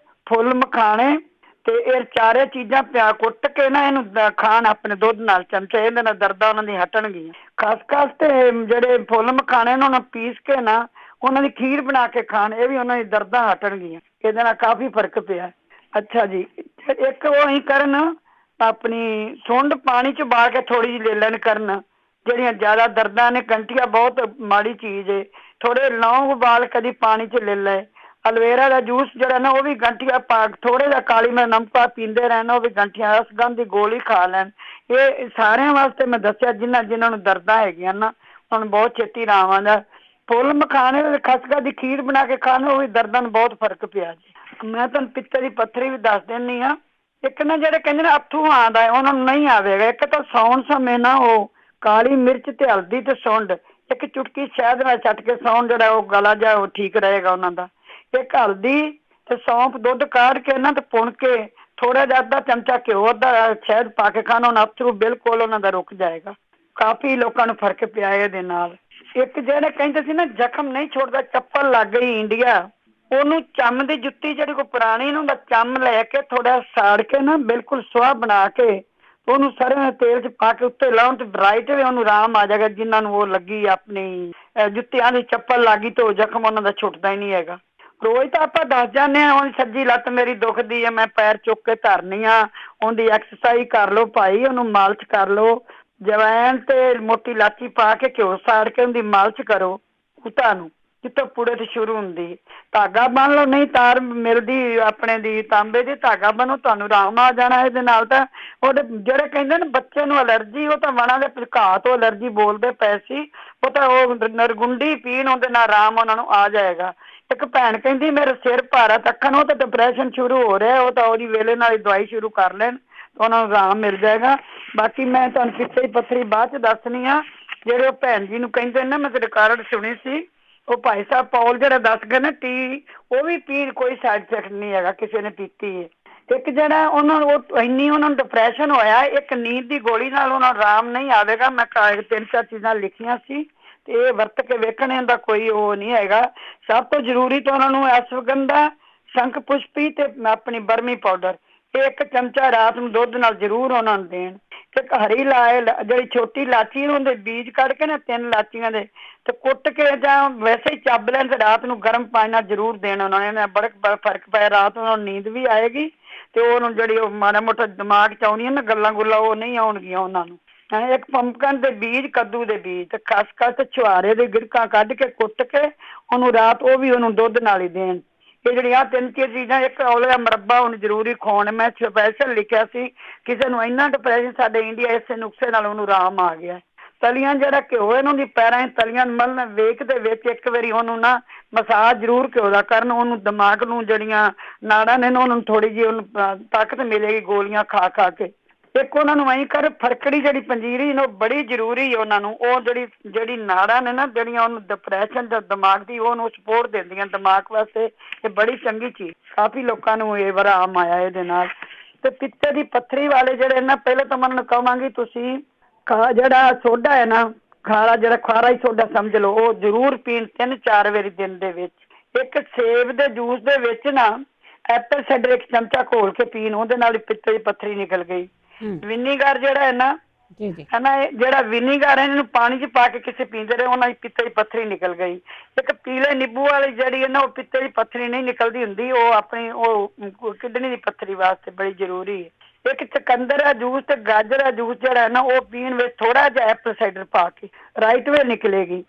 ਫੁੱਲ ਮਖਾਣੇ ਤੇ ਇਹ 4 ਚੀਜ਼ਾਂ ਪਿਆ ਕੁੱਟ ਕੇ ਨਾ ਇਹਨੂੰ ਖਾਣ ਆਪਣੇ ਦੁੱਧ ਨਾਲ ਚਮਚੇ, ਇਹਦੇ ਨਾਲ ਦਰਦਾਂ ਉਹਨਾਂ ਦੀ ਹਟਣਗੀਆਂ। ਖਸਖਸ ਤੇ ਜਿਹੜੇ ਫੁੱਲ ਮਖਾਣੇ ਉਹਨਾਂ ਨੂੰ ਪੀਸ ਕੇ ਨਾ ਉਹਨਾਂ ਦੀ ਖੀਰ ਬਣਾ ਕੇ ਖਾਣ, ਇਹ ਵੀ ਉਹਨਾਂ ਦੀ ਦਰਦਾਂ ਹਟਣਗੀਆਂ। ਇਹਦੇ ਨਾਲ ਕਾਫੀ ਫਰਕ ਪਿਆ। ਅੱਛਾ ਜੀ, ਇੱਕ ਉਹ ਹੀ ਕਰਨ, ਆਪਣੀ ਸੁੰਡ ਪਾਣੀ 'ਚ ਪਾ ਕੇ ਥੋੜੀ ਜਿਹੀ ਲੈ ਲੈਣ ਕਰਨ, ਜਿਹੜੀਆਂ ਜ਼ਿਆਦਾ ਦਰਦਾਂ ਨੇ। ਗੰਠੀਆਂ ਬਹੁਤ ਮਾੜੀ ਚੀਜ਼ ਏ, ਥੋੜੇ ਲੌਂਗ ਉਬਾਲ ਕਦੀ ਪਾਣੀ 'ਚ ਲੈ ਲੈ। ਅਲਵੇਰਾ ਦਾ ਜੂਸ ਜਿਹੜਾ ਨਾ, ਉਹ ਵੀ ਗੰਠੀਆਂ ਪਾ ਥੋੜੇ ਜਿਹਾ ਕਾਲੀ ਮਿਰਚ ਨਮਕ ਪਾ ਪੀਂਦੇ ਰਹਿਣਾ, ਉਹ ਵੀ ਗੰਠੀਆਂ ਰਸਗੰਧ ਦੀ ਗੋਲੀ ਖਾ ਲੈਣ। ਇਹ ਸਾਰਿਆਂ ਵਾਸਤੇ ਮੈਂ ਦੱਸਿਆ ਜਿਨ੍ਹਾਂ ਨੂੰ ਦਰਦਾਂ ਹੈਗੀਆਂ ਨਾ, ਹੁਣ ਬਹੁਤ ਛੇਤੀ ਆਰਾਮ ਆਉਂਦਾ। ਫੁੱਲ ਮਖਾਣੇ ਤੇ ਖਸਖਸ ਦੀ ਖੀਰ ਬਣਾ ਕੇ ਖਾਣ, ਉਹ ਵੀ ਦਰਦਾਂ ਨੂੰ ਬਹੁਤ ਫਰਕ ਪਿਆ ਜੀ। ਮੈਂ ਤੁਹਾਨੂੰ ਪਿੱਤੇ ਦੀ ਪੱਥਰੀ ਵੀ ਦੱਸ ਦਿੰਦੀ ਹਾਂ। ਇੱਕ ਨਾ ਜਿਹੜੇ ਕਹਿੰਦੇ ਨੇ ਅੱਥੂ ਆਉਂਦਾ, ਉਹਨਾਂ ਨੂੰ ਨਹੀਂ ਆਵੇਗਾ। ਇੱਕ ਤਾਂ ਸੌਣ ਸਮੇਂ ਨਾ ਉਹ ਕਾਲੀ ਮਿਰਚ ਤੇ ਹਲਦੀ ਤੇ ਸੁੰਡ, ਇੱਕ ਚੁਟਕੀ ਸ਼ਹਿਦ ਨਾਲ ਚੱਟ ਕੇ ਸੌਣ, ਜਿਹੜਾ ਉਹ ਗਲਾ ਜਾ ਉਹ ਠੀਕ ਰਹੇਗਾ ਉਹਨਾਂ ਦਾ। ਇੱਕ ਹਲਦੀ ਤੇ ਸੌਂਫ ਦੁੱਧ ਕਾੜ ਕੇ ਨਾ ਤੇ ਪੁਣ ਕੇ ਥੋੜਾ ਜਿਹਾ ਅੱਧਾ ਚਮਚਾ ਘਿਓ, ਅੱਧਾ ਸ਼ਹਿਦ ਪਾ ਕੇ ਖਾਣਾ, ਉਹਨਾਂ ਅੱਥਰੂ ਬਿਲਕੁਲ ਉਹਨਾਂ ਦਾ ਰੁਕ ਜਾਏਗਾ। ਕਾਫੀ ਲੋਕਾਂ ਨੂੰ ਫਰਕ ਪਿਆ ਇਹਦੇ ਨਾਲ। ਇੱਕ ਜਿਹੜੇ ਕਹਿੰਦੇ ਸੀ ਨਾ ਜ਼ਖਮ ਨਹੀਂ ਛੋੜਦਾ, ਚੱਪਲ ਲੱਗ ਗਈ ਇੰਡੀਆ, ਉਹਨੂੰ ਚੰਮ ਦੀ ਜੁੱਤੀ ਜਿਹੜੀ ਕੋਈ ਪੁਰਾਣੀ ਨੂੰ ਦਾ ਚੰਮ ਲੈ ਕੇ ਥੋੜਾ ਸਾੜ ਕੇ ਨਾ ਬਿਲਕੁਲ ਸੁਆਹ ਬਣਾ ਕੇ ਉਹਨੂੰ ਸਰੋਂ ਦੇ ਤੇਲ 'ਚ ਪਾ ਕੇ ਉੱਤੇ ਲਾਉਣ ਤੇ ਬਰਾਈਟ ਵੀ ਉਹਨੂੰ ਆਰਾਮ ਆ ਜਾਏਗਾ। ਜਿਨ੍ਹਾਂ ਨੂੰ ਉਹ ਲੱਗੀ ਆਪਣੀ ਜੁੱਤੀਆਂ ਦੀ ਚੱਪਲ ਲੱਗੀ ਤੇ ਉਹ ਜ਼ਖਮ ਉਹਨਾਂ ਦਾ ਛੁੱਟਦਾ ਹੀ ਨਹੀਂ ਹੈਗਾ। ਰੋਜ਼ ਤਾਂ ਆਪਾਂ ਦੱਸ ਜਾਂਦੇ ਹਾਂ, ਹੁਣ ਸੱਜੀ ਲੱਤ ਮੇਰੀ ਦੁਖਦੀ ਹੈ, ਮੈਂ ਪੈਰ ਚੁੱਕ ਕੇ ਧਰਨੀ ਆ, ਉਹਦੀ ਐਕਸਰਸਾਈਜ਼ ਕਰ ਲਓ ਭਾਈ, ਉਹਨੂੰ ਮਾਲਿਸ਼ ਕਰ ਲਓ, ਜਵੈਣ ਤੇ ਮੋਟੀ ਇਲਾਚੀ ਪਾ ਕੇ ਘਿਓ ਸਾੜ ਕੇ ਉਹਦੀ ਮਾਲਿਸ਼ ਕਰੋ ਉਤਾਂ ਨੂੰ, ਜਿੱਥੋਂ ਪੁੜੇ ਤੇ ਸ਼ੁਰੂ ਹੁੰਦੀ। ਧਾਗਾ ਬੰਨ ਲਓ, ਨਹੀਂ ਤਾਰ ਮਿਲਦੀ ਆਪਣੇ ਦੀ ਤਾਂਬੇ ਦੀ, ਧਾਗਾ ਬੰਨੋ, ਤੁਹਾਨੂੰ ਆਰਾਮ ਆ ਜਾਣਾ ਇਹਦੇ ਨਾਲ। ਤਾਂ ਉਹਦੇ ਜਿਹੜੇ ਕਹਿੰਦੇ ਨੇ ਬੱਚੇ ਨੂੰ ਅਲਰਜੀ, ਉਹ ਤਾਂ ਵਣਾਂ ਦੇ ਘਾਹ ਤੋਂ ਅਲਰਜੀ ਬੋਲਦੇ ਪਏ ਸੀ, ਉਹ ਤਾਂ ਉਹ ਨਰਗੁੰਡੀ ਪੀਣ, ਉਹਦੇ ਨਾਲ ਆਰਾਮ ਉਹਨਾਂ ਨੂੰ ਆ ਜਾਏਗਾ। ਇੱਕ ਭੈਣ ਕਹਿੰਦੀ ਮੇਰੇ ਸਿਰ ਭਾਰਾ ਤੱਕਣ, ਉਹ ਤਾਂ ਡਿਪਰੈਸ਼ਨ ਸ਼ੁਰੂ ਹੋ ਰਿਹਾ, ਉਹ ਤਾਂ ਉਹਦੀ ਵੇਲੇ ਨਾਲ ਹੀ ਦਵਾਈ ਸ਼ੁਰੂ ਕਰ ਲੈਣ, ਉਹਨਾਂ ਨੂੰ ਆਰਾਮ ਮਿਲ ਜਾਏਗਾ। ਬਾਕੀ ਮੈਂ ਤੁਹਾਨੂੰ ਪਿੱਤੇ ਦੀ ਪੱਥਰੀ ਬਾਅਦ 'ਚ ਦੱਸਣੀ ਆ। ਜਿਹੜੇ ਉਹ ਭੈਣ ਜੀ ਨੂੰ ਕਹਿੰਦੇ ਨਾ, ਮੈਂ ਤੇ ਰਿਕਾਰਡ ਸੁਣੀ ਸੀ, ਉਹ ਭਾਈ ਸਾਹਿਬ ਪੌਲ ਜਿਹੜਾ ਦੱਸ ਗਏ ਨਾ ਟੀ, ਉਹ ਵੀ ਪੀਣ ਕੋਈ ਸਾਈਡ ਇਫੈਕਟ ਨਹੀਂ ਹੈਗਾ, ਕਿਸੇ ਨੇ ਪੀਤੀ ਹੈ। ਇੱਕ ਜਿਹੜਾ ਉਹਨਾਂ ਨੂੰ ਉਹ ਇੰਨੀ ਉਹਨਾਂ ਨੂੰ ਡਿਪਰੈਸ਼ਨ ਹੋਇਆ, ਇੱਕ ਨੀਂਦ ਦੀ ਗੋਲੀ ਨਾਲ ਉਹਨਾਂ ਨੂੰ ਆਰਾਮ ਨਹੀਂ ਆਵੇਗਾ। ਮੈਂ 3-4 ਚੀਜ਼ਾਂ ਲਿਖੀਆਂ ਸੀ ਤੇ ਇਹ ਵਰਤ ਕੇ ਵੇਖਣੇ ਦਾ ਕੋਈ ਉਹ ਨਹੀਂ ਹੈਗਾ। ਸਭ ਤੋਂ ਜ਼ਰੂਰੀ ਤਾਂ ਉਹਨਾਂ ਨੂੰ ਅਸ਼ਵਗੰਧਾ, ਸ਼ੰਖ ਪੁਸ਼ਪੀ ਤੇ ਆਪਣੀ ਬਰਮੀ ਪਾਊਡਰ, ਇਹ 1 ਚਮਚਾ ਰਾਤ ਨੂੰ ਦੁੱਧ ਨਾਲ ਜ਼ਰੂਰ ਉਹਨਾਂ ਨੂੰ ਦੇਣ। ਇੱਕ ਹਰੀ ਜਿਹੜੀ ਛੋਟੀ ਇਲਾਚੀ, ਉਹਦੇ ਬੀਜ ਕੱਢ ਕੇ ਨਾ 3 ਇਲਾਚੀਆਂ ਦੇ ਤੇ ਕੁੱਟ ਕੇ ਜਾਂ ਵੈਸੇ ਹੀ ਚੱਬ ਲੈਣ ਤੇ ਰਾਤ ਨੂੰ ਗਰਮ ਪਾਣੀ ਨਾਲ ਜ਼ਰੂਰ ਦੇਣਾ। ਉਹਨਾਂ ਨੇ ਬੜਾ ਫਰਕ ਪਿਆ, ਰਾਤ ਨੂੰ ਨੀਂਦ ਵੀ ਆਏਗੀ ਤੇ ਉਹਨੂੰ ਜਿਹੜੀ ਉਹ ਮਾੜਾ ਮੋਟਾ ਦਿਮਾਗ 'ਚ ਆਉਣੀਆਂ ਨਾ ਗੱਲਾਂ ਗੁੱਲਾਂ, ਉਹ ਨਹੀਂ ਆਉਣਗੀਆਂ ਉਹਨਾਂ ਨੂੰ। ਇੱਕ ਪੰਪਕਨ ਦੇ ਬੀਜ, ਕੱਦੂ ਦੇ ਬੀਜ ਤੇ ਖਸਖਸ ਤੇ ਛੁਹਾਰੇ ਦੇ ਗਿੜਕਾਂ ਕੱਢ ਕੇ ਕੁੱਟ ਕੇ ਉਹਨੂੰ ਰਾਤ ਉਹ ਵੀ ਉਹਨੂੰ ਦੁੱਧ ਨਾਲ ਹੀ ਦੇਣ। ਇਹ ਜਿਹੜੀਆਂ 3 ਚੀਜ਼ਾਂ, ਇੱਕ ਔਲੇ ਦਾ ਮੁਰੱਬਾ ਉਹਨੂੰ ਜ਼ਰੂਰੀ ਖਵਾਉਣ। ਮੈਂ ਸਪੈਸ਼ਲ ਲਿਖਿਆ ਸੀ ਕਿਸੇ ਨੂੰ ਇੰਨਾ ਡਿਪਰੈਸ਼ਨ ਸਾਡੇ ਇੰਡੀਆ ਇਸੇ ਨੁਕਸੇ ਨਾਲ ਉਹਨੂੰ ਆਰਾਮ ਆ ਗਿਆ। ਤਲੀਆਂ ਜਿਹੜਾ ਘਿਓ ਇਹਨਾਂ ਦੀ ਪੈਰਾਂ 'ਚ ਤਲੀਆਂ ਮਲਣ, ਵੇਖ ਦੇ ਵਿੱਚ ਇੱਕ ਵਾਰੀ ਉਹਨੂੰ ਨਾ ਮਸਾਜ ਜ਼ਰੂਰ ਘਿਓ ਦਾ ਕਰਨ। ਉਹਨੂੰ ਦਿਮਾਗ ਨੂੰ ਜਿਹੜੀਆਂ ਨਾੜਾਂ ਨੇ ਨਾ ਉਹਨਾਂ ਨੂੰ ਥੋੜ੍ਹੀ ਜਿਹੀ ਉਹਨੂੰ ਤਾਕਤ ਮਿਲੇਗੀ ਗੋਲੀਆਂ ਖਾ ਖਾ ਕੇ। ਇੱਕ ਉਹਨਾਂ ਨੂੰ ਐਂ ਕਰ ਫਰਕੜੀ ਜਿਹੜੀ ਪੰਜੀਰੀ ਨੇ ਉਹ ਬੜੀ ਜ਼ਰੂਰੀ ਹੈ ਉਹਨਾਂ ਨੂੰ। ਉਹ ਜਿਹੜੀ ਨਾੜਾਂ ਨੇ ਨਾ ਜਿਹੜੀਆਂ ਉਹਨੂੰ ਡਿਪਰੈਸ਼ਨ ਦਾ ਦਿਮਾਗ ਦੀ ਉਹਨੂੰ ਸਪੋਰਟ ਦਿੰਦੀਆਂ ਦਿਮਾਗ ਵਾਸਤੇ। ਇਹ ਬੜੀ ਚੰਗੀ ਚੀਜ਼, ਕਾਫੀ ਲੋਕਾਂ ਨੂੰ ਇਹ ਆਰਾਮ ਆਇਆ ਇਹਦੇ ਨਾਲ। ਤੇ ਪਿੱਤੇ ਦੀ ਪੱਥਰੀ ਵਾਲੇ ਜਿਹੜੇ ਨਾ, ਪਹਿਲਾਂ ਤਾਂ ਮੈਨੂੰ ਕਹਾਂਗੀ ਤੁਸੀਂ ਜਿਹੜਾ ਸੋਡਾ ਹੈ ਨਾ ਖਾਰਾ, ਜਿਹੜਾ ਖਾਰਾ ਹੀ ਸੋਡਾ ਸਮਝ ਲਓ, ਉਹ ਜ਼ਰੂਰ ਪੀਣ 3-4 ਵਾਰੀ ਦਿਨ ਦੇ ਵਿੱਚ। ਇੱਕ ਸੇਬ ਦੇ ਜੂਸ ਦੇ ਵਿੱਚ ਨਾ ਐਪਲ ਸਾਈਡਰ 1 ਚਮਚਾ ਘੋਲ ਕੇ ਪੀਣ, ਉਹਦੇ ਨਾਲ ਪਿੱਤੇ ਦੀ ਪੱਥਰੀ ਨਿਕਲ ਗਈ। ਵਿਨੀਗਰ ਜਿਹੜਾ ਹੈ ਨਾ ਹੈ ਨਾ, ਜਿਹੜਾ ਵਿਨੀਗਰ ਹੈ ਇਹਨੂੰ ਪਾਣੀ 'ਚ ਪਾ ਕੇ ਕਿਸੇ ਪੀਂਦੇ ਰਹੇ, ਉਹਨਾਂ ਦੀ ਪਿੱਤੇ ਦੀ ਪੱਥਰੀ ਨਿਕਲ ਗਈ। ਇੱਕ ਪੀਲੇ ਨਿੰਬੂ ਵਾਲੀ ਜਿਹੜੀ ਹੈ ਨਾ, ਉਹ ਪਿੱਤੇ ਦੀ ਪੱਥਰੀ ਨਹੀਂ ਨਿਕਲਦੀ ਹੁੰਦੀ, ਉਹ ਆਪਣੀ ਉਹ ਕਿਡਨੀ ਦੀ ਪੱਥਰੀ ਵਾਸਤੇ ਬੜੀ ਜ਼ਰੂਰੀ ਹੈ। ਇੱਕ ਚਕੰਦਰ ਦਾ ਜੂਸ ਤੇ ਗਾਜਰ ਦਾ ਜੂਸ ਜਿਹੜਾ ਹੈ ਨਾ, ਉਹ ਪੀਣ ਵਿੱਚ ਥੋੜਾ ਜਿਹਾ ਐਪਲ ਸਾਈਡਰ ਪਾ ਕੇ ਰਾਈਟ ਵੇ ਨਿਕਲੇਗੀ।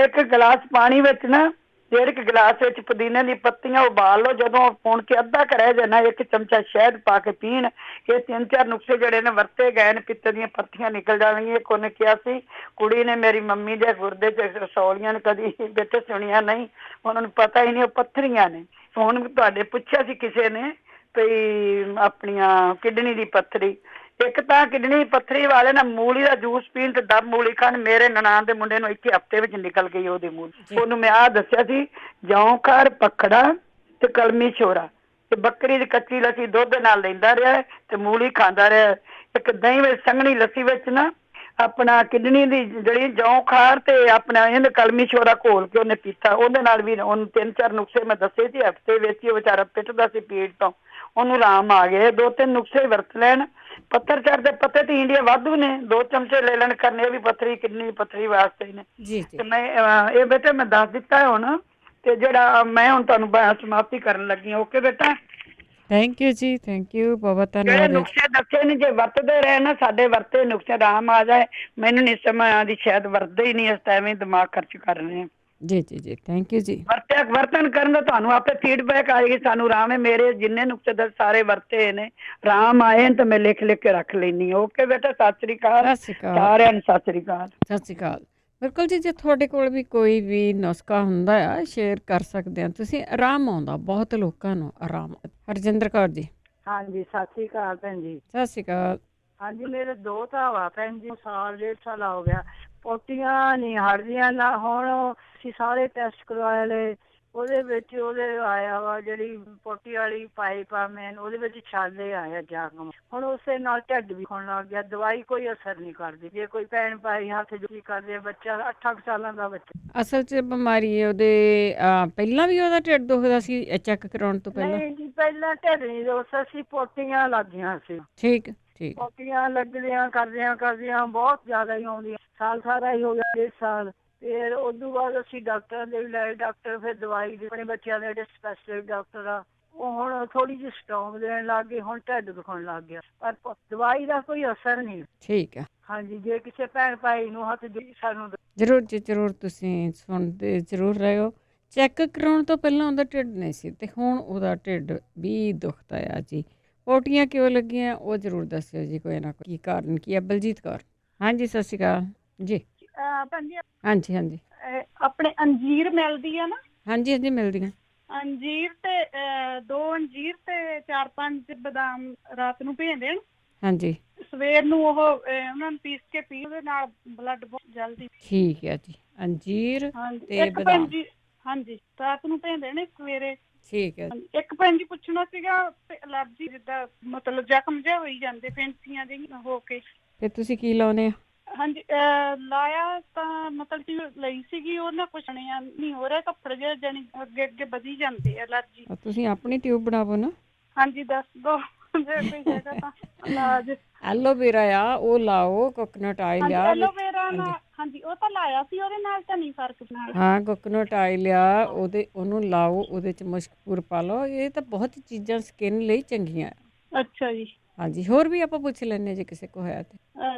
ਇੱਕ ਗਲਾਸ ਪਾਣੀ ਵਿੱਚ ਨਾ 1.5 ਗਲਾਸ ਵਿੱਚ ਪੁਦੀਨੇ ਦੀ ਪੱਤੀਆਂ ਉਬਾਲ ਲਓ। ਜਦੋਂ ਪੁਣ ਕੇ ਅੱਧਾ ਰਹਿ ਜਾਣਾ, 1 ਚਮਚਾ ਸ਼ਹਿਦ ਪਾ ਕੇ ਪੀਣ। ਇਹ 3-4 ਨੁਕਸੇ ਜਿਹੜੇ ਨੇ ਵਰਤੇ ਗਏ ਨੇ, ਪਿੱਤੇ ਦੀਆਂ ਪੱਥੀਆਂ ਨਿਕਲ ਜਾਣਗੀਆਂ। ਇੱਕ ਉਹਨੇ ਕਿਹਾ ਸੀ ਕੁੜੀ ਨੇ ਮੇਰੀ ਮੰਮੀ ਦੇ ਗੁਰਦੇ 'ਚ ਰਸੌਲੀਆਂ ਨੇ ਕਦੀ ਬੇਟੇ ਸੁਣੀਆਂ ਨਹੀਂ, ਉਹਨਾਂ ਨੂੰ ਪਤਾ ਹੀ ਨਹੀਂ ਉਹ ਪੱਥਰੀਆਂ ਨੇ। ਹੁਣ ਤੁਹਾਡੇ ਪੁੱਛਿਆ ਸੀ ਕਿਸੇ ਨੇ ਵੀ ਆਪਣੀਆਂ ਕਿਡਨੀ ਦੀ ਪੱਥਰੀ। ਇੱਕ ਤਾਂ ਕਿਡਨੀ ਦੀ ਪੱਥਰੀ ਵਾਲੇ ਨਾ ਮੂਲੀ ਦਾ ਜੂਸ ਪੀਣ ਤੇ ਦਬ ਮੂਲੀ ਖਾਣ। ਮੇਰੇ ਨਨਾਣ ਦੇ ਮੁੰਡੇ ਨੂੰ ਇੱਥੇ ਹਫ਼ਤੇ ਵਿੱਚ ਨਿਕਲ ਗਈ ਉਹਦੀ ਮੂਲੀ। ਉਹਨੂੰ ਮੈਂ ਆਹ ਦੱਸਿਆ ਸੀ, ਜੌਂ ਖਾਰ, ਪਖੜਾ ਤੇ ਕਲਮੀ ਛੋਰਾ ਤੇ ਬੱਕਰੀ ਦੀ ਕੱਚੀ ਲੱਸੀ ਦੁੱਧ ਨਾਲ ਲੈਂਦਾ ਰਿਹਾ ਤੇ ਮੂਲੀ ਖਾਂਦਾ ਰਿਹਾ। ਇੱਕ ਦਹੀਂ ਵਿੱਚ ਸੰਘਣੀ ਲੱਸੀ ਵਿੱਚ ਨਾ ਆਪਣਾ ਕਿਡਨੀ ਦੀ ਜਿਹੜੀ ਜੌਂ ਖਾਰ ਤੇ ਆਪਣਾ ਇਹਨੇ ਕਲਮੀ ਛੋਰਾ ਘੋਲ ਕੇ ਉਹਨੇ ਪੀਤਾ। ਉਹਦੇ ਨਾਲ ਵੀ ਉਹਨੂੰ 3-4 ਨੁਕਸੇ ਮੈਂ ਦੱਸੇ ਸੀ। ਹਫ਼ਤੇ ਵਿੱਚ ਹੀ ਉਹ ਵਿਚਾਰਾ ਪਿੱਟਦਾ ਸੀ ਪੀੜ ਤੋਂ, ਉਹਨੂੰ ਆਰਾਮ ਆ ਗਿਆ। 2-3 ਨੁਕਸੇ ਵਰਤ ਲੈਣ। ਪੱਥਰ ਚੜ੍ਹਦੇ ਪੱਤੇ ਤੇ ਇੰਡੀਆ ਵਾਧੂ ਨੇ, 2 ਚਮਚੇ ਲੈ ਲੈਣ ਕਰਨੇ, ਇਹ ਵੀ ਪੱਥਰੀ ਕਿਡਨੀ ਪੱਥਰੀ ਵਾਸਤੇ ਨੇ। ਤੇ ਮੈਂ ਇਹ ਬੇਟੇ ਮੈਂ ਦੱਸ ਦਿੱਤਾ ਹੈ ਹੁਣ। ਤੇ ਜਿਹੜਾ ਮੈਂ ਹੁਣ ਤੁਹਾਨੂੰ ਸਮਾਪਤੀ ਕਰਨ ਲੱਗੀ ਹਾਂ। ਓਕੇ ਬੇਟਾ, ਥੈਂਕ ਯੂ ਜੀ, ਥੈਂਕ ਯੂ, ਬਹੁਤ ਜਿਹੜੇ ਧੰਨਵਾਦ। ਨੁਕਸੇ ਦੱਸੇ ਨੇ ਜੇ ਵਰਤਦੇ ਰਹੇ ਨਾ, ਸਾਡੇ ਵਰਤੇ ਨੁਕਸੇ ਆਰਾਮ ਆ ਜਾਏ। ਮੈਨੂੰ ਨਹੀਂ ਸਮਝ ਆਉਂਦੀ, ਸ਼ਾਇਦ ਵਰਤਦੇ ਹੀ ਨਹੀਂ, ਇਸ ਟਾਈਮ ਦਿਮਾਗ ਖਰਚ ਕਰ ਰਹੇ ਹਾਂ। ਜੀ ਜੀ ਜੀ, ਥੈਂਕ ਯੂ ਜੀ। ਵਰਤਨ ਕਰਨ ਦਾ ਤੁਹਾਨੂੰ ਆਪੇ ਫੀਡਬੈਕ ਆਏਗੀ, ਸਾਨੂੰ ਆਰਾਮ ਹੈ। ਮੇਰੇ ਜਿੰਨੇ ਨੁਕਸੇ ਦਾ ਸਾਰੇ ਵਰਤੇ ਨੇ, ਆਰਾਮ ਆਏ ਤਾਂ ਮੈਂ ਲਿਖ ਕੇ ਰੱਖ ਲੈਂਦੀ ਹਾਂ। ਓਕੇ ਬੇਟਾ, ਸਤਿ ਸ੍ਰੀ ਅਕਾਲ ਸਾਰਿਆਂ ਨੂੰ। ਸਤਿ ਸ੍ਰੀ ਅਕਾਲ। ਸਤਿ ਸ੍ਰੀ ਅਕਾਲ। ਬਿਲਕੁਲ ਜੀ, ਜੇ ਤੁਹਾਡੇ ਕੋਲ ਵੀ ਕੋਈ ਵੀ ਨੁਸਖਾ ਹੁੰਦਾ ਆ ਸ਼ੇਅਰ ਕਰ ਸਕਦੇ ਆ ਤੁਸੀਂ। ਆਰਾਮ ਆਉਂਦਾ ਬਹੁਤ ਲੋਕਾਂ ਨੂੰ, ਆਰਾਮ। ਹਰਜਿੰਦਰ ਕੌਰ ਜੀ। ਹਾਂਜੀ, ਸਤਿ ਸ੍ਰੀ ਅਕਾਲ ਭੈਣ ਜੀ। ਸਤਿ ਸ੍ਰੀ ਅਕਾਲ। ਹਾਂਜੀ, ਮੇਰੇ 2 ਵਾ ਭੈਣ ਜੀ, 1.5 ਸਾਲ ਹੋ ਗਿਆ। ਪੋਟੀਆਂ ਨਹੀਂ ਹਟਦੀਆਂ ਨਾ। ਹੁਣ ਅਸੀਂ ਸਾਰੇ ਟੈਸਟ ਕਰਵਾਏ ਲਏ, ਉਹਦੇ ਵਿੱਚ ਉਹਦੇ ਆਇਆ ਵਾ ਜਿਹੜੀ ਪੋਟੀ ਵਾਲੀ ਪਾਈਪ ਆ ਮੇਨ, ਉਹਦੇ ਵਿੱਚ ਛਾਲੇ ਆਇਆ ਜਾਗਮ। ਹੁਣ ਉਸੇ ਨਾਲ ਢਿੱਡ ਵੀ ਹੋਣ ਲੱਗ ਗਿਆ। ਦਵਾਈ ਕੋਈ ਅਸਰ ਨਹੀਂ ਕਰਦੀ। ਜੇ ਕੋਈ ਭੈਣ ਭਾਈ ਹੱਥ ਜੁੜੀ ਕਰਦੇ, ਬੱਚਾ 8 ਸਾਲਾਂ ਦਾ ਬੱਚਾ। ਅਸਲ 'ਚ ਬਿਮਾਰੀ ਉਹਦੇ ਪਹਿਲਾਂ ਵੀ ਉਹਦਾ ਢਿੱਡ ਦੁਖਦਾ ਸੀ ਚੈੱਕ ਕਰਾਉਣ ਤੋਂ ਪਹਿਲਾਂ? ਨਹੀਂ ਜੀ, ਪਹਿਲਾਂ ਢਿੱਡ ਨਹੀਂ ਦੁਖਦਾ ਸੀ, ਪੋਟੀਆਂ ਲੱਗੀਆਂ ਸੀ। ਠੀਕ ਠੀਕ। ਪੋਟੀਆਂ ਲੱਗਦੀਆਂ ਕਰਦਿਆਂ ਬਹੁਤ ਜ਼ਿਆਦਾ ਹੀ ਆਉਂਦੀਆਂ। ਸਾਲ ਸਾਰਾ ਹੀ ਹੋ ਗਿਆ, 1.5 ਸਾਲ। ਫਿਰ ਉਦੋਂ ਬਾਅਦ ਅਸੀਂ ਡਾਕਟਰਾਂ ਦੇ ਵੀ ਲਏ। ਡਾਕਟਰ ਫਿਰ ਦਵਾਈ ਦੇ, ਆਪਣੇ ਬੱਚਿਆਂ ਦੇ ਜਿਹੜੇ ਸਪੈਸ਼ਲਿਸਟ ਡਾਕਟਰ ਆ, ਉਹ ਹੁਣ ਥੋੜੀ ਜਿਹੀ ਸਟਰੋਂਗ ਦੇਣ ਲੱਗ ਗਏ। ਹੁਣ ਢਿੱਡ ਦੁਖਣ ਲੱਗ ਗਿਆ, ਪਰ ਦਵਾਈ ਦਾ ਕੋਈ ਅਸਰ ਨਹੀਂ। ਠੀਕ ਹੈ। ਹਾਂਜੀ, ਜੇ ਕਿਸੇ ਭੈਣ ਭਾਈ ਨੂੰ ਹੱਥ ਜੁੜੀ ਸਾਨੂੰ ਜ਼ਰੂਰ ਜੀ ਜ਼ਰੂਰ, ਤੁਸੀਂ ਸੁਣਦੇ ਜ਼ਰੂਰ ਰਹੇ ਹੋ। ਚੈੱਕ ਕਰਾਉਣ ਤੋਂ ਪਹਿਲਾਂ ਉਹਦਾ ਢਿੱਡ ਨਹੀਂ ਸੀ ਤੇ ਹੁਣ ਉਹਦਾ ਢਿੱਡ ਵੀ ਦੁਖਦਾ ਆ ਜੀ। ਪੋਟੀਆਂ ਕਿਉਂ ਲੱਗੀਆਂ ਉਹ ਜ਼ਰੂਰ ਦੱਸਿਓ ਜੀ, ਕੋਈ ਨਾ ਕੋਈ ਕਾਰਨ ਕੀ ਹੈ। ਬਲਜੀਤ ਕੌਰ। ਹਾਂਜੀ, ਸਤਿ ਸ਼੍ਰੀ ਅਕਾਲ ਜੀ। ਭੈਣ ਜੀ, ਹਾਂਜੀ ਹਾਂਜੀ। ਆਪਣੇ ਅੰਜੀਰ ਮਿਲਦੀ ਆ ਨਾ? ਹਾਂਜੀ ਹਾਂਜੀ, ਮਿਲਦੀਆਂ। ਅੰਜੀਰ ਤੇ 2 ਅੰਜੀਰ ਤੇ 4-5 ਬਦਾਮ ਰਾਤ ਨੂੰ ਭੇਜ ਦੇਣ। ਹਾਂਜੀ। ਸਵੇਰ ਨੂੰ ਉਹ ਉਹਨਾਂ ਨੂੰ ਪੀਸ ਕੇ ਪੀ, ਉਹਦੇ ਨਾਲ ਬਲੱਡ ਬਹੁਤ ਜਲਦੀ। ਠੀਕ ਹੈ ਜੀ। ਅੰਜੀਰ ਤੇ ਬਦਾਮ। ਹਾਂਜੀ, ਰਾਤ ਨੂੰ ਭੇਜ ਦੇਣੇ, ਸਵੇਰੇ। ਠੀਕ ਹੈ। ਇੱਕ ਭੈਣ ਜੀ ਪੁੱਛਣਾ ਸੀਗਾ, ਐਲਰਜੀ ਜਿੱਦਾਂ ਮਤਲਬ ਜ਼ਖਮ ਜਿਹੇ ਹੋਈ ਜਾਂਦੇ, ਫੈਂਸੀਆਂ ਜਿਹੀ ਹੋ ਕੇ। ਤੇ ਤੁਸੀਂ ਕੀ ਲਾਉਨੇ ਆ? ਹਾਂਜੀ, ਲਾਇਆ ਤਾਂ ਮਤਲਬ ਕਿ ਲਈ ਸੀਗੀ, ਉਹ ਨਾ ਕੁਛ ਨਹੀਂ ਹੋ ਰਿਹਾ। ਕੱਪੜੇ ਜਿਹੇ ਜਾਨੀ ਅੱਗੇ ਅੱਗੇ ਵਧੀ ਜਾਂਦੇ ਐਲਰਜੀ। ਤੁਸੀਂ ਆਪਣੀ ਟਿਊਬ ਬਣਾਵੋ ਨਾ। ਹਾਂਜੀ, ਦੱਸ ਦੋ ਜੇ ਕੋਈ ਹੈਗਾ ਤਾਂ ਇਲਾਜ। ਐਲੋਵੇਰਾ ਆ, ਉਹ ਲਾਓ। ਕੋਕੋਨਟ ਆਇਲ ਆ। ਐਲੋਵੇਰਾ ਨਾਲ ਹਾਂਜੀ, ਉਹ ਤਾਂ ਲਾਇਆ ਸੀ, ਉਹਦੇ ਨਾਲ ਤਾਂ ਨਹੀਂ ਫਰਕ ਨਾਲ। ਹਾਂ, ਕੋਕੋਨਟ ਆਇਲ ਆ, ਉਹਨੂੰ ਲਾਓ। ਉਹਦੇ 'ਚ ਮੁਸ਼ਕਪੂਰ ਪਾ ਲਓ। ਇਹ ਤਾਂ ਬਹੁਤ ਚੀਜ਼ਾਂ ਸਕਿਨ ਲਈ ਚੰਗੀਆਂ ਆ। ਅੱਛਾ ਜੀ। ਹਾਂਜੀ, ਹੋਰ ਵੀ ਆਪਾਂ ਪੁੱਛ ਲੈਂਦੇ ਜੇ ਕਿਸੇ ਕੋ ਹੋਇਆ ਤੇ।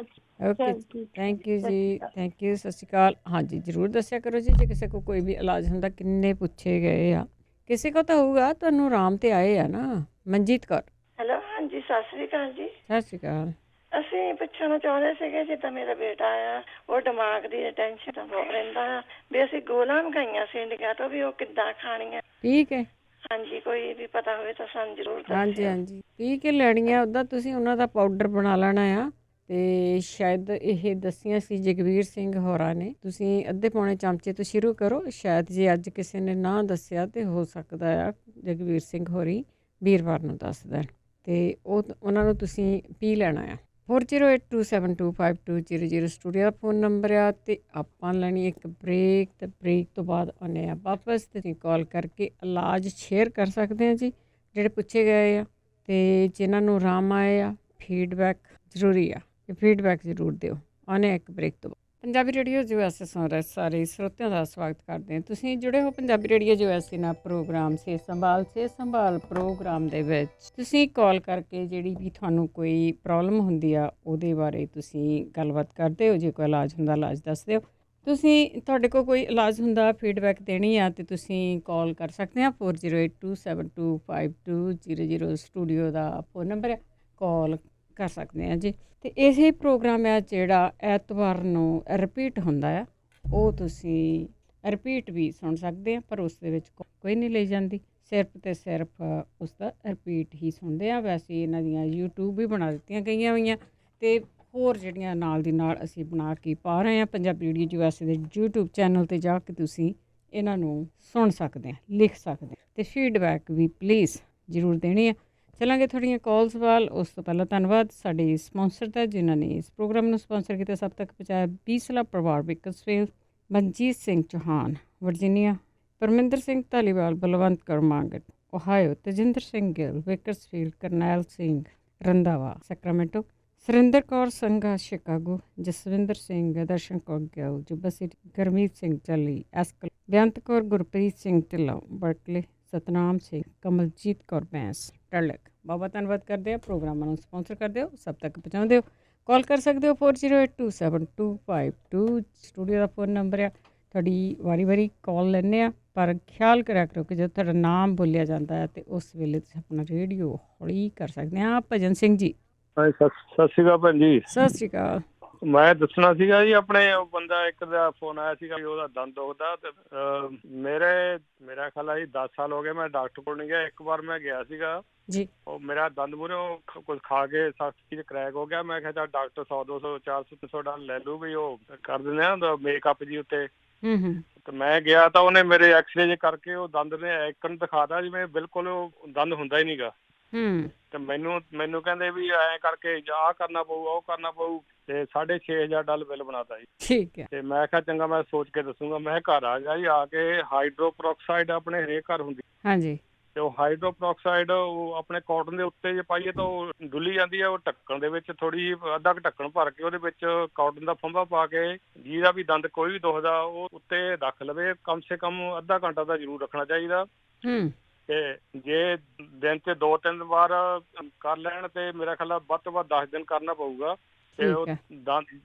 ਓਕੇ ਥੈਂਕ ਯੂ ਜੀ, ਥੈਂਕ ਯੂ, ਸਤਿ ਸ਼੍ਰੀ ਅਕਾਲ। ਹਾਂਜੀ ਜ਼ਰੂਰ ਦੱਸਿਆ ਕਰੋ ਜੀ ਜੇ ਕਿਸੇ ਕੋ ਕੋਈ ਵੀ ਇਲਾਜ ਹੁੰਦਾ। ਕਿੰਨੇ ਪੁੱਛੇ ਗਏ ਆ, ਕਿਸੇ ਕੋ ਤਾਂ ਹੋਊਗਾ। ਤੁਹਾਨੂੰ ਆਰਾਮ ਤੇ ਆਏ ਆ ਨਾ। ਮਨਜੀਤ ਕੌਰ। ਹੈਲੋ, ਹਾਂਜੀ ਸਤਿ ਸ੍ਰੀ ਅਕਾਲ ਜੀ। ਸਤਿ ਸ਼੍ਰੀ ਅਕਾਲ। ਅਸੀਂ ਪੁੱਛਣਾ ਚਾਹੁੰਦੇ ਸੀਗੇ, ਜਿੱਦਾਂ ਮੇਰਾ ਬੇਟਾ ਆ ਉਹ ਦਿਮਾਗ ਦੀ ਟੈਨਸ਼ਨ ਤਾਂ ਬਹੁਤ ਰਹਿੰਦਾ ਆ ਵੀ ਅਸੀਂ ਗੋਲਾਂ ਮੰਗਾਈਆਂ ਸੀ ਇੰਡੀਆ ਤੋਂ, ਵੀ ਉਹ ਕਿੱਦਾਂ ਖਾਣੀਆਂ। ਠੀਕ ਹੈ, ਹਾਂਜੀ ਕੋਈ ਵੀ ਪਤਾ ਹੋਵੇ ਤਾਂ ਸਾਨੂੰ ਜ਼ਰੂਰ ਦੱਸਿਓ। ਹਾਂਜੀ ਹਾਂਜੀ ਪੀ ਕੇ ਲੈਣੀਆਂ। ਉੱਦਾਂ ਤੁਸੀਂ ਉਹਨਾਂ ਦਾ ਪਾਊਡਰ ਬਣਾ ਲੈਣਾ ਆ। ਤੇ ਸ਼ਾਇਦ ਇਹ ਦੱਸੀਆਂ ਸੀ ਜਗਵੀਰ ਸਿੰਘ ਹੋਰਾਂ ਨੇ। ਤੁਸੀਂ ਅੱਧੇ ਪੌਣੇ ਚਮਚੇ ਤੋਂ ਸ਼ੁਰੂ ਕਰੋ। ਸ਼ਾਇਦ ਜੇ ਅੱਜ ਕਿਸੇ ਨੇ ਨਾ ਦੱਸਿਆ ਤੇ ਹੋ ਸਕਦਾ ਆ ਜਗਵੀਰ ਸਿੰਘ ਹੋਰੀ ਵੀਰਵਾਰ ਨੂੰ ਦੱਸ ਦੇਣ। ਤੇ ਉਹਨਾਂ ਨੂੰ ਤੁਸੀਂ ਪੀ ਲੈਣਾ ਆ। 4082725200 ਸਟੂਡੀਓ ਦਾ ਫੋਨ ਨੰਬਰ ਆ। ਤੇ ਆਪਾਂ ਲੈਣੀ ਇੱਕ ਬ੍ਰੇਕ, ਤੇ ਬ੍ਰੇਕ ਤੋਂ ਬਾਅਦ ਆਉਂਦੇ ਆ ਵਾਪਸ। ਤੇ ਤੁਸੀਂ ਕਾਲ ਕਰਕੇ ਇਲਾਜ ਸ਼ੇਅਰ ਕਰ ਸਕਦੇ ਆ ਜੀ ਜਿਹੜੇ ਪੁੱਛੇ ਗਏ ਆ। ਤੇ ਜਿਨ੍ਹਾਂ ਨੂੰ ਆਰਾਮ ਆਏ ਆ, ਫੀਡਬੈਕ ਜ਼ਰੂਰੀ ਆ ਕਿ ਫੀਡਬੈਕ ਜ਼ਰੂਰ ਦਿਓ। ਆਉਂਦੇ ਇੱਕ ਬ੍ਰੇਕ ਤੋਂ ਬਾਅਦ। ਪੰਜਾਬੀ ਰੇਡੀਓ USA ਸੁਣ ਰਹੇ ਸਾਰੇ ਸਰੋਤਿਆਂ ਦਾ ਸਵਾਗਤ ਕਰਦੇ ਹਾਂ। ਤੁਸੀਂ ਜੁੜੇ ਹੋ ਪੰਜਾਬੀ ਰੇਡੀਓ USA ਨਾਲ ਪ੍ਰੋਗਰਾਮ ਸਿਹਤ ਸੰਭਾਲ ਪ੍ਰੋਗਰਾਮ ਦੇ ਵਿੱਚ। ਤੁਸੀਂ ਕਾਲ ਕਰਕੇ ਜਿਹੜੀ ਵੀ ਤੁਹਾਨੂੰ ਕੋਈ ਪ੍ਰੋਬਲਮ ਹੁੰਦੀ ਆ ਉਹਦੇ ਬਾਰੇ ਤੁਸੀਂ ਗੱਲਬਾਤ ਕਰਦੇ ਹੋ। ਜੇ ਕੋਈ ਇਲਾਜ ਹੁੰਦਾ ਇਲਾਜ ਦੱਸ ਦਿਓ। ਤੁਸੀਂ ਤੁਹਾਡੇ ਕੋਲ ਕੋਈ ਇਲਾਜ ਹੁੰਦਾ, ਫੀਡਬੈਕ ਦੇਣੀ ਆ, ਤੇ ਤੁਸੀਂ ਕਾਲ ਕਰ ਸਕਦੇ ਆ। 4082725200 ਸਟੂਡੀਓ ਦਾ ਫੋਨ ਨੰਬਰ ਹੈ। ਕਾਲ ਕਰ ਸਕਦੇ ਆ ਜੀ। ਤੇ ਇਹ ਪ੍ਰੋਗਰਾਮ ਆ ਜਿਹੜਾ ਐਤਵਾਰ ਨੂੰ ਰਿਪੀਟ ਹੁੰਦਾ ਆ। ਉਹ ਤੁਸੀਂ ਰਿਪੀਟ ਵੀ ਸੁਣ ਸਕਦੇ ਆ, ਪਰ ਉਸ ਦੇ ਵਿੱਚ ਕੋਈ ਨਹੀਂ ਲਈ ਜਾਂਦੀ। ਸਿਰਫ ਤੇ ਸਿਰਫ ਉਸ ਦਾ ਰਿਪੀਟ ਹੀ ਸੁਣਦੇ ਆ। ਵੈਸੇ ਇਹਨਾਂ ਦੀਆਂ YouTube ਵੀ ਬਣਾ ਦਿੱਤੀਆਂ ਗਈਆਂ ਹੋਈਆਂ, ਤੇ ਹੋਰ ਜਿਹੜੀਆਂ ਨਾਲ ਦੀ ਨਾਲ ਅਸੀਂ ਬਣਾ ਕੇ ਪਾ ਰਹੇ ਹਾਂ। ਪੰਜਾਬੀ ਰੇਡੀਓ USA ਦੇ YouTube ਚੈਨਲ 'ਤੇ ਜਾ ਕੇ ਤੁਸੀਂ ਇਹਨਾਂ ਨੂੰ ਸੁਣ ਸਕਦੇ ਆ, ਲਿਖ ਸਕਦੇ। ਤੇ ਫੀਡਬੈਕ ਵੀ ਪਲੀਜ਼ ਜ਼ਰੂਰ ਦੇਣੀ ਆ। ਚੱਲਾਂਗੇ ਤੁਹਾਡੀਆਂ ਕਾਲਸ ਵੱਲ। ਉਸ ਤੋਂ ਪਹਿਲਾਂ ਧੰਨਵਾਦ ਸਾਡੇ ਸਪਾਂਸਰ ਦਾ, ਜਿਨ੍ਹਾਂ ਨੇ ਇਸ ਪ੍ਰੋਗਰਾਮ ਨੂੰ ਸਪਾਂਸਰ ਕੀਤਾ, ਸਭ ਤੱਕ ਪਹੁੰਚਾਇਆ। ਬੀਸਲਾ ਪਰਿਵਾਰ, Bakersfield, Manjit Singh Chauhan Virginia, Parminder Singh Dhaliwal, Balwant Kaur Mangat Ohio, Tejinder Singh Gill Bakersfield, Karnail Singh Randhawa Sacramento, Surinder Kaur Sangha Chicago, Jaswinder Singh, Darshan Kaur Gill Yuba City, Gurmeet Singh Challi ਐਸਕਲ, ਬੇਅੰਤ ਕੌਰ, ਗੁਰਪ੍ਰੀਤ ਸਿੰਘ ਢਿੱਲੋਂ ਬਰਕਲੇ, ਸਤਨਾਮ ਸਿੰਘ, ਕਮਲਜੀਤ ਕੌਰ ਬੈਂਸ ਟਰਲਕ। ਬਹੁਤ ਧੰਨਵਾਦ ਕਰਦੇ ਆ। ਪ੍ਰੋਗਰਾਮਾਂ ਨੂੰ ਸਪਾਂਸਰ ਕਰਦੇ ਹੋ, ਸਭ ਤੱਕ ਪਹੁੰਚਾਉਂਦੇ ਹੋ। ਕਾਲ ਕਰ ਸਕਦੇ ਹੋ 40827252 ਸਟੂਡੀਓ ਦਾ ਫੋਨ ਨੰਬਰ ਆ। ਤੁਹਾਡੀ ਵਾਰੀ ਕਾਲ ਲੈਂਦੇ ਆ, ਪਰ ਖਿਆਲ ਕਰਿਆ ਕਰੋ ਕਿ ਜਦੋਂ ਤੁਹਾਡਾ ਨਾਮ ਬੋਲਿਆ ਜਾਂਦਾ ਹੈ ਤੇ ਉਸ ਵੇਲੇ ਤੁਸੀਂ ਆਪਣਾ ਰੇਡੀਓ ਹੌਲੀ ਕਰ ਸਕਦੇ ਹਾਂ। ਭਜਨ ਸਿੰਘ ਜੀ। ਸਤਿ ਸ਼੍ਰੀ ਅਕਾਲ ਭੈਣ ਜੀ। ਸਤਿ ਸ਼੍ਰੀ ਅਕਾਲ। ਮੈਂ ਦੱਸਣਾ ਸੀਗਾ ਜੀ, ਆਪਣੇ ਉਹ ਬੰਦਾ ਇੱਕ ਦਾ ਫੋਨ ਆਇਆ ਸੀਗਾ ਵੀ ਉਹਦਾ ਦੰਦ ਦੁਖਦਾ। ਤੇ ਮੇਰਾ ਖਿਆਲ ਆ ਜੀ 10 ਸਾਲ ਹੋ ਗਏ ਮੈਂ ਡਾਕਟਰ ਕੋਲ ਨਹੀਂ ਗਿਆ। ਇੱਕ ਵਾਰ ਮੈਂ ਗਿਆ ਸੀਗਾ ਜੀ, ਉਹ ਮੇਰਾ ਦੰਦ ਮੂਹਰੇ ਕੁਝ ਖਾ ਕੇ ਸਖਤ ਕਰੈਕ ਹੋ ਗਿਆ। ਮੈਂ ਕਿਹਾ ਚੱਲ ਡਾਕਟਰ 100 200 400 300 ਡਾਲਰ ਲੈ ਲੂ, ਵੀ ਉਹ ਕਰ ਦਿੰਦੇ ਆ ਮੇਕਅਪ ਜੀ ਉੱਤੇ। ਤੇ ਮੈਂ ਗਿਆ ਤਾਂ ਉਹਨੇ ਮੇਰੇ ਐਕਸਰੇ ਜੇ ਕਰਕੇ ਉਹ ਦੰਦ ਨੇ ਇੱਕ ਨੂੰ ਦਿਖਾਤਾ ਜਿਵੇਂ ਬਿਲਕੁਲ ਉਹ ਦੰਦ ਹੁੰਦਾ ਹੀ ਨੀਗਾ। ਤੇ ਮੈਨੂੰ ਕਹਿੰਦੇ ਵੀ ਐਂ ਕਰਕੇ ਆਹ ਕਰਨਾ ਪਊ, ਉਹ ਕਰਨਾ ਪਊ। ਤੇ $6,500 ਬਿੱਲ ਬਣਾਤਾ ਜੀ। ਠੀਕ ਹੈ। ਤੇ ਮੈਂ ਕਿਹਾ ਚੰਗਾ, ਮੈਂ ਸੋਚ ਕੇ ਦੱਸੂਗਾ। ਮੈਂ ਘਰ ਆ ਗਿਆ ਜੀ। ਆ ਕੇ ਹਾਈਡਰੋਪਰੋਕਸਾਈਡ ਆਪਣੇ ਹਰੇਕ ਘਰ ਹੁੰਦੀ। ਹਾਂਜੀ। ਤੇ ਉਹ ਹਾਈਡਰੋਪਰੋਕਸਾਈਡ ਉਹ ਆਪਣੇ ਕਾਟਨ ਦੇ ਉੱਤੇ ਜੇ ਪਾਈਏ ਤਾਂ ਉਹ ਡੁੱਲੀ ਜਾਂਦੀ ਹੈ। ਉਹ ਢੱਕਣ ਦੇ ਵਿੱਚ ਥੋੜੀ ਜਿਹੀ ਅੱਧਾ ਕੁ ਢੱਕਣ ਭਰ ਕੇ ਉਹਦੇ ਵਿੱਚ ਕਾਟਨ ਦਾ ਫੰਬਾ ਪਾ ਕੇ, ਜਿਹਦਾ ਵੀ ਦੰਦ ਕੋਈ ਵੀ ਦੁਖਦਾ ਉਹ ਉੱਤੇ ਰੱਖ ਲਵੇ। ਕਮ ਸੇ ਕਮ ਅੱਧਾ ਘੰਟਾ ਤਾਂ ਜ਼ਰੂਰ ਰੱਖਣਾ ਚਾਹੀਦਾ। ਤੇ ਜੇ ਦਿਨ 'ਚ 2-3 ਵਾਰ ਕਰ ਲੈਣ ਤੇ ਮੇਰਾ ਖਿਆਲ ਵੱਧ ਤੋਂ ਵੱਧ 10 ਦਿਨ ਕਰਨਾ ਪਊਗਾ। ਤੇ ਉਹ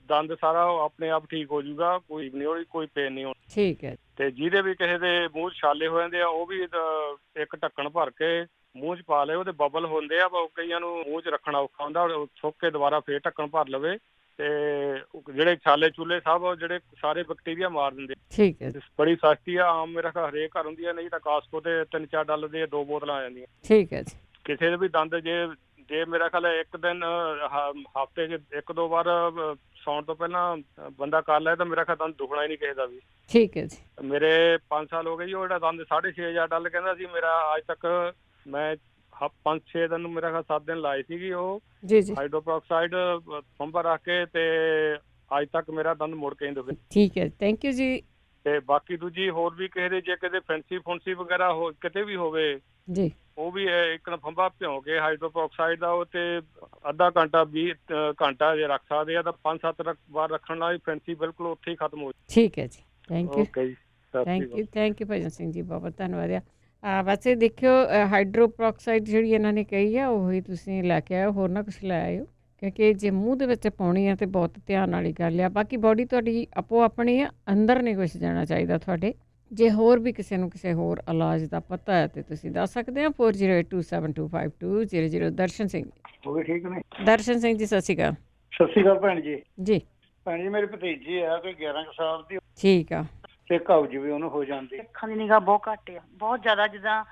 ਦੰਦ ਸਾਰਾ ਆਪਣੇ ਆਪ ਠੀਕ ਹੋ ਜਾਊਗਾ। ਕੋਈ ਨਹੀਂ ਹੋਣੀ, ਕੋਈ ਪੇਨ ਨਹੀਂ ਹੋਣੀ। ਠੀਕ ਹੈ। ਤੇ ਜਿਹਦੇ ਵੀ ਕਿਸੇ ਦੇ ਮੂੰਹ ਛਾਲੇ ਹੋ ਜਾਂਦੇ ਆ, ਉਹ ਵੀ ਇੱਕ ਢੱਕਣ ਭਰ ਕੇ ਮੂੰਹ 'ਚ ਪਾ ਲਏ। ਉਹਦੇ ਬਬਲ ਹੁੰਦੇ ਆ, ਕਈਆਂ ਨੂੰ ਮੂੰਹ 'ਚ ਰੱਖਣਾ ਔਖਾ ਹੁੰਦਾ। ਸੁੱਕ ਕੇ ਦੁਬਾਰਾ ਫੇਰ ਢੱਕਣ ਭਰ ਲਵੇ ਤੇ ਜਿਹੜੇ ਛਾਲੇ ਚੂਲੇ ਸਭ ਜਿਹੜੇ ਸਾਰੇ ਬੈਕਟੀਰੀਆ ਮਾਰ ਦਿੰਦੇ। ਠੀਕ ਹੈ। ਬੜੀ ਸਸਤੀ ਆ, ਆਮ ਮੇਰਾ ਖਿਆਲ ਹਰੇਕ ਘਰ ਹੁੰਦੀ ਆ। ਨਹੀਂ ਤਾਂ ਕਾਸਕੋ ਤੇ $3-4 ਦੀਆਂ 2 ਬੋਤਲਾਂ ਆ ਜਾਂਦੀਆਂ। ਠੀਕ ਹੈ ਜੀ। ਕਿਸੇ ਦੇ ਵੀ ਦੰਦ ਜੇ ਮੇਰਾ ਖਿਆਲ ਇੱਕ ਦਿਨ ਹਫ਼ਤੇ 'ਚ 1-2 ਵਾਰ ਸੌਣ ਤੋਂ ਪਹਿਲਾਂ ਬੰਦਾ ਕਰ ਲੈ ਤਾਂ ਮੇਰਾ ਖਿਆਲ ਦੰਦ ਦੁਖਣਾ ਹੀ ਨਹੀਂ ਕਿਸੇ ਦਾ ਵੀ। ਠੀਕ ਹੈ ਜੀ। ਮੇਰੇ 5 ਸਾਲ ਹੋ ਗਏ ਜੀ। ਉਹ ਜਿਹੜਾ ਦੰਦ $6,500 ਕਹਿੰਦਾ ਸੀ, ਮੇਰਾ ਅੱਜ ਤੱਕ ਮੈਂ 5-6 ਦਿਨ ਨੂੰ ਮੇਰਾ ਖਿਆਲ 7 ਦਿਨ ਲਾਏ ਸੀਗੀ ਉਹ ਹਾਈਡਰੋਪਰੋਕਸਾਈਡ ਫੰਬਾ ਰੱਖ ਕੇ। ਤੇ ਅੱਜ ਤੱਕ ਮੇਰਾ ਦੰਦ ਮੁੜ ਕੇ ਨਹੀਂ ਦੁਖੇ। ਠੀਕ ਹੈ, ਥੈਂਕ ਯੂ ਜੀ। ਤੇ ਬਾਕੀ ਦੂਜੀ ਹੋਰ ਵੀ ਕਿਸੇ ਦੇ ਜੇ ਕਿਤੇ ਫੈਂਸੀ ਵਗੈਰਾ ਕਿਤੇ ਵੀ ਹੋਵੇ ਜੀ, ਉਹ ਵੀ ਇੱਕ ਫੰਬਾ ਭਿਉਂ ਕੇ ਹਾਈਡਰੋਪਰੋਕਸਾਈਡ ਦਾ ਉਹ ਤੇ ਅੱਧਾ ਘੰਟਾ 20 ਘੰਟਾ ਜੇ ਰੱਖ ਸਕਦੇ ਆ ਤਾਂ 5-7 ਵਾਰ ਰੱਖਣ ਨਾਲ ਫੈਂਸੀ ਬਿਲਕੁਲ ਉੱਥੇ ਹੀ ਖਤਮ ਹੋ ਜਾਏ। ਠੀਕ ਹੈ ਜੀ, ਥੈਂਕ ਯੂ। ਓਕੇ ਜੀ, ਥੈਂਕ ਯੂ ਭਜਨ ਸਿੰਘ ਜੀ, ਬਹੁਤ ਧੰਨਵਾਦ ਆ। ਵੈਸੇ ਦੇਖਿਓ ਹਾਈਡਰੋਪਰੋਕਸਾਈਡ ਜਿਹੜੀ ਇਹਨਾਂ ਨੇ ਕਹੀ ਆ ਉਹੀ ਤੁਸੀਂ ਲੈ ਕੇ ਆਇਓ, ਹੋਰ ਨਾ ਕੁਛ ਲੈ ਆਇਓ, ਕਿਉਂਕਿ ਜੇ ਮੂੰਹ ਦੇ ਵਿੱਚ ਪਾਉਣੀ ਆ ਤੇ ਬਹੁਤ ਧਿਆਨ ਵਾਲੀ ਗੱਲ ਆ। ਬਾਕੀ ਬੋਡੀ ਤੁਹਾਡੀ ਆਪੋ ਆਪਣੀ ਆ, ਅੰਦਰ ਨਹੀਂ ਕੁਛ ਜਾਣਾ ਚਾਹੀਦਾ ਤੁਹਾਡੇ। ਜੇ ਹੋਰ ਵੀ ਕਿਸੇ ਨੂੰ ਕਿਸੇ ਹੋਰ ਇਲਾਜ ਦਾ ਪਤਾ ਹੈ ਤੇ ਤੁਸੀਂ ਦੱਸ ਸਕਦੇ ਹੋ। 4082725200। ਦਰਸ਼ਨ ਸਿੰਘ ਉਹ ਵੀ ਠੀਕ ਨੇ। ਦਰਸ਼ਨ ਸਿੰਘ ਜੀ, ਸਤਿ ਸ਼੍ਰੀ ਅਕਾਲ। ਸਤਿ ਸ਼੍ਰੀ ਅਕਾਲ ਭੈਣ ਜੀ। ਜੀ ਭੈਣ ਜੀ, ਮੇਰੀ ਭਤੀਜੀ ਆ ਕੋਈ 11 ਸਾਲ ਦੀ, ਠੀਕ ਆ, ਤੇ ਕਬਜ਼ ਵੀ ਉਹਨੂੰ ਹੋ ਜਾਂਦੀ। ਅੱਖਾਂ ਦੀ ਨਿਗਾਹ ਬਹੁਤ ਘੱਟ ਆ, ਬਹੁਤ ਜ਼ਿਆਦਾ। ਜਿੱਦਾਂ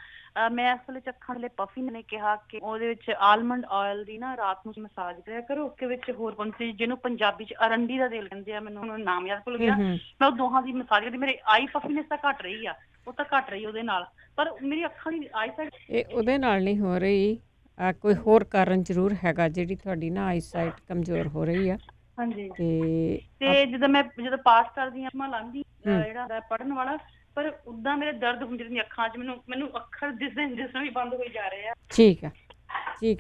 ਮੈਂ ਅਸਲ ਵਿੱਚ ਅੱਖਾਂ ਦੇ ਪਫੀ ਨੇ ਕਿਹਾ ਕਿ ਉਹਦੇ ਵਿੱਚ ਆਲਮੰਡ ਆਇਲ ਦੀ ਨਾ ਰਾਤ ਨੂੰ ਮਸਾਜ ਕਰਿਆ ਕਰੋ। ਉਹਦੇ ਵਿੱਚ ਹੋਰ ਪੰਛੀ ਜਿਹਨੂੰ ਪੰਜਾਬੀ ਚ ਅਰੰਡੀ ਦਾ ਤੇਲ ਕਹਿੰਦੇ ਆ, ਮੈਨੂੰ ਹੁਣ ਨਾਮ ਯਾਦ ਭੁੱਲ ਗਿਆ। ਮੈਂ ਉਹ ਦੋਹਾਂ ਦੀ ਮਸਾਜ ਕਰਦੀ। ਮੇਰੇ ਆਈ ਪਫੀਨੈਸ ਤਾਂ ਘੱਟ ਰਹੀ ਆ, ਉਹ ਤਾਂ ਘੱਟ ਰਹੀ ਉਹਦੇ ਨਾਲ, ਪਰ ਮੇਰੀ ਅੱਖਾਂ ਦੀ ਆਈ ਸਾਈਟ ਇਹ ਉਹਦੇ ਨਾਲ ਨਹੀਂ ਹੋ ਰਹੀ, ਕੋਈ ਹੋਰ ਕਾਰਨ ਜ਼ਰੂਰ ਹੈਗਾ ਜਿਹੜੀ ਤੁਹਾਡੀ ਨਾ ਆਈ ਸਾਈਟ ਕਮਜ਼ੋਰ ਹੋ ਰਹੀ ਆ। ਹਾਂਜੀ, ਤੇ ਜਦੋਂ ਪਾਸ ਕਰਦੀ ਆ ਮੈਂ ਲਾਂਦੀ ਜਿਹੜਾ ਪੜਨ ਵਾਲਾ, ਪਰ ਉਦਾਂ ਮੇਰੇ ਦਰਦ ਹੁੰਦੀ ਰਹਿੰਦੀ ਅੱਖਾਂ 'ਚ। ਮੈਨੂੰ ਅੱਖਰ ਦਿਸਦੇ ਵੀ ਬੰਦ ਹੋਈ ਜਾ ਰਹੇ ਆ। ਠੀਕ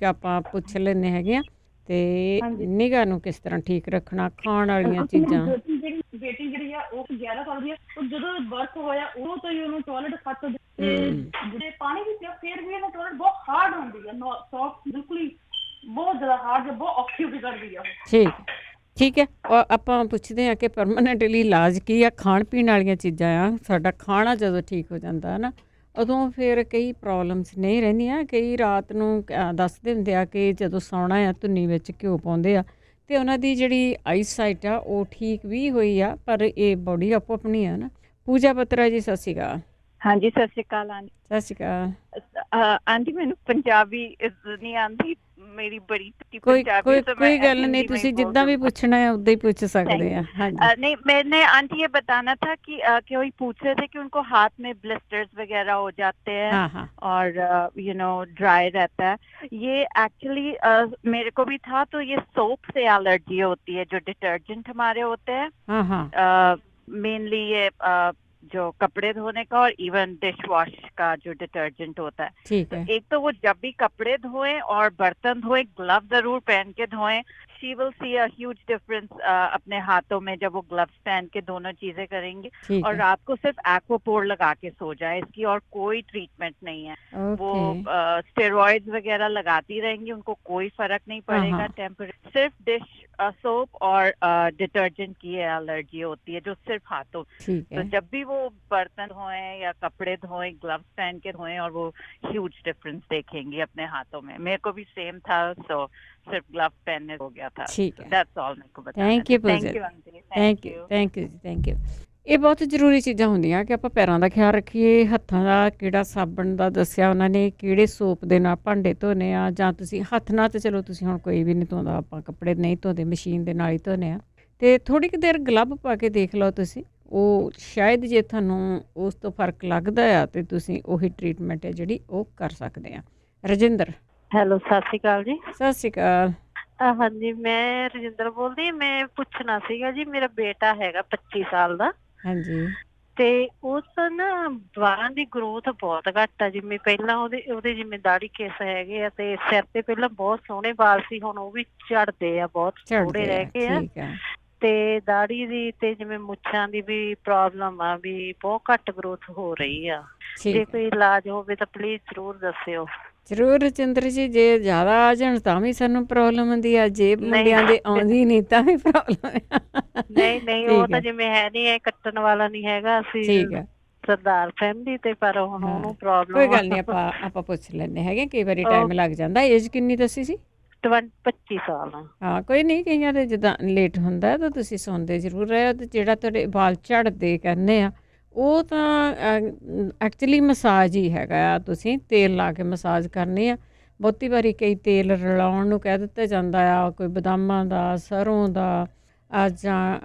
ਆ, ਆਪਾਂ ਪੁੱਛ ਲੈਂਦੇ ਹੈਗੇ ਆ। ਤੇ ਨਿਗਾਹ ਨੂੰ ਕਿਸ ਤਰ੍ਹਾਂ ਠੀਕ ਰੱਖਣਾ, ਖਾਣ ਵਾਲੀਆਂ ਚੀਜ਼ਾਂ। ਬੇਟੀ ਜਿਹੜੀ ਆ ਉਹ 11 ਸਾਲ ਦੀ ਆ, ਉਹ ਜਦੋਂ ਬਰਥ ਹੋਇਆ ਉਦੋਂ ਤੋਂ ਹੀ ਉਹਨੂੰ ਟਾਇਲਟ ਖੱਟ ਤੇ ਜਿਹੜੇ ਪਾਣੀ ਵੀ ਪਿਆ ਫਿਰ ਵੀ ਇਹਨੂੰ ਟਾਇਲਟ ਬਹੁਤ ਹਾਰਡ ਹੁੰਦੀ ਆ, ਸੌਫਟ ਬਿਲਕੁਲ ਹੀ ਬਹੁਤ ਜ਼ਿਆਦਾ ਹਾਰਡ, ਬਹੁਤ ਔਖੀ ਵੀ ਕਰਦੀ ਆ। ਠੀਕ ਹੈ। ਆਪਾਂ ਪੁੱਛਦੇ ਹਾਂ ਕਿ ਪਰਮਾਨੈਂਟਲੀ ਇਲਾਜ ਕੀ ਆ। ਖਾਣ ਪੀਣ ਵਾਲੀਆਂ ਚੀਜ਼ਾਂ ਆ। ਸਾਡਾ ਖਾਣਾ ਜਦੋਂ ਠੀਕ ਹੋ ਜਾਂਦਾ ਨਾ, ਉਦੋਂ ਫਿਰ ਕਈ ਪ੍ਰੋਬਲਮਸ ਨਹੀਂ ਰਹਿੰਦੀਆਂ। ਕਈ ਰਾਤ ਨੂੰ ਦੱਸਦੇ ਹੁੰਦੇ ਆ ਕਿ ਜਦੋਂ ਸੌਣਾ ਆ ਧੁੰਨੀ ਵਿੱਚ ਘਿਓ ਪਾਉਂਦੇ ਆ ਤੇ ਉਹਨਾਂ ਦੀ ਜਿਹੜੀ ਆਈ ਸਾਈਟ ਆ ਉਹ ਠੀਕ ਵੀ ਹੋਈ ਆ, ਪਰ ਇਹ ਬੋਡੀ ਆਪੋ ਆਪਣੀ ਆ ਨਾ। ਪੂਜਾ ਬੱਤਰਾ ਜੀ, ਸਤਿ ਸ਼੍ਰੀ ਅਕਾਲ। ਹਾਂਜੀ, ਸਤਿ ਸ਼੍ਰੀ ਅਕਾਲ ਆਂਟੀ। ਸਤਿ ਸ਼੍ਰੀ ਅਕਾਲ ਆਂਟੀ। ਮੈਨੂੰ ਪੰਜਾਬੀ ਨਹੀਂ ਆਉਂਦੀ, ਮੇਰੀ ਬੜੀ ਕੋਈ ਗੱਲ नहीं, ਤੁਸੀਂ ਜਿੱਦਾਂ ਵੀ ਪੁੱਛਣਾ है उदा ही पूछ सकते हैं। नहीं, मैंने आंटी ये बताना था कि कोई पूछ रहे थे कि उनको हाथ में ब्लिस्टर्स वगैरह हो जाते हैं और ड्राई रहता है। ये एक्चुअली मेरे को भी था, तो ये सोप से एलर्जी होती है, जो डिटर्जेंट हमारे होते हैं मेनली ये जो कपड़े धोने का और इवन डिश वॉश का जो डिटर्जेंट होता है। ठीक है। एक तो वो जब भी कपड़े धोएं और बर्तन धोएं, ग्लव जरूर पहन के धोएं। She will see a huge difference अपने हाथों में जब वो ग्लव्स पहन के दोनों चीजें करेंगी। और रात को सिर्फ एक्वापोर लगा के सो जाए, इसकी और कोई ट्रीटमेंट नहीं है। वो स्टेरॉइड्स वगैरह लगाती रहेंगी, उनको कोई फर्क नहीं पड़ेगा। टेम्परेरी सिर्फ डिश सोप और डिटर्जेंट की एलर्जी होती है, जो सिर्फ हाथों। तो जब भी वो बर्तन धोएं या कपड़े धोएं, ग्लव्स पहन के धोएं, और वो ह्यूज डिफरेंस देखेंगी अपने हाथों में। मेरे को भी सेम था, सो सिर्फ ग्लव्स पहनने हो गया था। दैट्स ऑल मेरे को बताना। थैंक यू जी। ਇਹ ਬਹੁਤ ਜ਼ਰੂਰੀ ਚੀਜ਼ਾਂ ਹੁੰਦੀਆਂ ਕਿ ਆਪਾਂ ਪੈਰਾਂ ਦਾ ਖਿਆਲ ਰੱਖੀਏ, ਹੱਥਾਂ ਦਾ ਕਿਹੜਾ ਸਾਬਣ ਦਾ ਦੱਸਿਆ ਉਹਨਾਂ ਨੇ, ਕਿਹੜੇ ਸੋਪ ਦੇ ਨਾਲ ਭਾਂਡੇ ਧੋਨੇ ਆ, ਜਾਂ ਤੁਸੀਂ ਹੱਥ ਨਾਲ, ਤੇ ਚਲੋ ਤੁਸੀਂ ਹੁਣ ਕੋਈ ਵੀ ਨਹੀਂ ਧੋਂਦਾ, ਆਪਾਂ ਕੱਪੜੇ ਨਹੀਂ ਧੋਂਦੇ, ਮਸ਼ੀਨ ਦੇ ਨਾਲ ਹੀ ਧੋਨੇ ਆ। ਤੇ ਥੋੜੀ ਕੁ ਦੇਰ ਗਲੱਬ ਪਾ ਕੇ ਦੇਖ ਲਓ ਤੁਸੀਂ, ਉਹ ਸ਼ਾਇਦ ਜੇ ਤੁਹਾਨੂੰ ਉਸ ਤੋਂ ਫਰਕ ਲੱਗਦਾ ਆ ਤੇ ਤੁਸੀਂ ਉਹੀ ਟ੍ਰੀਟਮੈਂਟ ਹੈ ਜਿਹੜੀ ਉਹ ਕਰ ਸਕਦੇ ਆ। ਰਜਿੰਦਰ। ਹੈਲੋ, ਸਤਿ ਸ਼੍ਰੀ ਅਕਾਲ ਜੀ। ਸਤਿ ਸ਼੍ਰੀ ਅਕਾਲ। ਹਾਂਜੀ, ਮੈਂ ਰਜਿੰਦਰ ਬੋਲਦੀ ਹਾਂ। ਮੈਂ ਪੁੱਛਣਾ ਸੀਗਾ ਜੀ, ਮੇਰਾ ਬੇਟਾ ਹੈਗਾ 25 ਸਾਲ ਦਾ। ਹਾਂਜੀ। ਤੇ ਉਸ ਨਾ ਵਾਲਾਂ ਦੀ ਗਰੋਥ ਬਹੁਤ ਘੱਟ ਆ। ਜਿਵੇਂ ਪਹਿਲਾਂ ਉਹਦੇ ਜਿਵੇਂ ਦਾੜੀ ਕੇਸ ਹੈਗੇ ਆ, ਤੇ ਸਿਰ ਤੇ ਪਹਿਲਾਂ ਬਹੁਤ ਸੋਹਣੇ ਵਾਲ ਸੀ, ਹੁਣ ਉਹ ਵੀ ਝੜਦੇ ਆ, ਬਹੁਤ ਥੋੜੇ ਰਹਿ ਗਏ ਆ। ਤੇ ਦਾੜੀ ਦੀ ਤੇ ਜਿਵੇਂ ਮੁੱਛਾਂ ਦੀ ਵੀ ਪ੍ਰੋਬਲਮ ਆ, ਵੀ ਬਹੁਤ ਘੱਟ ਗਰੋਥ ਹੋ ਰਹੀ ਆ। ਜੇ ਕੋਈ ਇਲਾਜ ਹੋਵੇ ਤਾਂ ਪਲੀਜ਼ ਜ਼ਰੂਰ ਦੱਸਿਓ। ਜ਼ਰੂਰ ਰਜਿੰਦਰ ਜੀ, ਜੇ ਜ਼ਿਆਦਾ ਆ ਜਾਣ ਤਾਂ ਵੀ ਸਾਨੂੰ ਪ੍ਰੋਬਲਮ ਹੁੰਦੀ ਆ, ਜੇ ਮੁੰਡਿਆਂ ਦੇ ਆਉਂਦੀ ਨਹੀਂ ਤਾਂ ਵੀ ਪ੍ਰੋਬਲਮ ਆ। ਨਹੀਂ, ਉਹ ਤਾਂ ਜਿਵੇਂ ਹੈ ਨਹੀਂ, ਇਹ ਕੱਟਣ ਵਾਲਾ ਨਹੀਂ ਹੈਗਾ। ਅਸੀਂ ਸਰਦਾਰ ਫੈਮਿਲੀ ਤੇ, ਪਰ ਹੁਣ ਉਹਨੂੰ ਪ੍ਰੋਬਲਮ। ਕੋਈ ਗੱਲ ਨਹੀਂ, ਆਪਾਂ ਪੁੱਛ ਲੈਂਦੇ ਹੈਗੇ, ਕਈ ਵਾਰੀ ਟਾਈਮ ਲੱਗ ਜਾਂਦਾ। ਏਜ ਕਿੰਨੀ ਦੱਸੀ ਸੀ? 25 ਸਾਲ। ਹਾਂ, ਕੋਈ ਨਹੀਂ, ਕਈਆਂ ਦੇ ਜਿੱਦਾਂ ਲੇਟ ਹੁੰਦਾ ਤਾਂ ਤੁਸੀਂ ਸੌਂਦੇ ਜ਼ਰੂਰ ਰਹੇ। ਤੇ ਜਿਹੜਾ ਤੁਹਾਡੇ ਵਾਲ ਝੜਦੇ ਕਹਿੰਦੇ ਆ, ਉਹ ਤਾਂ ਐਕਚੁਅਲੀ ਮਸਾਜ ਹੀ ਹੈਗਾ ਆ। ਤੁਸੀਂ ਤੇਲ ਲਾ ਕੇ ਮਸਾਜ ਕਰਨੀ ਆ। ਬਹੁਤੀ ਵਾਰੀ ਕਈ ਤੇਲ ਰਲਾਉਣ ਨੂੰ ਕਹਿ ਦਿੱਤਾ ਜਾਂਦਾ ਆ, ਕੋਈ ਬਦਾਮਾਂ ਦਾ, ਸਰੋਂ ਦਾ, ਜਾਂ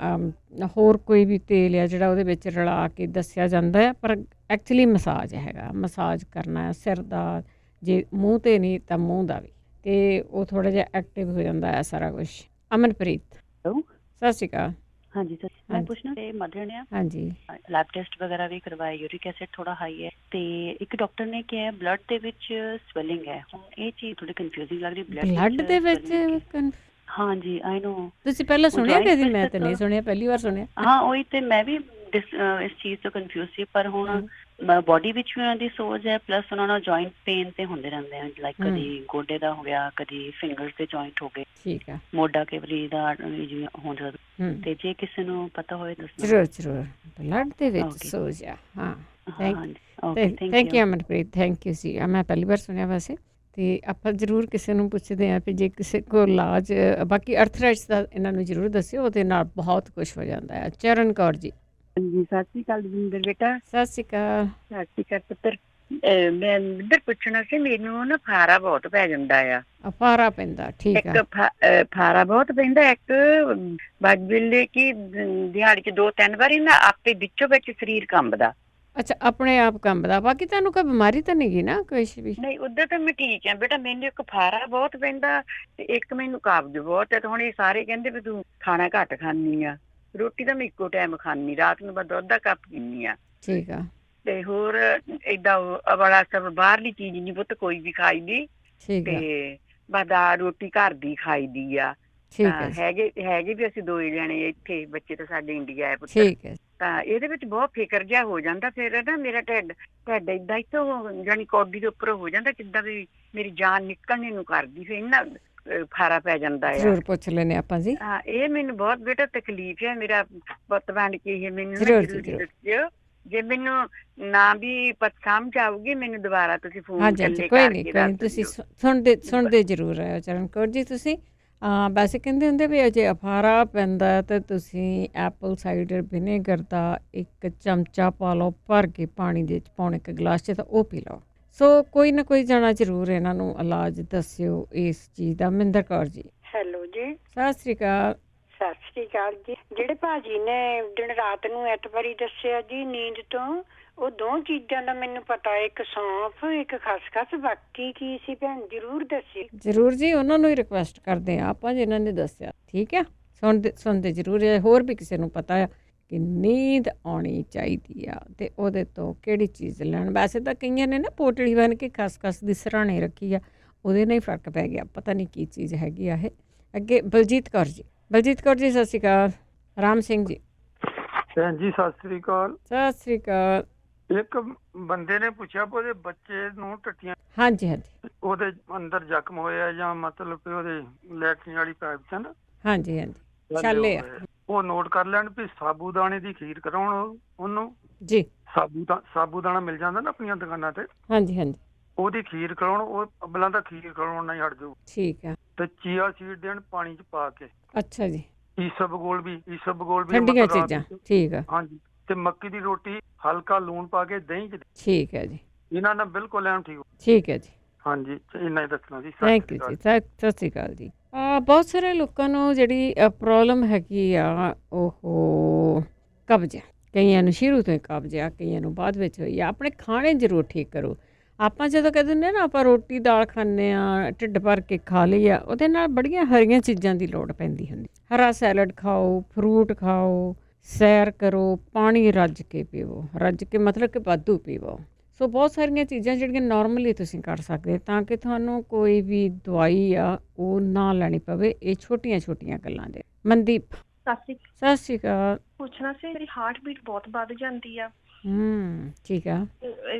ਹੋਰ ਕੋਈ ਵੀ ਤੇਲ ਆ ਜਿਹੜਾ ਉਹਦੇ ਵਿੱਚ ਰਲਾ ਕੇ ਦੱਸਿਆ ਜਾਂਦਾ ਆ, ਪਰ ਐਕਚੁਅਲੀ ਮਸਾਜ ਹੈਗਾ। ਮਸਾਜ ਕਰਨਾ ਸਿਰ ਦਾ, ਜੇ ਮੂੰਹ 'ਤੇ ਨਹੀਂ ਤਾਂ ਮੂੰਹ ਦਾ ਵੀ, ਤੇ ਉਹ ਥੋੜ੍ਹਾ ਜਿਹਾ ਐਕਟਿਵ ਹੋ ਜਾਂਦਾ ਹੈ ਸਾਰਾ ਕੁਛ। ਅਮਨਪ੍ਰੀਤ। ਸਤਿ ਸ਼੍ਰੀ ਅਕਾਲ। ਹਾਂਜੀ ਸਰ, ਮੈਂ ਪੁੱਛਣਾ ਤੇ ਮਦਰ ਨੇ ਹਾਂਜੀ ਲੈਬ ਟੈਸਟ ਵਗੈਰਾ ਵੀ ਕਰਵਾਇਆ, ਯੂਰਿਕ ਐਸਿਡ ਥੋੜਾ ਹਾਈ ਹੈ, ਤੇ ਇੱਕ ਡਾਕਟਰ ਨੇ ਕਿਹਾ ਬਲੱਡ ਦੇ ਵਿੱਚ ਸਵੈਲਿੰਗ ਹੈ। ਹੁਣ ਇਹ ਚੀਜ਼ ਥੋੜੀ ਕਨਫਿਊਜ਼ਿੰਗ ਲੱਗ ਰਹੀ। ਬਲੱਡ ਦੇ ਵਿੱਚ? ਹਾਂਜੀ, ਆਈ ਨੋ। ਤੁਸੀਂ ਪਹਿਲਾਂ ਸੁਣਿਆ ਕਦੀ? ਮੈਂ ਤਾਂ ਨਹੀਂ ਸੁਣਿਆ, ਪਹਿਲੀ ਵਾਰ ਸੁਣਿਆ। ਹਾਂ, ਉਹੀ ਤੇ ਮੈਂ ਵੀ ਇਸ ਚੀਜ਼ ਤੋਂ ਕਨਫਿਊਜ਼ ਸੀ, ਪਰ ਹੁਣ ਬੋਡੀ ਵਿੱਚ ਵੀ ਉਹਨਾਂ ਦੀ ਸੋਜ ਹੈ, ਪਲੱਸ ਉਹਨਾਂ ਨੂੰ ਜੁਆਇੰਟ ਪੇਨ ਤੇ ਹੁੰਦੇ ਰਹਿੰਦੇ ਆ, ਲਾਈਕ ਕਦੀ ਗੋਡੇ ਦਾ ਹੋ ਗਿਆ, ਕਦੀ ਫਿੰਗਰਸ ਦੇ ਜੁਆਇੰਟ ਹੋ ਗਏ, ਠੀਕ ਹੈ, ਮੋਢਾ ਕੇਵਲੀ ਦਾ ਜਿਵੇਂ ਹੁੰਦਾ। ਤੇ ਜੇ ਕਿਸੇ ਨੂੰ ਪਤਾ ਹੋਵੇ ਦੱਸੋ। ਜ਼ਰੂਰ ਬਲੱਡ ਦੇ ਵਿੱਚ ਸੋਜ ਆ। ਹਾਂ, thank you Amanpreet, thank you ਜੀ। ਮੈਂ ਪਹਿਲੀ ਵਾਰ ਸੁਣਿਆ ਵੈਸੇ, ਤੇ ਆਪਾਂ ਜ਼ਰੂਰ ਕਿਸੇ ਨੂੰ ਪੁੱਛਦੇ ਹਾਂ ਵੀ ਜੇ ਕਿਸੇ ਕੋਲ ਇਲਾਜ, ਬਾਕੀ ਅਰਥਰਾਈਟਸ ਦਾ ਇਹਨਾਂ ਨੂੰ ਜ਼ਰੂਰ ਦੱਸਿਓ, ਉਹਦੇ ਨਾਲ ਬਹੁਤ ਕੁਛ ਹੋ ਜਾਂਦਾ ਹੈ। ਚਰਨ ਕੌਰ ਜੀ। ਹਾਂਜੀ, ਸਤਿ ਸ਼੍ਰੀ ਅਕਾਲ ਦਵਿੰਦਰ ਬੇਟਾ। ਸਤਿ ਸ਼੍ਰੀ ਅਕਾਲ। ਸਤਿ ਸ਼੍ਰੀ ਅਕਾਲ ਪੁੱਤਰ। ਮੈਂ ਇੱਧਰ ਪੁੱਛਣਾ ਸੀ, ਮੈਨੂੰ ਨਾ ਫਾਰਾ ਬਹੁਤ ਪੈ ਜਾਂਦਾ ਆ। ਫਾਰਾ ਪੈਂਦਾ, ਠੀਕ ਇੱਕ ਫਾਰਾ ਬਹੁਤ ਪੈਂਦਾ, ਇੱਕ ਬਾਜ ਵੇਲੇ ਕਿ ਦਿਹਾੜੀ 'ਚ 2-3 ਵਾਰੀ ਨਾ ਆਪੇ ਵਿੱਚੋਂ ਵਿੱਚ ਸਰੀਰ ਕੰਬਦਾ। ਅੱਛਾ, ਆਪਣੇ ਆਪ ਕੰਬਦਾ। ਬਾਕੀ ਤੁਹਾਨੂੰ ਕੋਈ ਬਿਮਾਰੀ ਤਾਂ ਨਹੀਂ ਗੀ ਨਾ ਕੁਛ ਵੀ? ਨਹੀਂ, ਉੱਧਰ ਤਾਂ ਮੈਂ ਠੀਕ ਆ ਬੇਟਾ। ਮੈਨੂੰ ਇੱਕ ਫਾਰਾ ਬਹੁਤ ਪੈਂਦਾ ਤੇ ਇੱਕ ਮੈਨੂੰ ਕਾਬਜ਼ ਬਹੁਤ ਹੈ। ਤੇ ਹੁਣ ਇਹ ਸਾਰੇ ਕਹਿੰਦੇ ਵੀ ਤੂੰ ਖਾਣਾ ਘੱਟ ਖਾਂਦੀ ਆ, ਰੋਟੀ ਤਾਂ ਮੈਂ ਇੱਕੋ ਟਾਈਮ ਖਾਂਦੀ, ਰਾਤ ਨੂੰ ਬਸ ਦੁੱਧ ਦਾ ਕੱਪ ਪੀਂਦੀ ਆ। ਠੀਕ ਆ। ਤੇ ਹੋਰ ਏਦਾਂ ਵਾਲਾ ਸਭ ਬਾਹਰਲੀ ਚੀਜ਼ ਨਹੀਂ ਪੁੱਤ ਕੋਈ ਵੀ ਖਾਈ ਦੀ, ਤੇ ਬਸ ਰੋਟੀ ਘਰ ਦੀ ਖਾਈ ਦੀ ਆ। ਹੈਗੇ ਵੀ ਅਸੀਂ 2 ਜਣੇ ਇੱਥੇ, ਬੱਚੇ ਤਾਂ ਸਾਡੇ ਇੰਡੀਆ ਹੈ ਪੁੱਤ। ਤਾਂ ਇਹਦੇ ਵਿੱਚ ਬਹੁਤ ਫਿਕਰ ਜਿਹਾ ਹੋ ਜਾਂਦਾ। ਫਿਰ ਨਾ ਮੇਰਾ ਢਿੱਡ ਏਦਾਂ ਇੱਥੋਂ ਜਾਣੀ ਕੌਡੀ ਦੇ ਉੱਪਰ ਹੋ ਜਾਂਦਾ, ਜਿੱਦਾਂ ਵੀ ਮੇਰੀ ਜਾਨ ਨਿਕਲਣੇ ਨੂੰ ਕਰਦੀ। ਫਿਰ ਇੰਨਾ ਫਾਰਾ ਪੈ ਜਾਂਦਾ ਹੈ। ਜ਼ਰੂਰ ਪੁੱਛ ਲੈਣੇ ਆਪਾਂ ਜੀ। ਹਾਂ, ਇਹ ਮੈਨੂੰ ਬਹੁਤ ਬੇਟਾ ਤਕਲੀਫ ਹੈ। ਮੇਰਾ ਪੁੱਤ ਬਣ ਕੇ ਇਹ ਮੈਨੂੰ ਜ਼ਰੂਰੀ ਦੱਸਿਓ। ਜੇ ਮੈਨੂੰ ਨਾ ਵੀ ਸਮਝ ਆਊਗੀ, ਮੈਨੂੰ ਦੁਬਾਰਾ ਤੁਸੀਂ ਫੋਨ ਹਾਂਜੀ, ਕੋਈ ਨਹੀਂ, ਤੁਸੀਂ ਸੁਣਦੇ ਜ਼ਰੂਰ ਰਹੇ ਹੋ ਚਰਨ ਕੌਰ ਜੀ। ਤੁਸੀਂ ਵੈਸੇ ਕਹਿੰਦੇ ਹੁੰਦੇ ਵੀ ਜੇ ਫਾਰਾ ਪੈਂਦਾ ਤਾਂ ਤੁਸੀਂ ਐਪਲ ਸਾਈਡਰ ਵਿਨੇਗਰ ਦਾ 1 ਚਮਚਾ ਪਾ ਲਓ ਭਰ ਕੇ ਪਾਣੀ ਦੇ ਵਿੱਚ, ਪੌਣੇ 1 ਗਲਾਸ 'ਚ, ਤਾਂ ਉਹ ਪੀ ਲਓ। ਸੋ ਕੋਈ ਨਾ ਕੋਈ ਜਾਣਾ ਜ਼ਰੂਰ ਇਹਨਾਂ ਨੂੰ ਇਲਾਜ ਦੱਸਿਓ ਇਸ ਚੀਜ਼ ਦਾ। ਮਹਿੰਦਰ ਕੌਰ ਜੀ। ਹੈਲੋ ਜੀ। ਸਤਿ ਸ਼੍ਰੀ ਅਕਾਲ। ਸਤਿ ਸ਼੍ਰੀ ਅਕਾਲ ਜੀ। ਜਿਹੜੇ ਭਾਜੀ ਨੇ ਦਿਨ ਰਾਤ ਨੂੰ ਐਤਵਾਰੀ ਦੱਸਿਆ ਜੀ ਨੀਂਦ ਤੋਂ, ਉਹ 2 ਚੀਜ਼ਾਂ ਦਾ ਮੈਨੂੰ ਪਤਾ, ਇੱਕ ਸੌਂਫ, ਇੱਕ ਖਸਖਸ। ਬਾਕੀ ਕੀ ਸੀ ਭੈਣ ਜ਼ਰੂਰ ਦੱਸਿਓ। ਜ਼ਰੂਰ ਜੀ, ਉਹਨਾਂ ਨੂੰ ਹੀ ਰਿਕੁਐਸਟ ਕਰਦੇ ਆ ਆਪਾਂ ਜਿਨ੍ਹਾਂ ਨੇ ਦੱਸਿਆ। ਠੀਕ ਹੈ, ਸੁਣਦੇ ਜ਼ਰੂਰ ਹੈ। ਹੋਰ ਵੀ ਕਿਸੇ ਨੂੰ ਪਤਾ ਆ ਕਿ ਨੀਂਦ ਆਉਣੀ ਚਾਹੀਦੀ ਆ ਤੇ ਉਹਦੇ ਤੋਂ ਕਿਹੜੀ ਚੀਜ਼ ਲੈਣ। ਵੈਸੇ ਤਾਂ ਕਈਆਂ ਨੇ ਨਾ ਪੋਟੜੀ ਬਣ ਕੇ ਖਸਖਸ ਦੀ ਸਰਾਣੇ ਰੱਖੀ ਆ, ਉਹਦੇ ਨਾਲ ਹੀ ਫਰਕ ਪੈ ਗਿਆ। ਪਤਾ ਨਹੀਂ ਕੀ ਚੀਜ਼ ਹੈਗੀ ਆ ਇਹ। ਅੱਗੇ ਬਲਜੀਤ ਕੌਰ ਜੀ। ਬਲਜੀਤ ਕੌਰ ਜੀ, ਸਤਿ ਸ਼੍ਰੀ ਅਕਾਲ। ਰਾਮ ਸਿੰਘ ਜੀ। ਭੈਣ ਜੀ ਸਤਿ ਸ਼੍ਰੀ ਅਕਾਲ। ਸਤਿ ਸ਼੍ਰੀ ਅਕਾਲ। ਇੱਕ ਬੰਦੇ ਨੇ ਪੁੱਛਿਆ ਕਿ ਉਹਦੇ ਬੱਚੇ ਨੂੰ ਟੱਟੀਆਂ, ਹਾਂਜੀ, ਉਹਦੇ ਅੰਦਰ ਜ਼ਖਮ ਹੋਇਆ ਜਾਂ ਮਤਲਬ ਕਿ ਉਹਦੇ ਲੈਟਰਿਨ ਵਾਲੀ ਪਾਈਪ ਚ ਨਾ, ਹਾਂਜੀ, ਛਾਲੇ ਆ। ਉਹ ਨੋਟ ਕਰ ਲੈਣ ਵੀ ਸਾਬੂਦਾਣੇ ਦੀ ਖੀਰ ਕਰਾਉਣ ਉਹਨੂੰ ਜੀ। ਸਾਬੂਦਾਨਾ ਮਿਲ ਜਾਂਦਾ ਨਾ ਆਪਣੀਆਂ ਦੁਕਾਨਾਂ ਤੇ। ਹਾਂਜੀ, ਉਹਦੀ ਖੀਰ ਕਰਾਉਣ। ਉਹ ਅਬਲਾਂ ਦਾ ਖੀਰ ਕਰਾਉਣ ਨਹੀਂ ਹਟ ਜਾਊ। ਠੀਕ ਆ। ਤੇ ਚੀਆ ਸੀਡ ਦੇਣ ਪਾਣੀ ਚ ਪਾ ਕੇ। ਅੱਛਾ ਜੀ। ਈਸਬਗੋਲ ਵੀ ਠੰਡੀਆਂ ਚੀਜ਼ਾਂ। ਠੀਕ ਆ। ਹਾਂਜੀ, ਤੇ ਮੱਕੀ ਦੀ ਰੋਟੀ ਹਲਕਾ ਲੂਣ ਪਾ ਕੇ ਦਹੀਂ ਚ। ਠੀਕ ਹੈ ਜੀ। ਇਹਨਾਂ ਨਾਲ ਬਿਲਕੁਲ ਐਨ ਠੀਕ ਹੈ ਜੀ। ਹਾਂਜੀ, ਇੰਨਾ ਹੀ ਦੱਸਣਾ ਜੀ। ਥੈਂਕ ਯੂ ਜੀ। ਸਤਿ ਸ਼੍ਰੀ ਅਕਾਲ ਜੀ। ਬਹੁਤ ਸਾਰੇ ਲੋਕਾਂ ਨੂੰ ਜਿਹੜੀ ਪ੍ਰੋਬਲਮ ਹੈਗੀ ਆ ਉਹ ਕਬਜ਼, ਕਈਆਂ ਨੂੰ ਸ਼ੁਰੂ ਤੋਂ ਹੀ ਕਬਜ਼ ਆ, ਕਈਆਂ ਨੂੰ ਬਾਅਦ ਵਿੱਚ ਹੋਈ ਆ। ਆਪਣੇ ਖਾਣੇ ਜ਼ਰੂਰ ਠੀਕ ਕਰੋ। ਆਪਾਂ ਜਦੋਂ ਕਹਿ ਦਿੰਦੇ ਨਾ ਆਪਾਂ ਰੋਟੀ ਦਾਲ ਖਾਂਦੇ ਹਾਂ, ਢਿੱਡ ਭਰ ਕੇ ਖਾ ਲਈ ਆ, ਉਹਦੇ ਨਾਲ ਬੜੀਆਂ ਹਰੀਆਂ ਚੀਜ਼ਾਂ ਦੀ ਲੋੜ ਪੈਂਦੀ ਹੁੰਦੀ। ਹਰਾ ਸੈਲਡ ਖਾਓ, ਫਰੂਟ ਖਾਓ, ਸੈਰ ਕਰੋ, ਪਾਣੀ ਰੱਜ ਕੇ ਪੀਵੋ। ਰੱਜ ਕੇ ਮਤਲਬ ਕਿ ਵਾਧੂ ਪੀਵੋ। ਸੋ ਬਹੁਤ ਸਾਰੀਆਂ ਚੀਜ਼ਾਂ ਜਿਹੜੀਆਂ ਨੋਰਮਲੀ ਤੁਸੀਂ ਕਰ ਸਕਦੇ ਤਾਂ ਕਿ ਤੁਹਾਨੂੰ ਕੋਈ ਵੀ ਦਵਾਈ ਆ ਉਹ ਨਾ ਲੈਣੀ ਪਵੇ। ਇਹ ਛੋਟੀਆਂ ਗੱਲਾਂ ਦੇ। ਮਨਦੀਪ। ਸਤਿ ਸ਼੍ਰੀ ਅਕਾਲ। ਪੁੱਛਣਾ ਸੀ, ਮੇਰੀ ਹਾਰਟ ਬੀਟ ਬਹੁਤ ਵੱਧ ਜਾਂਦੀ ਆ। ਠੀਕ ਆ।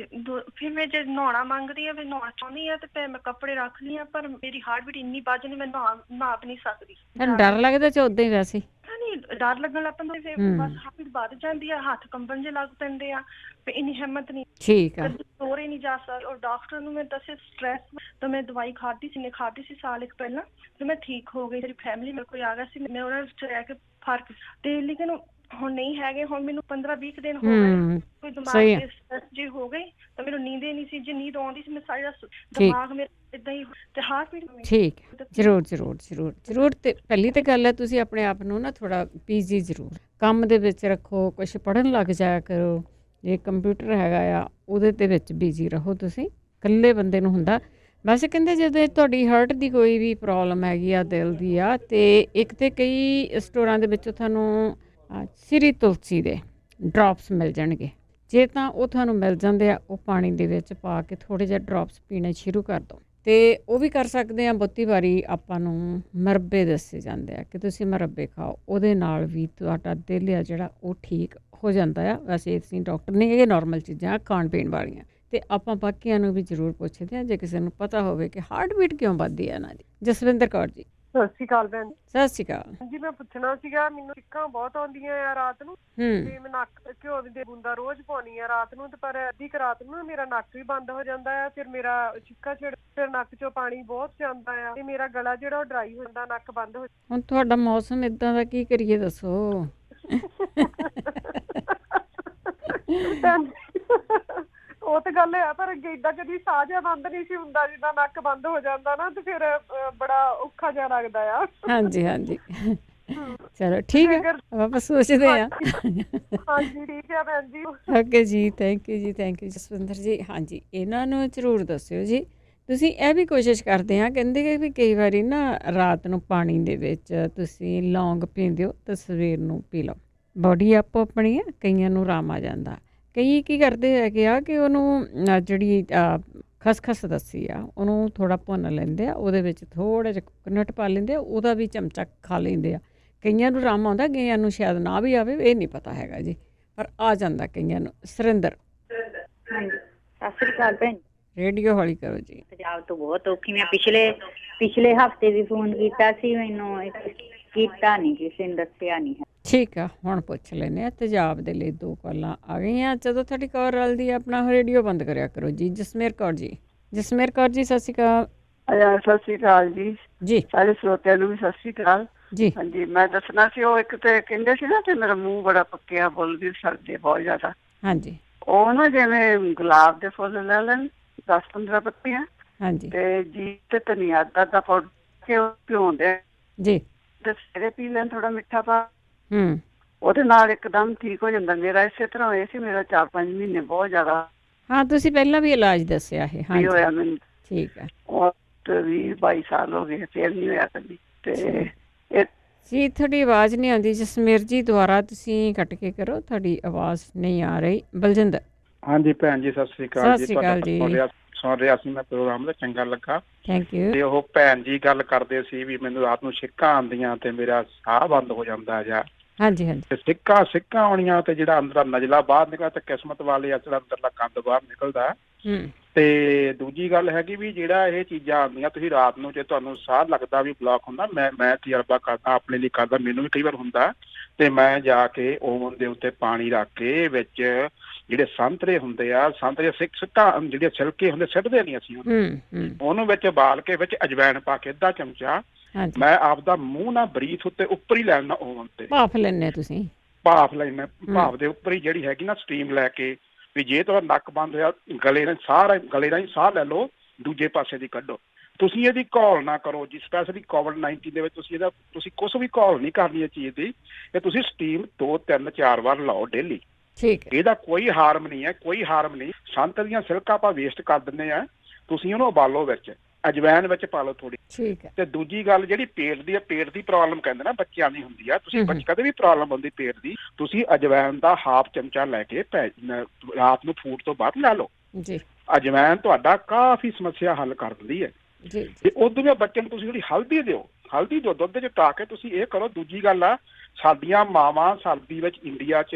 ਫਿਰ ਮੈਂ ਜੇ ਨਹਾਉਣਾ ਮੰਗਦੀ ਆ, ਫਿਰ ਨਹਾਉਣਾ ਚਾਹੁੰਦੀ ਆ ਤੇ ਫਿਰ ਮੈਂ ਕੱਪੜੇ ਰੱਖ ਲਈ ਆ, ਪਰ ਮੇਰੀ ਹਾਰਟ ਬੀਟ ਇੰਨੀ ਵੱਧ ਜਾਂਦੀ ਮੈਂ ਨਹਾ ਨਹੀਂ ਸਕਦੀ। ਤੁਹਾਨੂੰ ਡਰ ਲੱਗਦਾ ਚ ਉਦਾਂ ਹੀ? ਵੈਸੇ ਨਹੀਂ, ਡਰ ਲੱਗਣ ਲੱਗ ਪੈਂਦਾ, ਫਿਰ ਬਸ ਹਾਰਟ ਬੀਟ ਵੱਧ ਜਾਂਦੀ ਆ, ਹੱਥ ਕੰਬਣ ਜੇ ਲੱਗ ਪੈਂਦੇ ਆ, ਫਿਰ ਇੰਨੀ ਹਿੰਮਤ ਨਹੀਂ। ਠੀਕ ਆ। ਤੋਰੇ ਨਹੀਂ ਜਾ ਸਕਦੀ। ਔਰ ਡਾਕਟਰ ਨੂੰ ਮੈਂ ਦੱਸਿਆ ਸਟ੍ਰੈਸ, ਤਾਂ ਮੈਂ ਦਵਾਈ ਖਾਧੀ ਸੀ ਸਾਲ ਇੱਕ ਪਹਿਲਾਂ, ਫਿਰ ਮੈਂ ਠੀਕ ਹੋ ਗਈ। ਮੇਰੀ ਫੈਮਿਲੀ ਮੇਰੇ ਕੋਲ ਆ ਗਿਆ ਸੀ, ਮੈਂ ਉਹਨਾਂ ਵਿੱਚ ਰਹਿ ਕੇ ਫਰਕ, ਤੇ ਲੇਕਿਨ ਹੁਣ ਨਹੀਂ ਹੈਗੇ। ਹੁਣ ਮੈਨੂੰ 15-20 ਦਿਨ ਹੋ ਗਏ, ਕੋਈ ਦਿਮਾਗ ਦੇ ਸਟ੍ਰੈਸ ਜੇ ਹੋ ਗਈ ਤਾਂ ਮੈਨੂੰ ਨੀਂਦ ਹੀ ਨਹੀਂ ਸੀ। ਜੇ ਨੀਂਦ ਆਉਂਦੀ ਸੀ ਮੈਂ ਸਾਰਾ ਦਿਮਾਗ ਮੇਰਾ ਇਦਾਂ ਹੀ, ਤੇ ਹਾਰਟ ਬੀਟ। ਠੀਕ, ਜ਼ਰੂਰ। ਤੇ ਪਹਿਲੀ ਤਾਂ ਗੱਲ ਹੈ ਤੁਸੀਂ ਆਪਣੇ ਆਪ ਨੂੰ ਨਾ ਥੋੜਾ ਬਿਜ਼ੀ ਜ਼ਰੂਰ ਕੰਮ ਦੇ ਵਿੱਚ ਰੱਖੋ। ਕੁਛ ਪੜ੍ਹਨ ਲੱਗ ਜਾਇਆ ਕਰੋ। ਜੇ ਕੰਪਿਊਟਰ ਹੈਗਾ ਆ ਉਹਦੇ ਦੇ ਵਿੱਚ ਬਿਜ਼ੀ ਰਹੋ। ਤੁਸੀਂ ਇਕੱਲੇ ਬੰਦੇ ਨੂੰ ਹੁੰਦਾ। ਵੈਸੇ ਕਹਿੰਦੇ ਜਦੋਂ ਤੁਹਾਡੀ ਹਾਰਟ ਦੀ ਕੋਈ ਵੀ ਪ੍ਰੋਬਲਮ ਹੈਗੀ ਆ, ਦਿਲ ਦੀ ਆ, ਤੇ ਇੱਕ ਤੇ ਕਈ ਸਟੋਰਾਂ ਦੇ ਵਿੱਚ ਤੁਹਾਨੂੰ ਸ੍ਰੀ ਤੁਲਸੀ ਦੇ ਡ੍ਰੌਪਸ ਮਿਲ ਜਾਣਗੇ। ਜੇ ਤਾਂ ਉਹ ਤੁਹਾਨੂੰ ਮਿਲ ਜਾਂਦੇ ਆ, ਉਹ ਪਾਣੀ ਦੇ ਵਿੱਚ ਪਾ ਕੇ ਥੋੜ੍ਹੇ ਜਿਹੇ ਡ੍ਰੌਪਸ ਪੀਣੇ ਸ਼ੁਰੂ ਕਰ ਦਿਓ। ਤੇ ਉਹ ਵੀ ਕਰ ਸਕਦੇ ਆ। ਬਹੁਤੀ ਵਾਰੀ ਆਪਾਂ ਨੂੰ ਮਰੱਬੇ ਦੱਸੇ ਜਾਂਦੇ ਆ ਕਿ ਤੁਸੀਂ ਮਰੱਬੇ ਖਾਓ, ਉਹਦੇ ਨਾਲ ਵੀ ਤੁਹਾਡਾ ਦਿਲ ਆ ਜਿਹੜਾ ਉਹ ਠੀਕ ਹੋ ਜਾਂਦਾ ਆ। ਵੈਸੇ ਅਸੀਂ ਡਾਕਟਰ ਨਹੀਂ ਹੈਗੇ, ਨਾਰਮਲ ਚੀਜ਼ਾਂ ਖਾਣ ਪੀਣ ਵਾਲੀਆਂ। ਅਤੇ ਆਪਾਂ ਬਾਕੀਆਂ ਨੂੰ ਵੀ ਜ਼ਰੂਰ ਪੁੱਛਦੇ ਹਾਂ ਜੇ ਕਿਸੇ ਨੂੰ ਪਤਾ ਹੋਵੇ ਕਿ ਹਾਰਟ ਬੀਟ ਕਿਉਂ ਵੱਧਦੀ ਹੈ ਇਹਨਾਂ ਦੀ। ਜਸਵਿੰਦਰ ਕੌਰ ਜੀ। ਸਤਿ ਸ਼੍ਰੀ ਅਕਾਲ ਭੈਣ। ਸਤਿ ਸ਼੍ਰੀ ਅਕਾਲ ਜੀ। ਮੈਂ ਪੁੱਛਣਾ ਸੀਗਾ, ਮੈਨੂੰ ਛਿੱਕਾਂ ਬਹੁਤ ਆਉਂਦੀਆਂ ਆ ਰਾਤ ਨੂੰ, ਤੇ ਮੈਂ ਨੱਕ ਘਿਓ ਦੀ ਬੂੰਦਾਂ ਰੋਜ਼ ਪਾਉਣੀ ਆ ਰਾਤ ਨੂੰ, ਤੇ ਪਰ ਅੱਧੀ ਕੁ ਰਾਤ ਨੂੰ ਮੇਰਾ ਨੱਕ ਵੀ ਬੰਦ ਹੋ ਜਾਂਦਾ ਆ, ਫਿਰ ਮੇਰਾ ਛਿੱਕਾ ਫਿਰ ਨੱਕ ਚੋਂ ਪਾਣੀ ਬਹੁਤ ਜਾਂਦਾ ਆ, ਤੇ ਮੇਰਾ ਗਲਾ ਜਿਹੜਾ ਉਹ ਡਰਾਈ ਹੋ ਜਾਂਦਾ, ਨੱਕ ਬੰਦ ਹੋ ਜਾਂਦਾ। ਹੁਣ ਤੁਹਾਡਾ ਮੌਸਮ ਏਦਾਂ ਦਾ, ਕੀ ਕਰੀਏ ਦੱਸੋ। ਉਹ ਤੇ ਗੱਲ ਹੈ, ਪਰ ਏਦਾਂ ਕਦੀ ਸਾਹ ਜਿਹਾ ਬੰਦ ਨਹੀਂ ਸੀ ਹੁੰਦਾ, ਜਿੱਦਾਂ ਨੱਕ ਬੰਦ ਹੋ ਜਾਂਦਾ ਨਾ, ਤੇ ਫਿਰ ਬੜਾ ਔਖਾ ਜਿਹਾ ਲੱਗਦਾ ਆ। ਹਾਂਜੀ ਹਾਂਜੀ ਚਲੋ ਠੀਕ ਹੈ, ਆਪਾਂ ਸੋਚਦੇ ਹਾਂ। ਹਾਂਜੀ ਠੀਕ ਹੈ ਭੈਣ ਜੀ। ਓਕੇ ਜੀ, ਥੈਂਕ ਯੂ ਜੀ, ਥੈਂਕ ਯੂ ਜਸਵਿੰਦਰ ਜੀ। ਹਾਂਜੀ, ਇਹਨਾਂ ਨੂੰ ਜ਼ਰੂਰ ਦੱਸਿਓ ਜੀ। ਤੁਸੀਂ ਇਹ ਵੀ ਕੋਸ਼ਿਸ਼ ਕਰਦੇ ਹਾਂ, ਕਹਿੰਦੇ ਕਿ ਵੀ ਕਈ ਵਾਰੀ ਨਾ ਰਾਤ ਨੂੰ ਪਾਣੀ ਦੇ ਵਿੱਚ ਤੁਸੀਂ ਲੌਂਗ ਪੀਂਦੇ ਹੋ ਤਾਂ ਸਵੇਰ ਨੂੰ ਪੀ ਲਓ। ਬੋਡੀ ਆਪੋ ਆਪਣੀ ਹੈ, ਕਈਆਂ ਨੂੰ ਆਰਾਮ ਆ ਜਾਂਦਾ। ਕਈ ਕੀ ਕਰਦੇ ਹੈਗੇ ਆ ਕਿ ਉਹਨੂੰ ਜਿਹੜੀ ਖਸਖਸ ਦੱਸੀ ਆ ਉਹਨੂੰ ਥੋੜ੍ਹਾ ਭੁੰਨ ਲੈਂਦੇ ਆ, ਉਹਦੇ ਵਿੱਚ ਥੋੜ੍ਹਾ ਜਿਹਾ ਕੋਕੋਨਟ ਪਾ ਲੈਂਦੇ ਆ, ਉਹਦਾ ਵੀ ਚਮਚਾ ਖਾ ਲੈਂਦੇ ਆ। ਕਈਆਂ ਨੂੰ ਆਰਾਮ ਆਉਂਦਾ, ਕਈਆਂ ਨੂੰ ਸ਼ਾਇਦ ਨਾ ਵੀ ਆਵੇ, ਇਹ ਨਹੀਂ ਪਤਾ ਹੈਗਾ ਜੀ, ਪਰ ਆ ਜਾਂਦਾ ਕਈਆਂ ਨੂੰ। ਸੁਰਿੰਦਰ। ਹਾਂਜੀ ਸਤਿ ਸ਼੍ਰੀ ਅਕਾਲ ਭੈਣ। ਰੇਡੀਓ ਹੌਲੀ ਕਰੋ ਜੀ। ਪੰਜਾਬ ਤੋਂ ਬਹੁਤ ਔਖੀ। ਮੈਂ ਪਿਛਲੇ ਹਫਤੇ ਵੀ ਫੋਨ ਕੀਤਾ ਸੀ, ਮੈਨੂੰ ਕੀਤਾ ਨਹੀਂ, ਕਿਸੇ ਨੇ ਦੱਸਿਆ ਨਹੀਂ ਹੈ। ਠੀਕ ਆ, ਹੁਣ ਪੁੱਛ ਲੈਂਦੇ ਆ। ਤੇਜ਼ਾਬ ਦੇ ਲਈ 2 ਕਾਲਾਂ ਆ ਗਈਆਂ। ਜਦੋਂ ਤੁਹਾਡੀ ਕਾਲ ਰਲਦੀ ਆ ਆਪਣਾ ਰੇਡੀਓ ਬੰਦ ਕਰਿਆ ਕਰੋ ਜੀ। ਜਸਮੇਰ ਕੌਰ ਜੀ। ਜਸਮੇਰ ਕੌਰ ਜੀ ਸਤਿ ਸ਼੍ਰੀ ਅਕਾਲ। ਸਤਿ ਸ਼੍ਰੀ ਅਕਾਲ ਜੀ। ਜੀ ਸਾਰੇ ਸਰੋਤਿਆਂ ਨੂੰ ਵੀ ਸਤਿ ਸ਼੍ਰੀ ਅਕਾਲ ਜੀ। ਹਾਂਜੀ, ਮੈਂ ਦੱਸਣਾ ਸੀ, ਉਹ ਇੱਕ ਤੇ ਕਹਿੰਦੇ ਸੀ ਨਾ ਕਿ ਮੇਰਾ ਮੂੰਹ ਬੜਾ ਪੱਕਿਆ, ਬੁੱਲ ਵੀ ਸੜਦੇ ਬਹੁਤ ਜ਼ਿਆਦਾ। ਹਾਂਜੀ, ਉਹ ਨਾ ਜਿਵੇਂ ਗੁਲਾਬ ਦੇ ਫੁੱਲ ਲੈ ਲੈਣ 10-15 ਪੱਤੀਆਂ, ਹਾਂਜੀ, ਤੇ ਜੀ ਤੇ ਧਨੀਆ ਦਾ ਪਾਊਡਰ ਕੇ ਭਿਉਂਦੇ ਜੀ, ਤੇ ਸਵੇਰੇ ਪੀ ਲੈਣ ਥੋੜਾ ਮਿੱਠਾ ਪਾ। ਉਹਦੇ ਨਾਲ ਇੱਕਦਮ ਠੀਕ ਹੋ ਜਾਂਦਾ। ਮੇਰਾ ਇਸੇ ਤਰ੍ਹਾਂ ਹੋਇਆ ਸੀ, ਮੇਰਾ 4-5 ਮਹੀਨੇ ਬਹੁਤ ਜ਼ਿਆਦਾ। ਹਾਂ, ਤੁਸੀਂ ਪਹਿਲਾਂ ਵੀ ਇਲਾਜ ਦੱਸਿਆ ਹੈ। ਹਾਂਜੀ ਹੋਇਆ ਮੈਨੂੰ। ਠੀਕ ਹੈ। ਉਹ 20-22 ਸਾਲ ਹੋ ਗਏ, ਫਿਰ ਨਹੀਂ ਹੋਇਆ ਕਦੀ। ਤੇ ਜੀ ਤੁਹਾਡੀ ਆਵਾਜ਼ ਨਹੀਂ ਆਉਂਦੀ ਜਸਮੇਰ ਜੀ, ਦੁਬਾਰਾ ਤੁਸੀਂ ਕੱਟ ਕੇ ਕਰੋ, ਤੁਹਾਡੀ ਆਵਾਜ਼ ਨਹੀਂ ਆ ਰਹੀ। ਬਲਜਿੰਦਰ। ਹਾਂਜੀ ਭੈਣ ਜੀ, ਸਤਿ ਸ੍ਰੀ ਅਕਾਲ ਜੀ। ਸਤਿ ਸ੍ਰੀ ਅਕਾਲ ਜੀ। ਸੁਣ ਰਿਹਾ ਸੀ ਮੈਂ ਪ੍ਰੋਗਰਾਮ ਦਾ, ਚੰਗਾ ਲੱਗਾ। Thank you. ਤੇ ਉਹ ਭੈਣ ਜੀ ਗੱਲ ਕਰਦੇ ਸੀ ਵੀ ਮੈਨੂੰ ਰਾਤ ਨੂੰ ਛਿੱਕਾਂ ਆਉਂਦੀਆਂ ਤੇ ਮੇਰਾ ਸਾਹ ਬੰਦ ਹੋ ਜਾਂਦਾ ਜਾਂ। ਹਾਂਜੀ ਹਾਂਜੀ। ਤੇ ਸਿੱਕਾਂ ਆਉਣੀਆਂ ਤੇ ਜਿਹੜਾ ਅੰਦਰ ਨਜ਼ਲਾ ਬਾਹਰ ਨਿਕਲਦਾ ਤੇ ਕਿਸਮਤ ਵਾਲੇ ਆ, ਜਿਹੜਾ ਅੰਦਰਲਾ ਗੰਦ ਬਾਹਰ ਨਿਕਲਦਾ। ਤੇ ਦੂਜੀ ਗੱਲ ਹੈਗੀ ਵੀ ਜਿਹੜਾ ਇਹ ਚੀਜ਼ਾਂ ਆਉਂਦੀਆਂ, ਤੁਸੀਂ ਰਾਤ ਨੂੰ ਜੇ ਤੁਹਾਨੂੰ ਸਾਹ ਲੱਗਦਾ ਵੀ ਬਲੌਕ ਹੁੰਦਾ, ਮੈਂ ਤਜਰਬਾ ਕਰਦਾ, ਆਪਣੇ ਲਈ ਕਰਦਾ, ਮੈਨੂੰ ਵੀ ਕਈ ਵਾਰ ਹੁੰਦਾ, ਤੇ ਮੈਂ ਜਾ ਕੇ ਓਵਨ ਦੇ ਉੱਤੇ ਪਾਣੀ ਰੱਖ ਕੇ ਵਿੱਚ ਜਿਹੜੇ ਸੰਤਰੇ ਹੁੰਦੇ ਆ, ਸੰਤਰੇ ਸਿੱਕਾਂ ਜਿਹੜੇ ਛਿਲਕੇ ਹੁੰਦੇ ਸਿੱਟਦੇ ਨਹੀਂ ਅਸੀਂ ਉਹਨੂੰ ਵਿੱਚ ਉਬਾਲ ਕੇ ਵਿੱਚ ਅਜਵਾਇਣ ਪਾ ਕੇ ਅੱਧਾ ਚਮਚਾ ਮੈਂ ਆਪਦਾ ਮੂੰਹ ਨਾਲ ਬਰੀਥ ਉੱਤੇ ਉੱਪਰ ਹੀ ਲੈਣਾ, ਓਵਨ ਤੇ ਭਾਫ ਲੈਣੇ ਤੁਸੀਂ। ਭਾਫ ਲੈਣਾ, ਭਾਫ ਦੇ ਉੱਪਰ ਹੀ ਜਿਹੜੀ ਹੈਗੀ ਨਾ ਸਟੀਮ ਲੈ ਕੇ, ਵੀ ਜੇ ਤੁਹਾਡਾ ਨੱਕ ਬੰਦ ਹੋਇਆ, ਗਲੇ ਰਾਹੀਂ ਸਾਹ ਲੈ ਲਓ, ਦੂਜੇ ਪਾਸੇ ਦੀ ਕੱਢੋ। ਤੁਸੀਂ ਇਹਦੀ ਘੋਲ ਨਾ ਕਰੋ ਜੀ, ਸਪੈਸ਼ਲੀ ਕੋਵਿਡ-19 ਦੇ ਵਿੱਚ ਤੁਸੀਂ ਕੁਛ ਵੀ ਘੋਲ ਨਹੀਂ ਕਰਨੀ ਇਹ ਚੀਜ਼ ਦੀ। ਇਹ ਤੁਸੀਂ ਸਟੀਮ 2-3-4 ਵਾਰ ਲਾਓ ਡੇਲੀ। ਠੀਕ ਹੈ। ਇਹਦਾ ਕੋਈ ਹਾਰਮ ਨਹੀਂ ਹੈ, ਕੋਈ ਹਾਰਮ ਨਹੀਂ। ਸੰਤਰੀਆਂ ਸਿਲਕਾਂ ਆਪਾਂ ਵੇਸਟ ਕਰ ਦਿੰਦੇ ਆ, ਤੁਸੀਂ ਉਹਨੂੰ ਉਬਾਲੋ, ਵਿੱਚ ਅਜਵਾਇਣ ਵਿੱਚ ਪਾ ਲਓ ਥੋੜੀ। ਠੀਕ ਹੈ। ਤੇ ਦੂਜੀ ਗੱਲ ਜਿਹੜੀ ਪੇਟ ਦੀ ਪ੍ਰੋਬਲਮ ਕਹਿੰਦੇ ਨਾ ਬੱਚਿਆਂ ਦੀ ਹੁੰਦੀ ਆ, ਤੁਸੀਂ ਕਦੇ ਵੀ ਪ੍ਰੋਬਲਮ ਹੁੰਦੀ ਪੇਟ ਦੀ, ਤੁਸੀਂ ਅਜਵਾਇਣ ਦਾ 1/2 ਚਮਚਾ ਲੈ ਕੇ ਰਾਤ ਨੂੰ ਫੂਡ ਤੋਂ ਬਾਅਦ ਲੈ ਲਓ ਜੀ। ਅਜਵਾਇਣ ਤੁਹਾਡਾ ਕਾਫੀ ਸਮੱਸਿਆ ਹੱਲ ਕਰ ਦਿੰਦੀ ਹੈ ਜੀ। ਤੇ ਉਦੋਂ ਬੱਚੇ ਨੂੰ ਤੁਸੀਂ ਜਿਹੜੀ ਹਲਦੀ ਦਿਓ ਦੁੱਧ ਚ ਪਾ ਕੇ, ਤੁਸੀਂ ਇਹ ਕਰੋ। ਦੂਜੀ ਗੱਲ ਆ, ਸਾਡੀਆਂ ਮਾਵਾਂ ਸਰਦੀ ਵਿੱਚ ਇੰਡੀਆ 'ਚ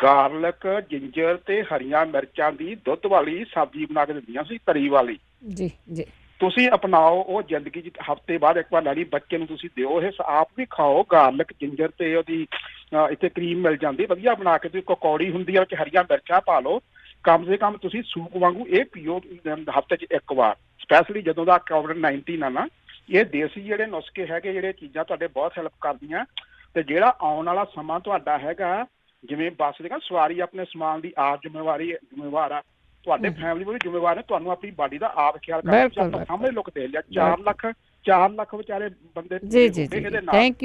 ਗਾਰਲਿਕ, ਜਿੰਜਰ ਤੇ ਹਰੀਆਂ ਮਿਰਚਾਂ ਦੀ ਦੁੱਧ ਵਾਲੀ ਸਬਜ਼ੀ ਬਣਾ ਕੇ ਦਿੰਦੀਆਂ ਸੀ, ਤਰੀ ਵਾਲੀ। ਜੀ ਜੀ। ਤੁਸੀਂ ਅਪਣਾਓ ਉਹ ਜ਼ਿੰਦਗੀ 'ਚ, ਹਫ਼ਤੇ ਬਾਅਦ ਇੱਕ ਵਾਰ ਲੈਣੀ, ਬੱਚੇ ਨੂੰ ਤੁਸੀਂ ਦਿਓ, ਇਹ ਆਪ ਵੀ ਖਾਓ। ਗਾਰਲਿਕ, ਜਿੰਜਰ ਤੇ ਉਹਦੀ ਇੱਥੇ ਕਰੀਮ ਮਿਲ ਜਾਂਦੀ ਵਧੀਆ ਬਣਾ ਕੇ, ਤੁਸੀਂ ਕੌੜੀ ਹੁੰਦੀ ਆ, ਵਿੱਚ ਹਰੀਆਂ ਮਿਰਚਾਂ ਪਾ ਲਓ। ਕਮ ਸੇ ਕਮ ਤੁਸੀਂ ਸੂਪ ਵਾਂਗੂ ਇਹ ਪੀਓ ਹਫ਼ਤੇ 'ਚ ਇੱਕ ਵਾਰ, ਸਪੈਸ਼ਲੀ ਜਦੋਂ ਦਾ ਕੋਵਿਡ-19 ਆ ਨਾ। ਇਹ ਦੇਸੀ ਜਿਹੜੇ ਨੁਸਖੇ ਹੈਗੇ, ਜਿਹੜੇ ਚੀਜ਼ਾਂ ਤੁਹਾਡੇ ਬਹੁਤ ਹੈਲਪ ਕਰਦੀਆਂ। ਤੇ ਜਿਹੜਾ ਆਉਣ ਵਾਲਾ ਸਮਾਂ ਤੁਹਾਡਾ ਹੈਗਾ, ਜਿਵੇਂ ਬੱਸ ਦੇ ਸਵਾਰੀ ਆਪਣੇ ਸਮਾਨ ਦੀ ਆਪ ਜ਼ਿੰਮੇਵਾਰ ਆ, ਤੁਹਾਡੇ ਫੈਮਿਲੀ ਵੀ ਜ਼ਿੰਮੇਵਾਰ ਨੇ, ਤੁਹਾਨੂੰ ਆਪਣੀ ਬਾਡੀ ਦਾ ਆਪ ਖਿਆਲ ਕਰਨਾ। ਸਾਹਮਣੇ ਲੋਕ ਦੇ ਲਿਆ 4 ਲੱਖ ਵਿਚਾਰੇ ਬੰਦੇ। ਜੀ ਜੀ ਜੀ,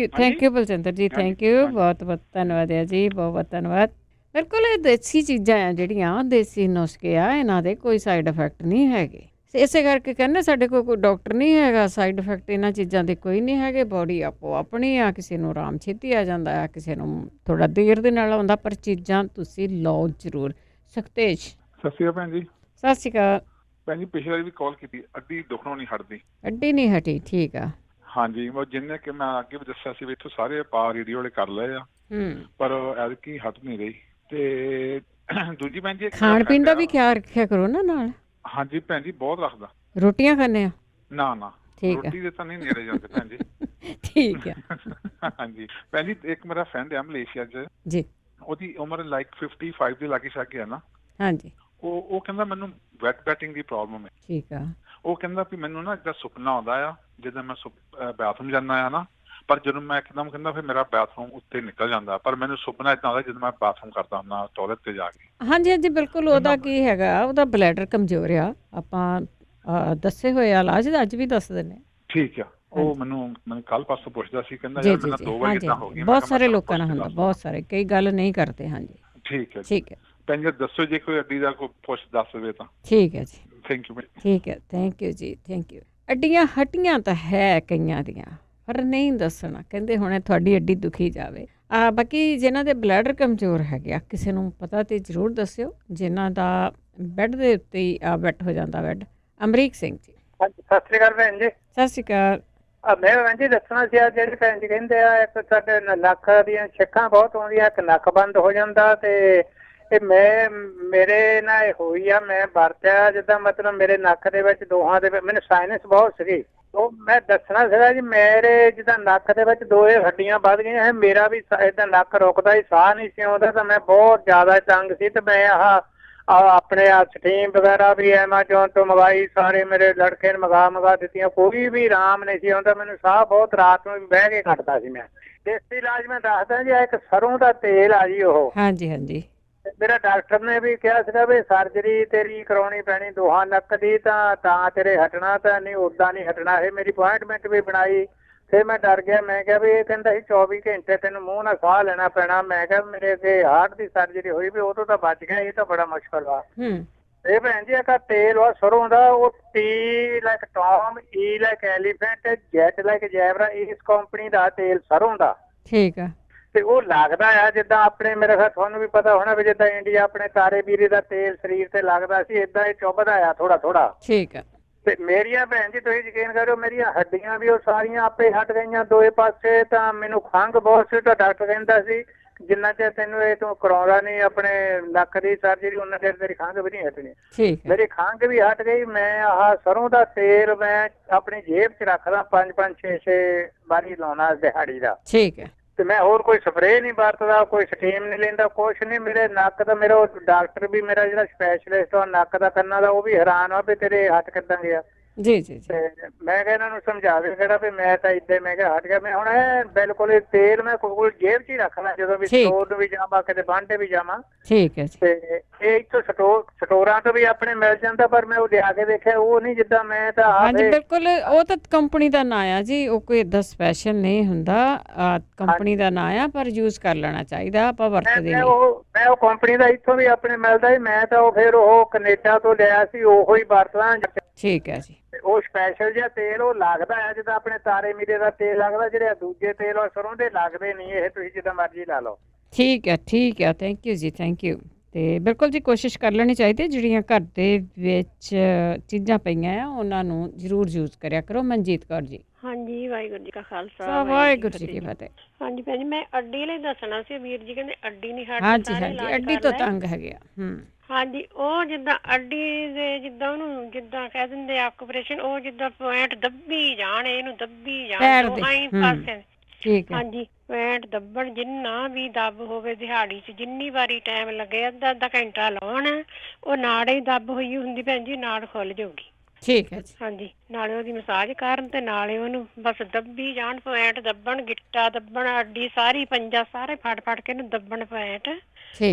ਥੈਂਕ ਯੂ ਬਲਜਿੰਦਰ ਜੀ, ਥੈਂਕ ਯੂ, ਬਹੁਤ ਬਹੁਤ ਧੰਨਵਾਦ ਹੈ ਜੀ, ਬਹੁਤ ਬਹੁਤ ਧੰਨਵਾਦ। ਬਿਲਕੁਲ, ਇਹ ਦੇਸੀ ਚੀਜ਼ਾਂ ਆ ਜਿਹੜੀਆਂ, ਦੇਸੀ ਨੁਸਖੇ ਆ, ਇਹਨਾਂ ਦੇ ਕੋਈ ਸਾਈਡ ਇਫੈਕਟ ਨਹੀਂ ਹੈਗੇ। ਇਸੇ ਕਰਕੇ ਕਹਿੰਦੇ ਸਾਡੇ ਕੋਲ ਕੋਈ ਡਾਕਟਰ ਨਹੀਂ ਹੈਗਾ, ਸਾਈਡ ਇਫੈਕਟ ਇਹਨਾਂ ਚੀਜ਼ਾਂ ਦੇ ਕੋਈ ਨਹੀਂ ਹੈਗੇ। ਬੋਡੀ ਆਪੋ ਆਪਣੀ ਆ, ਕਿਸੇ ਨੂੰ ਆਰਾਮ ਛੇਤੀ ਆ ਜਾਂਦਾ ਆ, ਕਿਸੇ ਨੂੰ ਥੋੜਾ ਦੇਰ ਦੇ ਨਾਲ ਆਉਂਦਾ, ਪਰ ਚੀਜ਼ਾਂ ਤੁਸੀਂ ਲਓ ਜ਼ਰੂਰ। ਸੁਖਤੇਜ। ਸਤਿ ਸ਼੍ਰੀ ਅਕਾਲ ਭੈਣ ਜੀ। ਸਤਿ ਸ਼੍ਰੀ ਅਕਾਲ ਭੈਣ ਜੀ। ਪਿਛਲੇ ਵਾਰੀ ਵੀ ਕਾਲ ਕੀਤੀ, ਅੱਡੀ ਦੁਖਣੋਂ ਨਹੀਂ ਹਟਦੀ। ਅੱਡੀ ਨਹੀਂ ਹਟੀ? ਠੀਕ ਆ। ਹਾਂਜੀ, ਜਿੰਨੇ ਕਿ ਮੈਂ ਅੱਗੇ ਵੀ ਦੱਸਿਆ ਸੀ ਵੀ ਇੱਥੋਂ ਸਾਰੇ ਰੇਡੀਓ ਵਾਲੇ ਕਰ ਲਏ ਆ। ਪਰ ਐਤਕੀ ਹਟ ਨਹੀਂ ਰਹੀ। ਤੇ ਦੂਜੀ ਭੈਣ ਜੀ ਖਾਣ ਪੀਣ ਦਾ ਵੀ ਖਿਆਲ ਰੱਖਿਆ ਕਰੋ ਨਾ ਨਾਲ। ਹਾਂਜੀ ਭੈਣ ਜੀ ਬਹੁਤ ਰੱਖਦਾ। ਰੋਟੀਆਂ ਖਾਂਦੇ ਆ? ਨਾ ਨਾ ਰੋਟੀ ਦੇ ਤਾਂ ਨਹੀਂ ਨੇੜੇ ਜਾਂਦੇ ਭੈਣ ਜੀ। ਠੀਕ ਹੈ। ਹਾਂਜੀ ਭੈਣ ਜੀ ਇੱਕ ਮੇਰਾ ਫਰੈਂਡ ਹੈ ਮਲੇਸ਼ੀਆ 'ਚ ਜੀ, ਉਹਦੀ ਉਮਰ ਲਾਈਕ 55 ਦੇ ਲਾਗੇ ਛਾਗੇ ਹੈ ਨਾ। ਹਾਂਜੀ। ਉਹ ਕਹਿੰਦਾ ਮੈਨੂੰ ਵੈਟ ਬੈਟਿੰਗ ਦੀ ਪ੍ਰੋਬਲਮ ਹੈ। ਠੀਕ ਆ। ਉਹ ਕਹਿੰਦਾ ਵੀ ਮੈਨੂੰ ਨਾ ਜਿੱਦਾਂ ਸੁਪਨਾ ਆਉਂਦਾ ਆ ਜਿੱਦਾਂ ਮੈਂ ਬਾਥਰੂਮ ਜਾਂਦਾ ਆ ਨਾ, ਪਰ ਜਦੋਂ ਮੈਂ ਇੱਕਦਮ ਕਹਿੰਦਾ ਫਿਰ ਮੇਰਾ ਬਾਥਰੂਮ ਉੱਤੇ ਨਿਕਲ ਜਾਂਦਾ, ਪਰ ਮੈਨੂੰ ਸੁਪਨਾ ਏਦਾਂ ਆਉਂਦਾ ਜਦੋਂ ਮੈਂ ਬਾਥਰੂਮ ਕਰਦਾ ਹੁੰਦਾ ਟਾਇਲਟ ਤੇ ਜਾ ਕੇ। ਹਾਂਜੀ ਹਾਂਜੀ ਬਿਲਕੁਲ। ਉਹਦਾ ਕੀ ਹੈਗਾ, ਉਹਦਾ ਬਲੈਡਰ ਕਮਜ਼ੋਰ ਆ। ਆਪਾਂ ਦੱਸੇ ਹੋਏ ਇਲਾਜ ਅੱਜ ਵੀ ਦੱਸ ਦਿੰਦੇ। ਠੀਕ ਆ। ਉਹ ਮੈਨੂੰ ਕੱਲ ਪਾਸੋਂ ਪੁੱਛਦਾ ਸੀ, ਕਹਿੰਦਾ ਯਾਰ ਮੈਨੂੰ 2 ਵਾਰ ਇਦਾਂ ਹੋ ਗਈ। ਬਹੁਤ ਸਾਰੇ ਲੋਕਾਂ ਨਾਲ ਹੁੰਦਾ, ਬਹੁਤ ਸਾਰੇ, ਕਈ ਗੱਲ ਨਹੀਂ ਕਰਦੇ। ਹਾਂਜੀ ਠੀਕ ਹੈ ਠੀਕ ਹੈ। ਭੈਣ ਜੀ ਦੱਸੋ ਜੇ ਕੋਈ ਅੱਡੀ ਦਾ ਕੋਈ ਪੁੱਛ ਦੱਸ ਦੇਵੇ ਤਾਂ। ਠੀਕ ਹੈ ਜੀ। Thank you. ਠੀਕ ਹੈ, ਥੈਂਕ ਯੂ ਜੀ, ਥੈਂਕ ਯੂ। ਅੱਡੀਆਂ ਹੱਟੀਆਂ ਤਾਂ ਹੈ ਕਈਆਂ ਦੀਆਂ, ਪਰ ਨਹੀਂ ਦੱਸਣਾ। ਕਹਿੰਦੇ ਹੁਣੇ ਤੁਹਾਡੀ ਅੱਡੀ ਦੁਖੀ ਜਾਵੇ। ਬਾਕੀ ਜਿਨ੍ਹਾਂ ਦੇ ਬਲੈਡਰ ਕਮਜ਼ੋਰ ਹੈਗੇ ਆ, ਕਿਸੇ ਨੂੰ ਪਤਾ ਤੇ ਜ਼ਰੂਰ ਦੱਸਿਓ, ਜਿਨ੍ਹਾਂ ਦਾ ਬੈੱਡ ਦੇ ਉੱਤੇ ਹੀ ਬੈੱਡ ਹੋ ਜਾਂਦਾ ਬੈੱਡ। ਅਮਰੀਕ ਸਿੰਘ ਜੀ। ਹਾਂਜੀ ਸਤਿ ਸ਼੍ਰੀ ਅਕਾਲ ਭੈਣ ਜੀ। ਸਤਿ ਸ਼੍ਰੀ ਅਕਾਲ। ਮੈਂ ਭੈਣ ਜੀ ਦੱਸਣਾ ਸੀ, ਜਿਹੜੇ ਭੈਣ ਜੀ ਕਹਿੰਦੇ ਆ ਇੱਕ ਸਾਡੇ ਨੱਕ ਦੀਆਂ ਛਿੱਕਾਂ ਬਹੁਤ ਆਉਂਦੀਆਂ, ਇੱਕ ਨੱਕ ਬੰਦ ਹੋ ਜਾਂਦਾ। ਤੇ ਇਹ ਮੇਰੇ ਨਾਲ ਇਹ ਹੋਈ ਆ, ਮੈਂ ਵਰਤਿਆ ਜਿੱਦਾਂ ਮਤਲਬ ਮੇਰੇ ਨੱਕ ਦੇ ਵਿੱਚ ਦੋਹਾਂ ਦੇ ਮੈਨੂੰ ਸਾਇਨਸ ਬਹੁਤ ਸੀਗੀ। ਉਹ ਮੈਂ ਦੱਸਣਾ ਸੀਗਾ ਜੀ, ਮੇਰੇ ਜਿੱਦਾਂ ਨੱਕ ਦੇ ਵਿੱਚ 2 ਹੱਡੀਆਂ ਵੱਧ ਗਈਆਂ ਹੈ। ਮੇਰਾ ਵੀ ਏਦਾਂ ਨੱਕ ਰੁਕਦਾ ਹੀ, ਸਾਹ ਨਹੀਂ ਸੀ ਆਉਂਦਾ, ਤਾਂ ਮੈਂ ਬਹੁਤ ਜ਼ਿਆਦਾ ਤੰਗ ਸੀ। ਤੇ ਮੈਂ ਆਪਣੇ ਸਟੀਮ ਵਗੈਰਾ ਵੀ ਐਮਾਜੋਨ ਤੋਂ ਮੰਗਾਈ, ਸਾਰੇ ਮੇਰੇ ਲੜਕੇ ਨੇ ਮੰਗਾ ਦਿੱਤੀਆਂ, ਕੋਈ ਵੀ ਆਰਾਮ ਨਹੀਂ ਸੀ ਆਉਂਦਾ ਮੈਨੂੰ। ਸਾਹ ਬਹੁਤ ਰਾਤ ਨੂੰ ਵੀ ਬਹਿ ਕੇ ਕੱਟਦਾ ਸੀ ਮੈਂ। ਦੇਸੀ ਇਲਾਜ ਮੈਂ ਦੱਸਦਾ ਜੀ, ਇੱਕ ਸਰੋਂ ਦਾ ਤੇਲ ਆ ਜੀ ਉਹ। ਹਾਂਜੀ ਹਾਂਜੀ। ਮੇਰਾ ਡਾਕਟਰ ਨੇ ਵੀ ਕਿਹਾ ਸੀਗਾ ਵੀ ਸਰਜਰੀ ਤੇਰੀ ਕਰਾਉਣੀ ਪੈਣੀ ਦੋਹਾਂ ਨੱਕ ਦੀ, ਤਾਂ ਤੇਰੇ ਹਟਣਾ, ਤਾਂ ਨਹੀਂ ਉਦਾਂ ਨਹੀਂ ਹਟਣਾ। ਇਹ ਮੇਰੀ ਅਪਾਇੰਟਮੈਂਟ ਵੀ ਬਣਾਈ। ਫਿਰ ਮੈਂ ਡਰ ਗਿਆ, ਮੈਂ ਕਿਹਾ ਵੀ ਇਹ ਕਹਿੰਦਾ ਸੀ 24 ਘੰਟੇ ਤੈਨੂੰ ਮੂੰਹ ਨਾਲ ਸਾਹ ਲੈਣਾ ਪੈਣਾ। ਮੈਂ ਕਿਹਾ ਮੇਰੇ ਅੱਗੇ ਹਾਰਟ ਦੀ ਸਰਜਰੀ ਹੋਈ ਵੀ ਉਦੋਂ ਤਾਂ ਬਚ ਗਿਆ, ਇਹ ਤਾਂ ਬੜਾ ਮੁਸ਼ਕਲ ਆ। ਇਹ ਭੈਣ ਜੀ ਇੱਕ ਤੇਲ ਵਾ ਸਰੋਂ ਦਾ, ਉਹ T like Tom, E like elephant, Z like zebra, ਇਸ ਕੰਪਨੀ ਦਾ ਤੇਲ ਸਰੋਂ ਦਾ। ਠੀਕ ਆ। ਤੇ ਉਹ ਲੱਗਦਾ ਆ ਜਿੱਦਾਂ ਆਪਣੇ, ਮੇਰੇ ਖਿਆਲ ਤੁਹਾਨੂੰ ਵੀ ਪਤਾ ਹੋਣਾ ਵੀ ਜਿੱਦਾਂ ਇੰਡੀਆ ਆਪਣੇ ਤਾਰੇ ਵੀਰੇ ਦਾ ਤੇਲ ਸਰੀਰ ਤੇ ਲੱਗਦਾ ਸੀ, ਏਦਾਂ ਇਹ ਚੁੱਭਦਾ ਆ ਥੋੜਾ ਥੋੜਾ। ਠੀਕ ਆ। ਤੇ ਮੇਰੀਆਂ ਭੈਣ ਜੀ ਤੁਸੀਂ ਯਕੀਨ ਕਰੋ, ਮੇਰੀਆਂ ਹੱਡੀਆਂ ਵੀ ਉਹ ਸਾਰੀਆਂ ਆਪੇ ਹਟ ਗਈਆਂ 2 ਪਾਸੇ। ਤਾਂ ਮੈਨੂੰ ਖੰਘ ਬਹੁਤ ਸੀ, ਤਾਂ ਡਾਕਟਰ ਕਹਿੰਦਾ ਸੀ ਜਿੰਨਾ ਚਿਰ ਤੈਨੂੰ ਇਹ ਤੂੰ ਕਰਾਉਂਦਾ ਨਹੀਂ ਆਪਣੇ ਨੱਕ ਦੀ ਸਰਜਰੀ, ਉਹਨਾਂ ਚਿਰ ਤੇਰੀ ਖੰਘ ਵੀ ਨਹੀਂ ਹਟਣੀ। ਮੇਰੀ ਖੰਘ ਵੀ ਹਟ ਗਈ। ਮੈਂ ਆਹ ਸਰੋਂ ਦਾ ਤੇਲ ਮੈਂ ਆਪਣੀ ਜੇਬ 'ਚ ਰੱਖਦਾ, 5-5 6-6 ਵਾਰੀ ਲਾਉਣਾ ਦਿਹਾੜੀ ਦਾ। ਠੀਕ ਹੈ। ਤੇ ਮੈਂ ਹੋਰ ਕੋਈ ਸਪਰੇਅ ਨਹੀਂ ਵਰਤਦਾ, ਕੋਈ ਸਟੀਮ ਨਹੀਂ ਲੈਂਦਾ, ਕੁਛ ਨਹੀਂ। ਮੇਰੇ ਨੱਕ ਦਾ ਮੇਰਾ ਡਾਕਟਰ ਵੀ, ਮੇਰਾ ਜਿਹੜਾ ਸਪੈਸ਼ਲਿਸਟ ਆ ਨੱਕ ਦਾ ਕੰਨਾਂ ਦਾ, ਉਹ ਵੀ ਹੈਰਾਨ ਆ ਵੀ ਤੇਰੇ ਹੱਥ ਕਿੱਦਾਂ ਗਿਆ। ਜੀ ਜੀ। ਤੇ ਮੈਂ ਕਿਹਾ ਇਹਨਾਂ ਨੂੰ ਸਮਝਾਵੇ ਕਿਹੜਾ ਵੀ ਮੈਂ ਤਾਂ ਇੱਦਾਂ, ਮੈਂ ਕਿਹਾ ਹਟ ਗਿਆ। ਮੈਂ ਹੁਣ ਇਹ ਬਿਲਕੁਲ ਇਹ ਤੇਲ ਮੈਂ ਕੋਲ ਜੇਬ 'ਚ ਹੀ ਰੱਖਣਾ, ਜਦੋਂ ਵੀ ਸਟੋਰ ਨੂੰ ਵੀ ਜਾਵਾਂ, ਕਿਤੇ ਬਾਂਡੇ ਵੀ ਜਾਵਾਂ। ਠੀਕ ਹੈ ਜੀ। ਤੇ ਇਹ ਇੱਥੋਂ ਸਟੋਰਾਂ ਤੋਂ ਵੀ ਆਪਣੇ ਮਿਲ ਜਾਂਦਾ, ਪਰ ਮੈਂ ਉਹ ਲਿਆ ਕੇ ਦੇਖਿਆ, ਉਹ ਨਹੀਂ ਜਿੱਦਾਂ ਮੈਂ ਤਾਂ। ਹਾਂਜੀ ਬਿਲਕੁਲ, ਉਹ ਤਾਂ ਕੰਪਨੀ ਦਾ ਨਾਂ ਆ ਜੀ, ਉਹ ਕੋਈ ਏਦਾਂ ਸਪੈਸ਼ਲ ਨਹੀਂ ਹੁੰਦਾ, ਕੰਪਨੀ ਦਾ ਨਾਂ ਆ, ਪਰ ਯੂਜ਼ ਕਰ ਲੈਣਾ ਚਾਹੀਦਾ, ਆਪਾਂ ਵਰਤਦੇ ਨਹੀਂ। ਮੈਂ ਉਹ ਕੰਪਨੀ ਦਾ ਇੱਥੋਂ ਵੀ ਆਪਣੇ ਮਿਲਦਾ ਸੀ, ਮੈਂ ਤਾਂ ਉਹ ਫਿਰ ਉਹ ਕੈਨੇਡਾ ਤੋਂ ਲਿਆ ਸੀ, ਉਹੋ ਹੀ ਵਰਤਦਾ। ਠੀਕ ਹੈ ਜੀ। ਉਹ ਸਪੈਸ਼ਲ ਜਿਹਾ ਤੇਲ ਉਹ ਲੱਗਦਾ ਹੈ ਜਿੱਦਾਂ ਆਪਣੇ ਤਾਰੇ ਮੀਰੇ ਦਾ ਤੇਲ ਲੱਗਦਾ, ਜਿਹੜੇ ਦੂਜੇ ਤੇਲ ਉਹ ਸਰੋਂ ਦੇ ਲੱਗਦੇ ਨਹੀਂ। ਇਹ ਤੁਸੀਂ ਜਿੱਦਾਂ ਮਰਜ਼ੀ ਲਾ ਲਓ। ਠੀਕ ਹੈ ਠੀਕ ਹੈ, ਥੈਂਕ ਯੂ ਜੀ, ਥੈਂਕ ਯੂ। ਤੇ ਬਿਲਕੁਲ ਜੀ ਕੋਸ਼ਿਸ਼ ਕਰ ਲੈਣੀ ਚਾਹੀਦੀ, ਜਿਹੜੀਆਂ ਘਰ ਦੇ ਵਿੱਚ ਚੀਜ਼ਾਂ ਪਈਆਂ ਆ ਉਹਨਾਂ ਨੂੰ ਜ਼ਰੂਰ ਯੂਜ਼ ਕਰਿਆ ਕਰੋ। ਮਨਜੀਤ ਕੌਰ ਜੀ। ਹਾਂਜੀ, ਵਾਹਿਗੁਰੂ ਜੀ ਕਾ ਖਾਲਸਾ, ਵਾਹਿਗੁਰੂ ਜੀ ਕੀ ਫਤਿਹ। ਹਾਂਜੀ ਭੈਣ ਜੀ, ਮੈਂ ਅੱਡੀ ਲਈ ਦੱਸਣਾ ਸੀ। ਵੀਰ ਜੀ ਕਹਿੰਦੇ ਅੱਡੀ ਨਹੀਂ ਹਟਦੀ। ਹਾਂਜੀ ਹਾਂਜੀ, ਅੱਡੀ ਤੋਂ ਤੰਗ ਹੈਗੇ ਆ। ਹਾਂਜੀ, ਉਹ ਜਿੱਦਾਂ ਅੱਡੀ ਦੇ ਜਿੱਦਾਂ ਉਹਨੂੰ ਜਿੱਦਾਂ ਕਹਿ ਦਿੰਦੇ ਆਕੂਪ੍ਰੇਸ਼ਨ, ਉਹ ਜਿੱਦਾਂ ਪੁਆਇੰਟ ਦੱਬੀ ਜਾਣ, ਇਹਨੂੰ ਦੱਬੀ ਜਾਣ ਦੋਹਾਂ ਪਾਸੇ। ਠੀਕ ਹੈ। ਹਾਂਜੀ, ਪੁਆਇੰਟ ਦੱਬਣ, ਜਿੰਨਾ ਵੀ ਦੱਬ ਹੋਵੇ ਦਿਹਾੜੀ 'ਚ ਜਿੰਨੀ ਵਾਰੀ ਟਾਈਮ ਲੱਗੇ, ਅੱਧਾ ਘੰਟਾ ਲਾਉਣ, ਉਹ ਨਾੜ ਹੀ ਦੱਬ ਹੋਈ ਹੁੰਦੀ ਭੈਣ ਜੀ, ਨਾੜ ਖੁੱਲ ਜਾਊਗੀ। ਠੀਕ ਹੈ ਜੀ। ਹਾਂਜੀ, ਨਾਲੇ ਉਹਦੀ ਮਸਾਜ ਕਰਨ ਤੇ ਨਾਲੇ ਉਹਨੂੰ ਬਸ ਦੱਬੀ ਜਾਣ, ਪੁਆਇੰਟ ਦੱਬਣ, ਗਿੱਟਾ ਦੱਬਣ, ਅੱਡੀ ਸਾਰੀ, ਪੰਜਾ ਸਾਰੇ ਫੜ ਕੇ ਇਹਨੂੰ ਦੱਬਣ ਪੁਆਇੰਟ,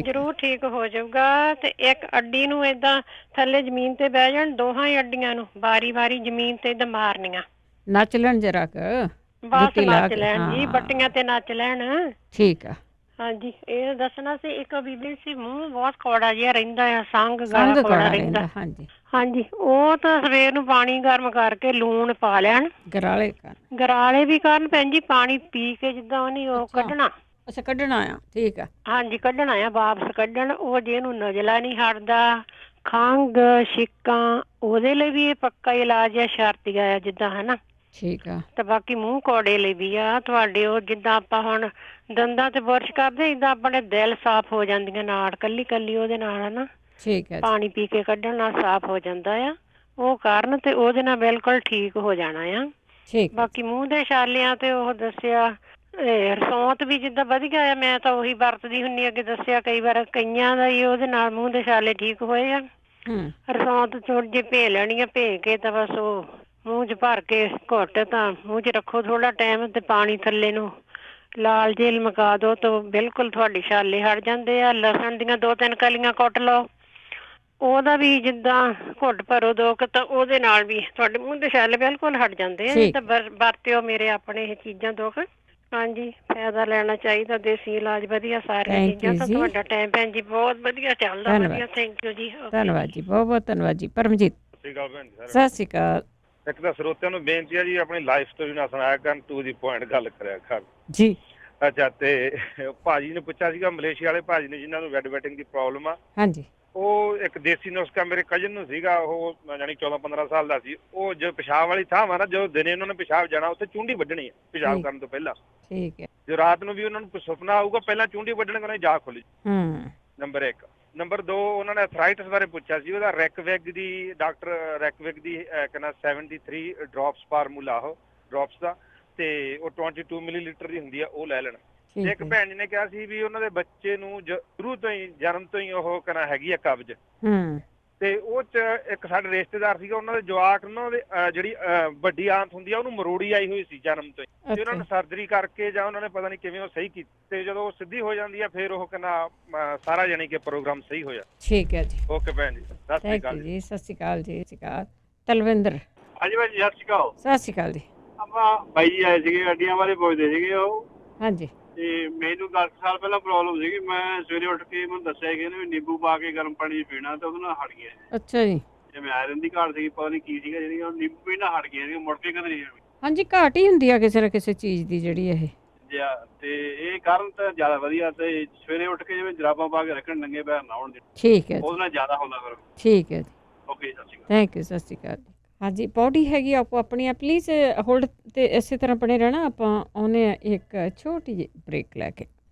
ਜ਼ਰੂਰ ਠੀਕ ਹੋ ਜਾਊਗਾ। ਤੇ ਇੱਕ ਅੱਡੀ ਨੂੰ ਏਦਾਂ ਥੱਲੇ ਜ਼ਮੀਨ ਤੇ ਬਹਿ ਜਾਣ, ਦੋਹਾਂ ਹੀ ਅੱਡੀਆਂ ਨੂੰ ਵਾਰੀ ਵਾਰੀ ਜ਼ਮੀਨ ਤੇ ਏਦਾਂ ਮਾਰਨੀਆਂ, ਨੱਚ ਲੈਣ ਜਰਾ ਕੁ, ਬਸ ਨੱਚ ਲੈਣ ਜੀ, ਬੱਟੀਆਂ ਤੇ ਨੱਚ ਲੈਣ। ਠੀਕ ਆ। ਹਾਂਜੀ, ਇਹ ਦੱਸਣਾ ਸੀ। ਇੱਕ ਬੀਬੀ ਸੀ, ਮੂੰਹ ਬਹੁਤ ਕੌੜਾ ਜਿਹਾ ਰਹਿੰਦਾ ਆ, ਸੰਗ ਗਲਾ ਕੌੜਾ ਰਹਿੰਦਾ। ਹਾਂਜੀ ਹਾਂਜੀ, ਉਹ ਤਾਂ ਸਵੇਰ ਨੂੰ ਪਾਣੀ ਗਰਮ ਕਰਕੇ ਲੂਣ ਪਾ ਲੈਣ, ਗਰਾਲੇ ਵੀ ਕਰਨ ਭੈਣ ਜੀ, ਪਾਣੀ ਪੀ ਕੇ ਜਿੱਦਾਂ ਉਹਨੇ ਉਹ ਕੱਢਣਾ। ਅੱਛਾ, ਕੱਢਣਾ ਆ। ਠੀਕ ਆ। ਹਾਂਜੀ, ਕੱਢਣਾ ਆ, ਵਾਪਸ ਕੱਢਣ। ਉਹ ਜੇ ਇਹਨੂੰ ਨਜ਼ਲਾ ਨਹੀਂ ਹਟਦਾ, ਖੰਘ ਛਿੱਕਾਂ, ਉਹਦੇ ਲਈ ਵੀ ਇਹ ਪੱਕਾ ਇਲਾਜ ਆ, ਸ਼ਰਤੀਆ ਆ ਜਿੱਦਾਂ, ਹਨਾ। ਠੀਕ ਆ। ਤੇ ਬਾਕੀ ਮੂੰਹ ਕੌੜੇ ਲਈ ਵੀ ਆ ਤੁਹਾਡੇ, ਉਹ ਜਿੱਦਾਂ ਆਪਾਂ ਹੁਣ ਦੰਦਾਂ ਤੇ ਬੁਰਸ਼ ਕਰਦੇ ਇਦਾਂ ਆਪਣੇ ਦਿਲ ਸਾਫ਼ ਹੋ ਜਾਂਦੀਆਂ ਨਾੜ ਕੱਲੀ ਕੱਲੀ ਉਹਦੇ ਨਾਲ ਹਨਾ। ਠੀਕ ਹੈ। ਪਾਣੀ ਪੀ ਕੇ ਕੱਢਣ ਨਾਲ ਸਾਫ਼ ਹੋ ਜਾਂਦਾ ਆ ਉਹ ਕਾਰਨ, ਤੇ ਉਹਦੇ ਨਾਲ ਬਿਲਕੁਲ ਠੀਕ ਹੋ ਜਾਣਾ ਆ। ਠੀਕ। ਬਾਕੀ ਮੂੰਹ ਦੇ ਛਾਲਿਆਂ ਤੇ ਉਹ ਦੱਸਿਆ ਰਸੌਂਤ ਵੀ ਜਿੱਦਾਂ ਵਧੀਆ ਆ, ਮੈਂ ਤਾਂ ਉਹੀ ਵਰਤਦੀ ਹੁੰਨੀ ਅੱਗੇ ਦੱਸਿਆ ਕਈ ਵਾਰ, ਕਈਆਂ ਦਾ ਹੀ ਉਹਦੇ ਨਾਲ ਮੂੰਹ ਦੇ ਛਾਲੇ ਠੀਕ ਹੋਏ ਆ। ਰਸੌਂਤ ਥੋੜੀ ਜਿਹੀ ਭੇ ਲੈਣੀ ਆ, ਭੇ ਕੇ ਤਾਂ ਬਸ ਉਹ ਮੂੰਹ 'ਚ ਭਰ ਕੇ ਘੁੱਟ ਤਾਂ ਮੂੰਹ 'ਚ ਰੱਖੋ ਥੋੜਾ ਟਾਈਮ, ਤੇ ਪਾਣੀ ਥੱਲੇ ਨੂੰ ਲਾਲ ਜੇਲ ਮਕਾ ਦੋ ਤਾਂ ਬਿਲਕੁਲ ਤੁਹਾਡੇ ਛਾਲੇ ਹਟ ਜਾਂਦੇ ਆ। ਲਸਣ ਦੀਆਂ 2-3 ਕਲੀਆਂ ਕੁੱਟ ਲਓ, ਉਹਦਾ ਵੀ ਜਿੱਦਾਂ ਘੁੱਟ ਭਰੋ 2 ਤਾਂ ਉਹਦੇ ਨਾਲ ਵੀ ਤੁਹਾਡੇ ਮੂੰਹ ਦੇ ਛਾਲੇ ਬਿਲਕੁਲ ਹਟ ਜਾਂਦੇ ਆ। ਤਾਂ ਵਰਤਿਓ ਮੇਰੇ ਆਪਣੇ ਇਹ ਚੀਜ਼ਾਂ 2 ਹਾਂਜੀ, ਫਾਇਦਾ ਲੈਣਾ ਚਾਹੀਦਾ, ਦੇਸੀ ਇਲਾਜ ਵਧੀਆ ਸਾਰੀਆਂ ਚੀਜ਼ਾਂ। ਤਾਂ ਤੁਹਾਡਾ ਟਾਈਮ ਭੈਣ ਜੀ ਬਹੁਤ ਵਧੀਆ ਚੱਲਦਾ, ਵਧੀਆ। ਥੈਂਕ ਯੂ ਜੀ। ਧੰਨਵਾਦ ਜੀ, ਬਹੁਤ ਬਹੁਤ ਧੰਨਵਾਦ ਜੀ। ਪਰਮਜੀਤ ਸਤਿ ਸ਼੍ਰੀ ਅਕਾਲ ਭੈਣ ਜੀ। ਸਤਿ ਸ਼੍ਰੀ ਅਕਾਲ। ਇੱਕ ਤਾਂ ਸਰੋਤਿਆਂ ਨੂੰ ਬੇਨਤੀ ਹੈ ਜੀ, ਆਪਣੀ ਲਾਈਫ ਸਟੋਰੀ ਨਾ ਸੁਣਾਇਆ ਕਰਨ, ਟੂ ਦੀ ਪੁਆਇੰਟ ਗੱਲ ਕਰਿਆ ਕਰ ਜੀ। ਅੱਛਾ, ਤੇ ਭਾਜੀ ਨੇ ਪੁੱਛਿਆ ਸੀਗਾ, ਮਲੇਸ਼ੀਆ ਵਾਲੇ ਭਾਜੀ ਨੇ ਜਿਨ੍ਹਾਂ ਨੂੰ ਵੈਟਿੰਗ ਦੀ ਪ੍ਰੋਬਲਮ ਆ। ਹਾਂਜੀ। ਉਹ ਇੱਕ ਦੇਸੀ ਨੁਸਖਾ ਮੇਰੇ ਕਜ਼ਨ ਨੂੰ ਸੀਗਾ, ਉਹ ਜਾਨੀ 14-15 ਸਾਲ ਦਾ ਸੀ। ਉਹ ਜੋ ਪਿਸ਼ਾਬ ਵਾਲੀ ਥਾਂ ਵਾ ਨਾ, ਜਦੋਂ ਦਿਨੇ ਉਹਨਾਂ ਨੇ ਪਿਸ਼ਾਬ ਜਾਣਾ ਉੱਥੇ ਚੁੰਡੀ ਵੱਢਣੀ ਹੈ ਪਿਸ਼ਾਬ ਕਰਨ ਤੋਂ ਪਹਿਲਾਂ। ਠੀਕ ਹੈ। ਜੋ ਰਾਤ ਨੂੰ ਵੀ ਉਹਨਾਂ ਨੂੰ ਸੁਪਨਾ ਆਊਗਾ ਪਹਿਲਾਂ ਚੁੰਡੀ ਵੱਢਣ ਕਰਨੀ ਜਾ ਖੁੱਲੀ। ਨੰਬਰ 1। ਨੰਬਰ 2, ਉਹਨਾਂ ਨੇ ਅਥਰਾਈਟਿਸ ਬਾਰੇ ਪੁੱਛਿਆ ਸੀ। ਉਹਦਾ ਰੈਕਵਿਗ ਦੀ ਡਾਕਟਰ ਰੈਕਵਿਗ ਦੀ ਕਹਿੰਦਾ 73 ਡ੍ਰੌਪਸ ਫਾਰਮੂਲਾ ਉਹ ਡ੍ਰੌਪਸ ਦਾ, ਤੇ ਉਹ 22 ਮਿਲੀਲੀਟਰ ਦੀ ਹੁੰਦੀ ਆ, ਉਹ ਲੈ ਲੈਣਾ। ਇੱਕ ਭੈਣ ਜੀ ਨੇ ਕਿਹਾ ਸੀ ਵੀ ਉਹਨਾਂ ਦੇ ਬੱਚੇ ਨੂੰ ਸ਼ੁਰੂ ਤੋਂ ਹੀ ਜਨਮ ਤੋਂ ਹੀ ਉਹ ਕਹਿੰਦਾ ਹੈਗੀ ਆ ਕਬਜ਼, ਤੇ ਉਹ ਚ ਇੱਕ ਸਾਡੇ ਰਿਸ਼ਤੇਦਾਰ ਸੀਗਾ, ਉਹਨਾਂ ਦੇ ਜਵਾਕ ਉਹਨਾਂ ਦੇ ਜਿਹੜੀ ਵੱਡੀ ਆਂਤ ਹੁੰਦੀ ਆ ਉਹਨੂੰ ਮਰੋੜੀ ਆਈ ਹੋਈ ਸੀ ਜਨਮ ਤੋਂ ਹੀ, ਤੇ ਉਹਨਾਂ ਨੇ ਸਰਜਰੀ ਕਰਕੇ ਜਾਂ ਉਹਨਾਂ ਨੇ ਪਤਾ ਨਹੀਂ ਕਿਵੇਂ ਉਹ ਸਹੀ ਕੀਤੀ, ਤੇ ਜਦੋਂ ਉਹ ਸਿੱਧੀ ਹੋ ਜਾਂਦੀ ਆ ਫਿਰ ਉਹ ਕਹਿੰਦਾ ਸਾਰਾ ਜਾਨੀ ਕਿ ਪ੍ਰੋਗਰਾਮ ਸਹੀ ਹੋਇਆ। ਠੀਕ ਹੈ ਜੀ। ਓਕੇ ਭੈਣ ਜੀ, ਸਤਿ ਸ਼੍ਰੀ ਅਕਾਲ ਜੀ। ਸਤਿ ਸ਼੍ਰੀ ਅਕਾਲ ਜੀ। ਸਤਿ ਸ਼੍ਰੀ ਅਕਾਲ। ਤਲਵਿੰਦਰ। ਹਾਂਜੀ ਭਾਈ ਜੀ, ਸਤਿ ਸ਼੍ਰੀ ਅਕਾਲ। ਸਤਿ ਸ਼੍ਰੀ ਅਕਾਲ ਜੀ। ਆਪਾਂ ਬਾਈ ਜੀ ਆਏ ਸੀਗੇ, ਅੱਡੀਆਂ ਬਾਰੇ ਪੁੱਛਦੇ ਸੀਗੇ ਉਹ। ਹਾਂਜੀ। ਤੇ ਮੈਨੂੰ 10 ਸਾਲ ਪਹਿਲਾਂ ਪ੍ਰੋਬਲਮ ਸੀਗੀ, ਮੈਂ ਸਵੇਰੇ ਉੱਠ ਕੇ ਮੈਨੂੰ ਦੱਸਿਆ ਕਿ ਇਹਨੇ ਨਿੰਬੂ ਪਾ ਕੇ ਗਰਮ ਪਾਣੀ 'ਚ ਪੀਣਾ, ਤੇ ਉਹਦੇ ਨਾਲ ਹਟ ਗਿਆ। ਅੱਛਾ ਜੀ। ਜਿਵੇਂ ਆਇਰਨ ਦੀ ਘਾਟ ਸੀਗੀ, ਪਤਾ ਨਹੀਂ ਕੀ ਸੀਗਾ, ਜਿਹੜੀ ਉਹ ਨਿੰਬੂ ਪੀਣ ਨਾਲ ਹਟ ਗਿਆ ਸੀ, ਮੁੜ ਕੇ ਕਦੇ ਨਹੀਂ ਹੋਈ। ਹਾਂਜੀ, ਘਾਟ ਹੀ ਹੁੰਦੀ ਆ ਕਿਸੇ ਨਾ ਕਿਸੇ ਚੀਜ਼ ਦੀ ਜਿਹੜੀ ਇਹ। ਤੇ ਇਹ ਕਾਰਨ ਤਾਂ ਜ਼ਿਆਦਾ ਵਧੀਆ, ਤੇ ਸਵੇਰੇ ਉੱਠ ਕੇ ਜਿਵੇਂ ਜਰਾਬਾਂ ਪਾ ਕੇ ਰੱਖਣ, ਨੰਗੇ ਪੈਰ ਨਾ ਹੋਣ। ਠੀਕ ਹੈ, ਉਹਦੇ ਨਾਲ ਜ਼ਿਆਦਾ ਹੁੰਦਾ ਫਿਰ। ਠੀਕ ਹੈ ਜੀ। ਓਕੇ, ਸਤਿ ਸ਼੍ਰੀ ਅਕਾਲ। ਥੈਂਕ ਯੂ, ਸਤਿ ਸ਼੍ਰੀ ਅਕਾਲ। ਹਾਂਜੀ, ਬੋਡੀ ਹੈਗੀ ਆਪੋ ਆਪਣੀ ਆ। ਪਲੀਜ਼ ਹੋਲਡ ਤੇ ਇਸੇ ਤਰ੍ਹਾਂ ਬਣੇ ਰਹਿਣਾ। ਆਪਾਂ ਆਉਂਦੇ ਆ ਇੱਕ ਛੋਟੀ ਜਿਹੀ ਬ੍ਰੇਕ ਲੈ ਕੇ।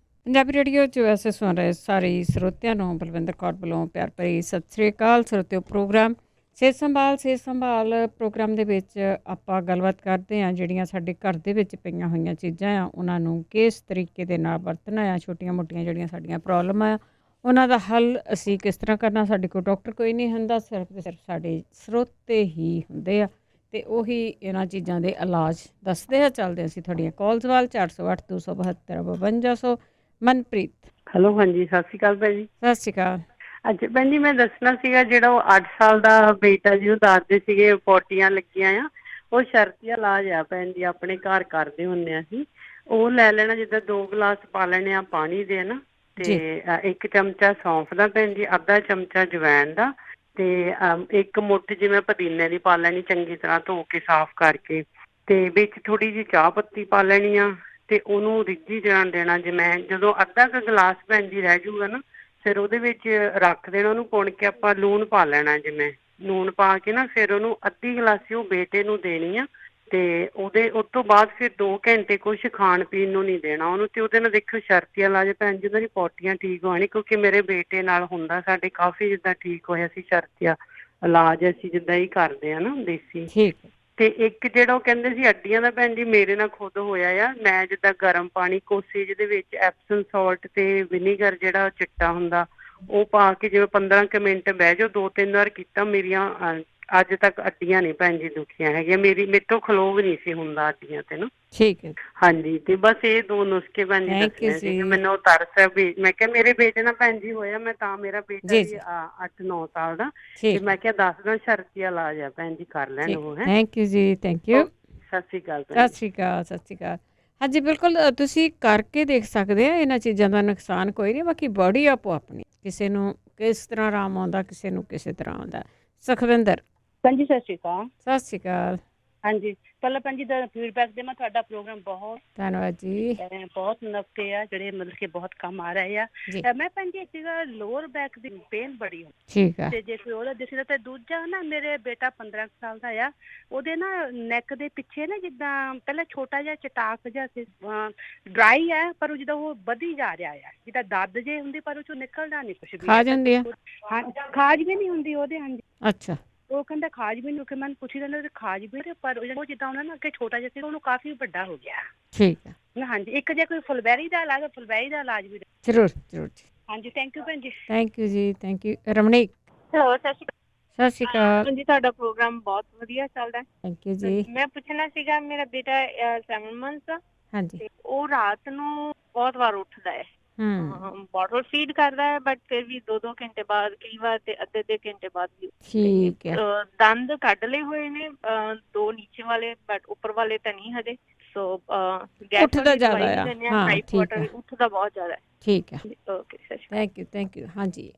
ਪੰਜਾਬੀ ਰੇਡੀਓ 'ਚ ਵੈਸੇ ਸੁਣ ਰਹੇ ਸਾਰੇ ਸਰੋਤਿਆਂ ਨੂੰ ਬਲਵਿੰਦਰ ਕੌਰ ਵੱਲੋਂ ਪਿਆਰ ਭਰੀ ਸਤਿ ਸ਼੍ਰੀ ਅਕਾਲ। ਸਰੋਤਿਓ, ਪ੍ਰੋਗਰਾਮ ਸਿਹਤ ਸੰਭਾਲ ਪ੍ਰੋਗਰਾਮ ਦੇ ਵਿੱਚ ਆਪਾਂ ਗੱਲਬਾਤ ਕਰਦੇ ਹਾਂ ਜਿਹੜੀਆਂ ਸਾਡੇ ਘਰ ਦੇ ਵਿੱਚ ਪਈਆਂ ਹੋਈਆਂ ਚੀਜ਼ਾਂ ਆ, ਉਹਨਾਂ ਨੂੰ ਕਿਸ ਤਰੀਕੇ ਦੇ ਨਾਲ ਵਰਤਣਾ ਆ। ਛੋਟੀਆਂ ਮੋਟੀਆਂ ਜਿਹੜੀਆਂ ਸਾਡੀਆਂ ਪ੍ਰੋਬਲਮ ਆ ਉਹਨਾਂ ਦਾ ਹੱਲ ਅਸੀਂ ਕਿਸ ਤਰ੍ਹਾਂ ਕਰਨਾ। ਸਾਡੇ ਕੋਲ ਡਾਕਟਰ ਕੋਈ ਨਹੀਂ ਹੁੰਦਾ, ਸਿਰਫ ਤੇ ਸਿਰਫ ਸਾਡੇ ਸਰੋਤੇ ਹੀ ਹੁੰਦੇ ਆ, ਅਤੇ ਉਹੀ ਇਹਨਾਂ ਚੀਜ਼ਾਂ ਦੇ ਇਲਾਜ ਦੱਸਦੇ ਆ। ਚੱਲਦੇ ਅਸੀਂ ਤੁਹਾਡੀਆਂ ਕਾਲਸ ਵੱਲ। 408 272 5200। ਮਨਪ੍ਰੀਤ। ਹੈਲੋ, ਹਾਂਜੀ, ਸਤਿ ਸ਼੍ਰੀ ਅਕਾਲ ਭੈਣ ਜੀ। ਸਤਿ ਸ਼੍ਰੀ ਅਕਾਲ। ਅੱਛਾ ਭੈਣ ਜੀ, ਮੈਂ ਦੱਸਣਾ ਸੀਗਾ ਜਿਹੜਾ ਉਹ 8 ਸਾਲ ਦਾ ਬੇਟਾ ਜੀ, ਉਹ ਦੱਸਦੇ ਸੀਗੇ ਪੋਟੀਆਂ ਲੱਗੀਆਂ ਆ, ਉਹ ਸ਼ਰਤੀ ਇਲਾਜ ਆ ਭੈਣ ਜੀ, ਆਪਣੇ ਘਰ ਕਰਦੇ ਹੁੰਦੇ ਆ ਅਸੀਂ। ਉਹ ਲੈ ਲੈਣਾ, ਜਿੱਦਾਂ 2 ਗਲਾਸ ਪਾ ਲੈਣੇ ਆ ਪਾਣੀ ਦੇ ਨਾ, ਤੇ 1 ਚਮਚਾ ਸੌਂਫ ਦਾ ਭੈਣ ਜੀ, ਅੱਧਾ ਚਮਚਾ ਜਵੈਣ ਦਾ, ਤੇ 1 ਮੁੱਠ ਜਿਵੇਂ ਪੁਦੀਨੇ ਦੀ ਪਾ ਲੈਣੀ, ਚੰਗੀ ਤਰ੍ਹਾਂ ਧੋ ਕੇ ਸਾਫ਼ ਕਰਕੇ, ਤੇ ਵਿੱਚ ਥੋੜੀ ਜਿਹੀ ਚਾਹ ਪੱਤੀ ਪਾ ਲੈਣੀ ਆ, ਤੇ ਉਹਨੂੰ ਰਿੱਝੀ ਜਾਣ ਦੇਣਾ। ਜਿਵੇਂ ਜਦੋਂ ਅੱਧਾ ਕੁ ਗਲਾਸ ਭੈਣ ਜੀ ਰਹਿ ਜਾਊਗਾ ਨਾ, ਫਿਰ ਉਹਦੇ ਵਿੱਚ ਰੱਖ ਦੇਣਾ, ਉਹਨੂੰ ਪੁਣ ਕੇ ਆਪਾਂ ਲੂਣ ਪਾ ਲੈਣਾ। ਜਿਵੇਂ ਲੂਣ ਪਾ ਕੇ ਨਾ ਫਿਰ ਉਹਨੂੰ ਅੱਧੀ ਗਲਾਸੀ ਉਹ ਬੇਟੇ ਨੂੰ ਦੇਣੀ ਆ, ਤੇ ਉਸ ਤੋਂ ਬਾਅਦ ਫਿਰ 2 ਘੰਟੇ ਕੁਛ ਖਾਣ ਪੀਣ ਨੂੰ ਨਹੀਂ ਦੇਣਾ ਉਹਨੂੰ। ਤੇ ਉਹਦੇ ਨਾਲ ਦੇਖਿਓ ਸ਼ਰਤੀ ਇਲਾਜ ਭੈਣ ਜੀ, ਉਹਨਾਂ ਦੀ ਪੋਟੀਆਂ ਠੀਕ ਹੋਣੀ, ਕਿਉਂਕਿ ਮੇਰੇ ਬੇਟੇ ਨਾਲ ਹੁੰਦਾ, ਸਾਡੇ ਕਾਫੀ ਜਿੱਦਾਂ ਠੀਕ ਹੋਇਆ ਸੀ ਸ਼ਰਤੀ ਇਲਾਜ, ਅਸੀਂ ਜਿੱਦਾਂ ਹੀ ਕਰਦੇ ਆ ਨਾ ਦੇਸੀ। ਠੀਕ। ਤੇ ਇੱਕ ਜਿਹੜਾ ਉਹ ਕਹਿੰਦੇ ਸੀ ਅੱਡੀਆਂ ਦਾ ਭੈਣ ਜੀ, ਮੇਰੇ ਨਾਲ ਖੁਦ ਹੋਇਆ ਆ। ਮੈਂ ਜਿੱਦਾਂ ਗਰਮ ਪਾਣੀ ਕੋਸੇ ਜਿਹਦੇ ਵਿੱਚ ਐਪਸਮ ਸਾਲਟ ਤੇ ਵਿਨੀਗਰ ਜਿਹੜਾ ਚਿੱਟਾ ਹੁੰਦਾ ਉਹ ਪਾ ਕੇ ਜਿਵੇਂ 15 ਕੁ ਮਿੰਟ ਬਹਿ ਜਾਓ, 2-3 ਵਾਰ ਕੀਤਾ, ਮੇਰੀਆਂ ਅੱਜ ਤੱਕ ਅੱਡੀਆਂ ਨਹੀਂ ਭੈਣ ਜੀ ਦੁਖੀਆਂ ਹੈਗੀਆਂ। ਮੇਰੇ ਤੋਂ ਖਲੋ ਵੀ ਨਹੀਂ ਸੀ ਹੁੰਦਾ ਅੱਡੀਆਂ ਤੇ ਨਾ। ਠੀਕ ਹੈ। ਹਾਂਜੀ, ਤੇ ਬਸ ਇਹ 2 ਨੁਸਖੇ ਭੈਣ ਜੀ ਦੱਸਣੇ ਸੀ। ਮੈਨੂੰ ਤਰਸ ਹੈ ਵੀ ਮੈਂ ਕਿਹਾ ਮੇਰੇ ਬੇਟੇ ਨਾਲ ਭੈਣ ਜੀ ਹੋਇਆ, ਮੈਂ ਤਾਂ, ਮੇਰਾ ਬੇਟਾ ਵੀ 8-9 ਸਾਲ ਦਾ, ਤੇ ਮੈਂ ਕਿਹਾ ਦੱਸਦਾ ਸ਼ਰਤੀ ਇਲਾਜ ਆ ਭੈਣ ਜੀ, ਕਰ ਲੈਣ ਉਹ। ਥੈਂਕ ਯੂ ਜੀ, ਥੈਂਕ ਯੂ। ਸਤਿ ਸ਼੍ਰੀ ਅਕਾਲ। ਸਤਿ ਸ਼੍ਰੀ ਅਕਾਲ। ਸਤਿ ਸ਼੍ਰੀ ਅਕਾਲ। ਹਾਂਜੀ, ਬਿਲਕੁਲ ਤੁਸੀਂ ਕਰਕੇ ਦੇਖ ਸਕਦੇ ਆ, ਇਹਨਾਂ ਚੀਜ਼ਾਂ ਦਾ ਨੁਕਸਾਨ ਕੋਈ ਨਹੀਂ। ਬਾਕੀ ਬੋਡੀ ਆਪੋ ਆਪਣੀ, ਕਿਸੇ ਨੂੰ ਕਿਸ ਤਰ੍ਹਾਂ ਆਰਾਮ ਆਉਂਦਾ, ਕਿਸੇ ਨੂੰ ਕਿਸੇ ਤਰ੍ਹਾਂ ਆਉਂਦਾ। ਸੁਖਵਿੰਦਰ। ਹਾਂਜੀ, ਸਤਿ ਸ਼੍ਰੀ ਅਕਾਲ। ਸਤਿ ਸ਼੍ਰੀ ਅਕਾਲ। ਹਾਂਜੀ ਪਹਿਲਾਂ ਭੈਣ ਜੀ ਦਾ ਫੀਡਬੈਕ ਦੇ ਮੈਂ ਤੁਹਾਡਾ ਪ੍ਰੋਗਰਾਮ ਬਹੁਤ ਧੰਨਵਾਦ ਜੀ। ਬਹੁਤ ਨੁਕਤੇ ਆ ਜਿਹੜੇ ਮਤਲਬ ਕਿ ਬਹੁਤ ਕੰਮ ਆ ਰਹੇ ਆ। ਮੈਂ ਭੈਣ ਜੀ ਸੀਗਾ ਲੋਅਰ ਬੈਕ ਦੀ ਪੇਨ ਬੜੀ ਠੀਕ ਆ ਤੇ ਜੇ ਕੋਈ ਉਹਦਾ ਦਿਸਦਾ ਤੇ ਦੂਜਾ ਨਾ ਮੇਰੇ ਬੇਟਾ 15 ਸਾਲ ਦਾ ਆ, ਉਹਦੇ ਨਾ ਨੈਕ ਦੇ ਪਿੱਛੇ ਨਾ ਜਿੱਦਾਂ ਪਹਿਲਾਂ ਛੋਟਾ ਜਿਹਾ ਚਟਾਕ ਜਿਹਾ ਸੀ, ਡਰਾਈ ਆ ਪਰ ਉਹ ਜਿੱਦਾਂ ਉਹ ਵਧੀ ਜਾ ਰਿਹਾ ਆ, ਜਿੱਦਾਂ ਦਰਦ ਜੇ ਹੁੰਦੀ ਪਰ ਉਹ ਚੋਂ ਨਿਕਲਦਾ ਨਹੀਂ ਕੁਛ ਵੀ। ਖਾ ਜਾਂਦੀ ਆ? ਹਾਂ ਖਾਜ ਵੀ ਨਹੀਂ ਹੁੰਦੀ ਉਹਦੇ। ਹਾਂਜੀ ਅੱਛਾ ਉਹ ਕਹਿੰਦਾ ਖਾਜ ਵੀ ਨਹੀਂ, ਮੈਂ ਪੁੱਛੀ ਜਾਂਦਾ ਖਾਜ ਵੀ ਪਰ ਉਹ ਜਿੱਦਾਂ ਉਹਨਾਂ ਨੇ ਅੱਗੇ ਛੋਟਾ ਜਿਹਾ ਸੀ ਉਹਨੂੰ ਕਾਫੀ ਵੱਡਾ ਹੋ ਗਿਆ। ਠੀਕ ਆ ਹਾਂਜੀ ਇੱਕ ਜੇ ਕੋਈ ਫੁਲਬੈਰੀ ਦਾ ਇਲਾਜ, ਫੁਲਬੈਰੀ ਦਾ ਇਲਾਜ ਵੀ ਜ਼ਰੂਰ ਜ਼ਰੂਰ ਜੀ। ਹਾਂਜੀ ਥੈਂਕ ਯੂ ਭੈਣ ਜੀ। ਥੈਂਕ ਯੂ ਜੀ, ਥੈਂਕ ਯੂ। ਰਮਣੀਕ ਹੈਲੋ ਸਤਿ ਸ਼੍ਰੀ ਸਤਿ ਸ਼੍ਰੀ ਅਕਾਲ। ਹਾਂਜੀ ਤੁਹਾਡਾ ਪ੍ਰੋਗਰਾਮ ਬਹੁਤ ਵਧੀਆ ਚੱਲਦਾ। ਥੈਂਕ ਯੂ ਜੀ। ਮੈਂ ਪੁੱਛਣਾ ਸੀਗਾ ਮੇਰਾ ਬੇਟਾ 7 ਮੰਥਸ ਦਾ ਹਾਂਜੀ ਤੇ ਉਹ ਰਾਤ ਨੂੰ ਬਹੁਤ ਵਾਰ ਉੱਠਦਾ ਹੈ, ਬੋਟਲ ਫੀਡ ਕਰਦਾ ਹੈ ਬਟ ਫਿਰ ਵੀ 2-2 ਘੰਟੇ ਬਾਅਦ, ਕਈ ਵਾਰ ਤੇ ਅੱਧੇ ਘੰਟੇ ਬਾਅਦ ਵੀ। ਠੀਕ ਹੈ। ਦੰਦ ਕੱਢ ਲਏ ਹੋਏ ਨੇ 2 ਨੀਚੇ ਵਾਲੇ ਬਟ ਉੱਪਰ ਵਾਲੇ ਤਾਂ ਨਹੀਂ ਹਜੇ। ਸੋ ਉੱਠਦਾ ਜ਼ਿਆਦਾ ਆ। ਹਾਂ ਠੀਕ ਹੈ, ਉੱਠਦਾ ਬਹੁਤ ਜ਼ਿਆਦਾ। ਠੀਕ ਹੈ okay thank you thank you. ਹਾਂਜੀ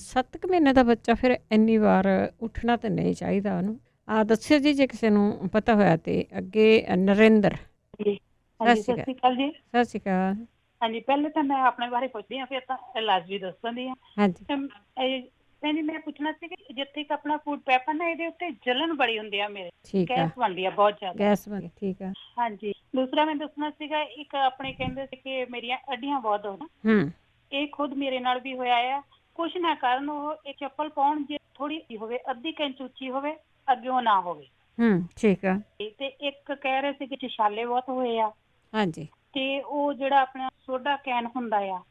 7 ਮਹੀਨੇ ਦਾ ਬੱਚਾ ਫਿਰ ਇੰਨੀ ਵਾਰ ਉੱਠਣਾ ਤਾਂ ਨਹੀਂ ਚਾਹੀਦਾ ਉਹਨੂੰ। ਦੱਸਿਓ ਜੀ ਜੇ ਕਿਸੇ ਨੂੰ ਪਤਾ ਹੋਇਆ ਤੇ ਅੱਗੇ। ਨਰਿੰਦਰ ਸਤਿ ਸ਼੍ਰੀ ਅਕਾਲ ਜੀ। ਸਤਿ ਸ਼੍ਰੀ ਅਕਾਲ। ਹਾਂਜੀ ਪਹਿਲੇ ਤਾਂ ਮੈਂ ਆਪਣੇ ਬਾਰੇ ਪੁੱਛਦੀ ਹਾਂ ਫਿਰ ਤਾਂ ਇਲਾਜ ਵੀ ਦੱਸਦੀ ਹਾਂ। ਹਾਂਜੀ ਭੈਣ ਜੀ ਮੈਂ ਪੁੱਛਣਾ ਸੀ ਕਿ ਜਿੱਥੇ ਇੱਕ ਆਪਣਾ ਫੂਡ ਪੈਪਰ ਨਾ ਇਹਦੇ ਉੱਤੇ ਜਲਨ ਬੜੀ ਹੁੰਦੀ ਆ ਮੇਰੇ, ਠੀਕ ਆ ਗੈਸ ਬਣਦੀ ਆ ਬਹੁਤ ਜ਼ਿਆਦਾ। ਗੈਸ ਬਣਦੀ ਠੀਕ ਆ। ਹਾਂਜੀ ਦੂਸਰਾ ਮੈਂ ਦੱਸਣਾ ਸੀਗਾ ਇੱਕ ਆਪਣੇ ਕਹਿੰਦੇ ਸੀ ਕਿ ਮੇਰੀਆਂ ਅੱਡੀਆਂ ਬਹੁਤ ਹੋਣ, ਇਹ ਖੁਦ ਮੇਰੇ ਨਾਲ ਵੀ ਹੋਇਆ ਆ। ਕੁਛ ਨਾ ਕਰਨ ਉਹ ਇਹ ਚੱਪਲ ਪਾਉਣ ਜੇ ਥੋੜੀ ਹੋਵੇ, ਅੱਧੀ ਇੰਚ ਉੱਚੀ ਹੋਵੇ, ਅੱਗੇ ਨਾ ਹੋਵੇ। ਠੀਕ ਆ। ਤੇ ਇੱਕ ਕਹਿ ਰਹੇ ਸੀ ਕਿ ਛਾਲੇ ਬਹੁਤ ਹੋਏ ਆ। ਹਾਂਜੀ ਤੇ ਉਹ ਜਿਹੜਾ ਆਪਣਾ ਸੋਡਾ ਕੈਨ ਹੁੰਦਾ ਆ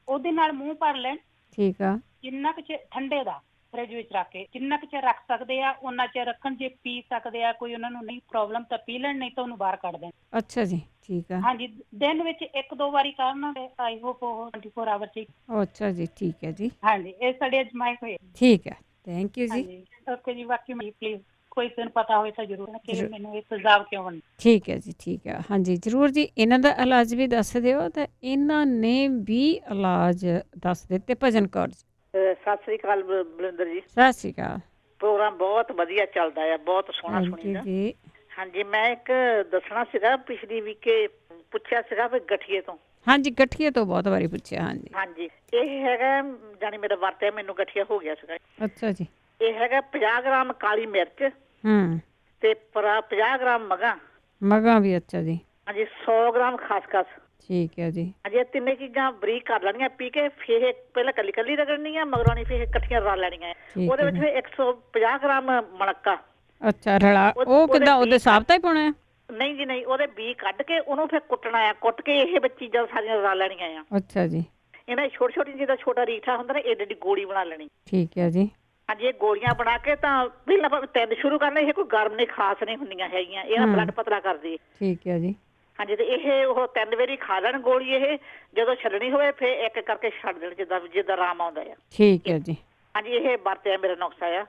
ਉਹਦੇ ਨਾਲ ਮੂੰਹ ਭਰ ਲੈਣ। ਠੀਕ ਆ। ਜਿੰਨਾ ਕੁ ਠੰਡੇ ਦਾ ਫਰਿੱਜ ਵਿੱਚ ਰੱਖ ਕੇ ਜਿੰਨਾ ਕੁ ਚਿਰ ਰੱਖ ਸਕਦੇ ਆ ਉਹਨਾਂ ਚਿਰ ਰੱਖਣ। ਜੇ ਪੀ ਸਕਦੇ ਆ, ਕੋਈ ਉਹਨਾਂ ਨੂੰ ਨਹੀਂ ਪ੍ਰੋਬਲਮ ਤਾਂ ਪੀ ਲੈਣ, ਨਹੀਂ ਤਾਂ ਉਹਨੂੰ ਬਾਹਰ ਕੱਢ ਦੇਣ। ਅੱਛਾ ਜੀ ਠੀਕ ਆ। ਹਾਂਜੀ ਦਿਨ ਵਿੱਚ 1-2 ਵਾਰੀ ਕਰਨਾ। ਆਈ ਹੋਪ ਉਹ 24 ਆਵਰ ਚ। ਅੱਛਾ ਜੀ ਠੀਕ ਹੈ ਜੀ। ਹਾਂਜੀ ਇਹ ਸਾਡੇ ਅਜਮਾਇਸ਼ ਹੋਏ। ਠੀਕ ਹੈ ਥੈਂਕ ਯੂ ਜੀ। ਓਕੇ ਜੀ। ਬਾਕੀ ਮੈਨੂੰ ਪਲੀਜ਼ ਕੋਈ ਦਿਨ ਪਤਾ ਹੋਵੇ ਤਾਂ ਜ਼ਰੂਰ ਕਿ ਮੈਨੂੰ ਇਹ ਸੁਝਾਅ ਕਿਉਂ ਬਣ। ਠੀਕ ਹੈ ਜੀ ਠੀਕ ਹੈ। ਹਾਂਜੀ ਜ਼ਰੂਰ ਜੀ। ਇਹਨਾਂ ਦਾ ਇਲਾਜ ਵੀ ਦੱਸ ਦਿਓ ਤੇ ਇਹਨਾਂ ਨੇ ਵੀ ਇਲਾਜ ਦੱਸ ਦਿੱਤੇ। ਭਜਨ ਕੌਰ ਜੀ ਸਤਿ ਸ੍ਰੀ ਅਕਾਲ ਬਲਿੰਦਰ ਜੀ। ਸਤਿ ਸ੍ਰੀ ਅਕਾਲ। ਪ੍ਰੋਗਰਾਮ ਬਹੁਤ ਵਧੀਆ ਚੱਲਦਾ ਆ, ਬਹੁਤ ਸੋਹਣਾ ਸੁਣੀਦਾ ਜੀ। ਹਾਂਜੀ ਮੈਂ ਇੱਕ ਦੱਸਣਾ ਸੀਗਾ, ਪਿਛਲੀ ਵੀਕੇ ਪੁੱਛਿਆ ਸੀਗਾ ਵੀ ਗਠੀਏ ਤੋਂ। ਹਾਂਜੀ ਗਠੀਏ ਤੋਂ ਬਹੁਤ ਵਾਰੀ ਪੁੱਛਿਆ। ਹਾਂਜੀ ਹਾਂਜੀ ਇਹ ਹੈਗਾ ਜਾਨੀ ਮੇਰਾ ਵਰਤਿਆ ਮੈਨੂੰ ਗਠੀਆ ਹੋ ਗਿਆ ਸੀਗਾ। ਅੱਛਾ ਜੀ। ਇਹ ਹੈਗਾ 50 ਗ੍ਰਾਮ ਕਾਲੀ ਮਿਰਚ ਤੇ 50 ਗ੍ਰਾਮ ਮਗਾ ਵੀ। ਅੱਛਾ ਜੀ। ਹਾਂਜੀ 100 ਗ੍ਰਾਮ ਖਸਖਸ। ਠੀਕ ਹੈ ਜੀ। ਹਾਂਜੀ ਇਹ ਤਿੰਨੇ ਚੀਜ਼ਾਂ ਬਰੀਕ ਕਰ ਲੈਣੀਆਂ, ਪੀ ਕੇ ਫੇਰ ਪਹਿਲਾਂ ਕੱਲੀ ਰਗੜਨੀ ਆ, ਮਗਰੋਂ ਨਹੀਂ ਫੇਰ ਇਕੱਠੀਆਂ ਰਲ ਲੈਣੀਆਂ। ਉਹਦੇ ਵਿੱਚ 150 ਗ੍ਰਾਮ ਮਣਕਾ। ਅੱਛਾ ਰਲਾ। ਉਹ ਕਿੱਦਾਂ ਉਹਦੇ ਸਾਬਤਾ ਹੀ ਪਾਉਣਾ ਆ? ਨਹੀਂ ਜੀ ਨਹੀਂ, ਉਹਦੇ ਬੀ ਕੱਢ ਕੇ ਉਹਨੂੰ ਫਿਰ ਕੁੱਟਣਾ ਆ। ਕੁੱਟ ਕੇ ਇਹ ਚੀਜ਼ਾਂ ਸਾਰੀਆਂ ਰਲ ਲੈਣੀਆਂ ਆ। ਅੱਛਾ ਜੀ। ਇਹਨਾਂ ਛੋਟੀ ਛੋਟੀ ਜਿਹਦਾ ਛੋਟਾ ਰੀਠਾ ਹੁੰਦਾ ਨਾ, ਏਡੀ ਗੋਲੀ ਬਣਾ ਲੈਣੀ। ਠੀਕ ਹੈ ਜੀ। ਹਾਂਜੀ ਇਹ ਗੋਲੀਆਂ ਬਣਾ ਕੇ ਤਾਂ ਪਹਿਲਾਂ 3 ਸ਼ੁਰੂ ਕਰਨੇ। ਇਹ ਕੋਈ ਗਰਮ ਨਹੀਂ, ਖਾਸ ਨਹੀਂ ਹੁੰਦੀਆਂ ਹੈਗੀਆਂ, ਇਹ ਬਲੱਡ ਪਤਲਾ ਕਰਦੀ। ਠੀਕ ਹੈ ਜੀ। ਹਾਂਜੀ ਤੇ ਇਹ ਉਹ 3 ਵਾਰੀ ਖਾ ਲੈਣ ਗੋਲੀ। ਇਹ ਜਦੋਂ ਛੱਡਣੀ ਹੋਵੇ ਫਿਰ ਇੱਕ ਕਰਕੇ ਛੱਡ ਦੇਣ, ਜਿੱਦਾਂ ਆਰਾਮ ਆਉਂਦਾ ਆ। ਠੀਕ ਹੈ ਜੀ। ਹਾਂਜੀ ਇਹ ਵਰਤਿਆ ਮੇਰਾ ਨੁਕਸਾ ਆ।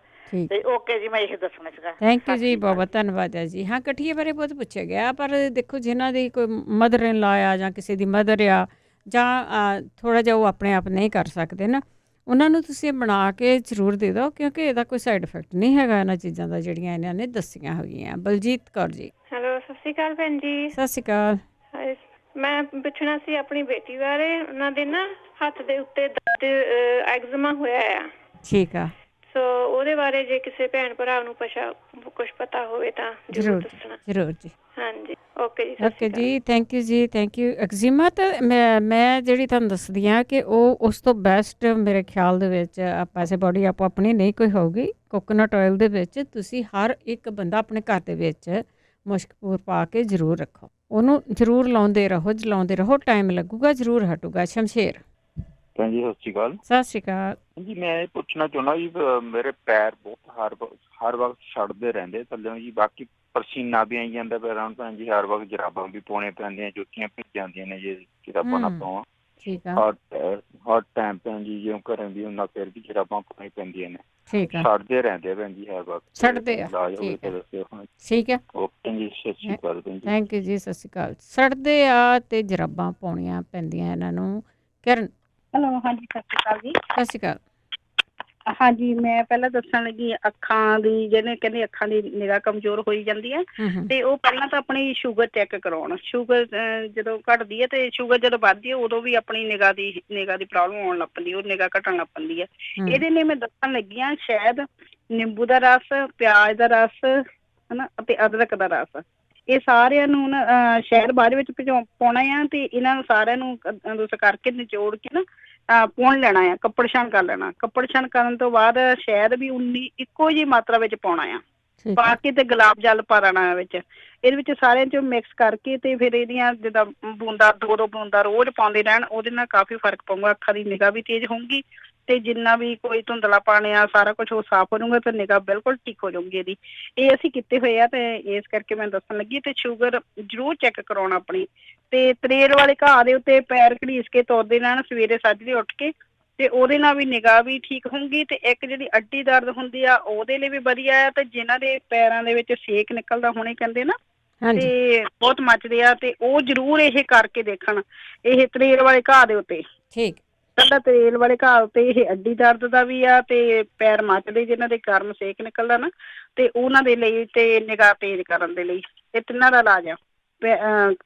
ਤੇ ਓਕੇ ਜੀ ਮੈਂ ਇਹ ਦੱਸਣਾ ਸੀਗਾ। ਥੈਂਕ ਯੂ ਜੀ ਬਹੁਤ ਬਹੁਤ ਧੰਨਵਾਦ ਹੈ ਜੀ। ਹਾਂ ਗਠੀਏ ਬਾਰੇ ਬਹੁਤ ਪੁੱਛਿਆ ਗਿਆ, ਪਰ ਦੇਖੋ ਜਿਨ੍ਹਾਂ ਦੀ ਕੋਈ ਮਦਰ ਇਨ ਲਾ ਆ ਜਾਂ ਕਿਸੇ ਦੀ ਮਦਰ ਆ ਜਾਂ ਥੋੜ੍ਹਾ ਜਿਹਾ ਉਹ ਆਪਣੇ ਆਪ ਨਹੀਂ ਕਰ ਸਕਦੇ ਨਾ, ਉਹਨਾਂ ਨੂੰ ਤੁਸੀਂ ਬਣਾ ਕੇ ਜ਼ਰੂਰ ਦੇ ਦਿਓ, ਕਿਉਂਕਿ ਇਹਦਾ ਕੋਈ ਸਾਈਡ ਇਫੈਕਟ ਨਹੀਂ ਹੈਗਾ ਇਹਨਾਂ ਚੀਜ਼ਾਂ ਦਾ ਜਿਹੜੀਆਂ ਇਹਨਾਂ ਨੇ ਦੱਸੀਆਂ ਹੋਈਆਂ। ਬਲਜੀਤ ਕੌਰ ਜੀ ਹੈਲੋ ਸਤਿ ਸ਼੍ਰੀ ਅਕਾਲ ਭੈਣ ਜੀ। ਸਤਿ ਸ਼੍ਰੀ ਅਕਾਲ। ਮੈਂ ਪੁੱਛਣਾ ਸੀ ਆਪਣੀ ਬੇਟੀ ਬਾਰੇ। ਉਹਨਾਂ ਦੇ ਨਾ ਹੱਥ ਦੇ ਉੱਤੇ ਦਰਦ ਐਗਜ਼ਮਾ ਹੋਇਆ ਆ। ਠੀਕ ਆ। ਸੋ ਉਹਦੇ ਬਾਰੇ ਜੇ ਕਿਸੇ ਭੈਣ ਭਰਾ ਨੂੰ ਕੁਛ ਪਤਾ ਹੋਵੇ ਤਾਂ ਜ਼ਰੂਰ ਦੱਸਣਾ। ਜ਼ਰੂਰ ਜੀ। ਹਾਂਜੀ ਓਕੇ ਜੀ। ਓਕੇ ਜੀ ਥੈਂਕ ਯੂ ਜੀ ਥੈਂਕ ਯੂ। ਐਗਜ਼ੀਮਾ ਤਾਂ ਮੈਂ ਜਿਹੜੀ ਤੁਹਾਨੂੰ ਦੱਸਦੀ ਹਾਂ ਕਿ ਉਹ ਉਸ ਤੋਂ ਬੈਸਟ ਮੇਰੇ ਖਿਆਲ ਦੇ ਵਿੱਚ ਵੈਸੇ ਬੋਡੀ ਆਪਣੀ ਨਹੀਂ ਕੋਈ ਹੋਊਗੀ। ਕੋਕੋਨਟ ਆਇਲ ਦੇ ਵਿੱਚ ਤੁਸੀਂ ਹਰ ਇੱਕ ਬੰਦਾ ਆਪਣੇ ਘਰ ਦੇ ਵਿੱਚ ਮੁਸ਼ਕਪੂਰ ਪਾ ਕੇ ਜ਼ਰੂਰ ਰੱਖੋ, ਉਹਨੂੰ ਜ਼ਰੂਰ ਲਾਉਂਦੇ ਰਹੋ, ਟਾਈਮ ਲੱਗੂਗਾ, ਜ਼ਰੂਰ ਹਟੂਗਾ। ਸ਼ਮਸ਼ੇਰ ਭੈਣ ਜੀ ਸਤਿ ਸ਼੍ਰੀ ਅਕਾਲ। ਸਤਿ ਸ਼੍ਰੀ ਅਕਾਲ ਜੀ। ਮੈਂ ਇਹ ਪੁੱਛਣਾ ਚਾਹੁੰਦਾ ਜੀ ਮੇਰੇ ਪੈਰ ਬਹੁਤ ਹਰ ਵਕਤ ਛੱਡਦੇ ਰਹਿੰਦੇ ਥੱਲੇ ਜੀ, ਬਾਕੀ ਪਸੀਨਾ ਵੀ ਆਈ ਜਾਂਦਾ ਪੈਰਾਂ ਨੂੰ ਭੈਣ ਜੀ, ਹਰ ਵਕਤ ਜਰਾਬਾਂ ਵੀ ਪਾਉਣੇ ਪੈਂਦੀਆਂ, ਜੁੱਤੀਆਂ ਭਿੱਜ ਜਾਂਦੀਆਂ ਨੇ ਜੇ ਜਰਾਬਾਂ ਨਾ ਪਾਵਾਂ। ਠੀਕ ਆ। ਹਰ ਟਾਈਮ ਭੈਣ ਜੀ ਜਿਉਂ ਘਰੇ ਵੀ ਹੁੰਦਾ ਫਿਰ ਵੀ ਜਰਾਬਾਂ ਪਾਉਣੀ ਪੈਂਦੀਆਂ ਨੇ। ਠੀਕ ਆ। ਛੱਡਦੇ ਰਹਿੰਦੇ ਭੈਣ ਜੀ ਹਰ ਵਕਤ। ਛੱਡਦੇ ਆ। ਠੀਕ ਹੈ ਓਕੇ ਜੀ ਸਤਿ ਸ਼੍ਰੀ ਅਕਾਲ ਭੈਣ ਜੀ। ਥੈਂਕ ਯੂ ਜੀ ਸਤਿ ਸ਼੍ਰੀ ਅਕਾਲ। ਛੱਡਦੇ ਆ ਤੇ ਜਰਾਬਾਂ ਪਾਉਣੀਆਂ ਪੈਂਦੀਆਂ ਇਹਨਾਂ ਨੂੰ। ਕਿਰਨ ਹੈਲੋ ਹਾਂਜੀ ਸਤਿ ਸ਼੍ਰੀ ਅਕਾਲ ਜੀ। ਸਤਿ ਸ਼੍ਰੀ ਅਕਾਲ। ਹਾਂਜੀ, ਮੈਂ ਪਹਿਲਾਂ ਦੱਸਣ ਲੱਗੀ ਅੱਖਾਂ ਦੀ, ਜਿਹਨੇ ਕਹਿੰਦੇ ਅੱਖਾਂ ਦੀ ਨਿਗਾਹ ਕਮਜ਼ੋਰ ਹੋਈ ਜਾਂਦੀ ਹੈ, ਤੇ ਉਹ ਪਹਿਲਾਂ ਤਾਂ ਆਪਣੀ ਸ਼ੂਗਰ ਚੈੱਕ ਕਰਾਉਣ। ਸ਼ੂਗਰ ਜਦੋਂ ਘਟਦੀ ਹੈ ਤੇ ਸ਼ੂਗਰ ਜਦੋਂ ਵੱਧਦੀ ਹੈ ਉਦੋਂ ਵੀ ਆਪਣੀ ਨਿਗਾਹ ਦੀ ਪ੍ਰੋਬਲਮ ਆਉਣ ਲੱਗ ਪੈਂਦੀ, ਉਹ ਨਿਗਾਹ ਘਟਣ ਲੱਗ ਪੈਂਦੀ ਹੈ। ਇਹਦੇ ਲਈ ਮੈਂ ਦੱਸਣ ਲੱਗੀ ਹਾਂ ਸ਼ਹਿਦ, ਨਿੰਬੂ ਦਾ ਰਸ, ਪਿਆਜ਼ ਦਾ ਰਸ, ਹਨਾ, ਅਤੇ ਅਦਰਕ ਦਾ ਰਸ। ਇਹ ਸਾਰਿਆਂ ਨੂੰ ਨਾ ਸ਼ਹਿਦ ਬਾਅਦ ਵਿੱਚ ਪਾਉਣਾ ਆ, ਤੇ ਇਹਨਾਂ ਨੂੰ ਸਾਰਿਆਂ ਨੂੰ ਕਰਕੇ ਨਿਚੋੜ ਕੇ ਨਾ ਪੁਣ ਲੈਣਾ ਆ, ਕੱਪੜ ਛਾਣ ਕਰ ਲੈਣਾ। ਕੱਪੜ ਛਾਣ ਕਰਨ ਤੋਂ ਬਾਅਦ ਸ਼ਹਿਦ ਵੀ ਇੱਕੋ ਜਿਹੀ ਮਾਤਰਾ ਵਿੱਚ ਪਾਉਣਾ ਆ, ਪਾ ਕੇ ਤੇ ਗੁਲਾਬ ਜਲ ਪਾ ਦੇਣਾ ਵਿੱਚ। ਇਹਦੇ ਵਿੱਚ ਸਾਰਿਆਂ ਚ ਮਿਕਸ ਕਰਕੇ ਤੇ ਫਿਰ ਇਹਦੀਆਂ ਜਿੱਦਾਂ ਬੂੰਦਾਂ 2-2 ਬੂੰਦਾਂ ਰੋਜ਼ ਪਾਉਂਦੇ ਰਹਿਣ, ਉਹਦੇ ਨਾਲ ਕਾਫੀ ਫਰਕ ਪਊਗਾ। ਅੱਖਾਂ ਦੀ ਨਿਗਾਹ ਵੀ ਤੇਜ਼ ਹੋਊਗੀ ਤੇ ਜਿੰਨਾ ਵੀ ਕੋਈ ਧੁੰਦਲਾ ਪਾਣੀ ਆ ਸਾਰਾ ਕੁਝ ਉਹ ਸਾਫ਼ ਹੋ ਜਾਊਗਾ ਤੇ ਨਿਗਾਹ ਬਿਲਕੁਲ ਠੀਕ ਹੋ ਜਾਊਗੀ ਇਹਦੀ। ਇਹ ਅਸੀਂ ਕੀਤੇ ਹੋਏ ਆ ਤੇ ਇਸ ਕਰਕੇ ਮੈਂ ਦੱਸਣ ਲੱਗੀ। ਤੇ ਸ਼ੂਗਰ ਜ਼ਰੂਰ ਚੈੱਕ ਕਰਾਉਣਾ ਆਪਣੀ। ਤੇ ਤਰੇਲ ਵਾਲੇ ਘਾਹ ਦੇ ਉੱਤੇ ਪੈਰ ਘੜੀਸ ਕੇ ਤੁਰਦੇ ਰਹਿਣ ਸਵੇਰੇ ਸਾਜਰੇ ਉੱਠ ਕੇ, ਤੇ ਉਹਦੇ ਨਾਲ ਵੀ ਨਿਗਾਹ ਵੀ ਠੀਕ ਹੋਊਗੀ। ਤੇ ਇੱਕ ਜਿਹੜੀ ਅੱਡੀ ਦਰਦ ਹੁੰਦੀ ਆ ਉਹਦੇ ਲਈ ਵੀ ਵਧੀਆ ਆ। ਤੇ ਜਿਨ੍ਹਾਂ ਦੇ ਪੈਰਾਂ ਦੇ ਵਿੱਚ ਸੇਕ ਨਿਕਲਦਾ ਹੁਣੇ ਕਹਿੰਦੇ ਨਾ ਤੇ ਬਹੁਤ ਮੱਚਦੇ ਆ, ਤੇ ਉਹ ਜ਼ਰੂਰ ਇਹ ਕਰਕੇ ਦੇਖਣ, ਇਹ ਤਰੇਲ ਵਾਲੇ ਘਾਹ ਦੇ ਉੱਤੇ। ਠੀਕ, ਕੱਲਾ ਤੇਲ ਵਾਲੇ ਘਾਹ ਉੱਤੇ ਇਹ ਅੱਡੀ ਦਰਦ ਦਾ ਵੀ ਆ, ਤੇ ਪੈਰ ਮੱਚਦੇ ਜਿਹਨਾਂ ਦੇ ਗਰਮ ਸੇਕ ਨਿਕਲਦਾ ਨਾ, ਤੇ ਉਹਨਾਂ ਦੇ ਲਈ, ਤੇ ਨਿਗਾਹ ਤੇਜ਼ ਕਰਨ ਦੇ ਲਈ ਇਹ ਤਿੰਨਾਂ ਦਾ ਇਲਾਜ ਆ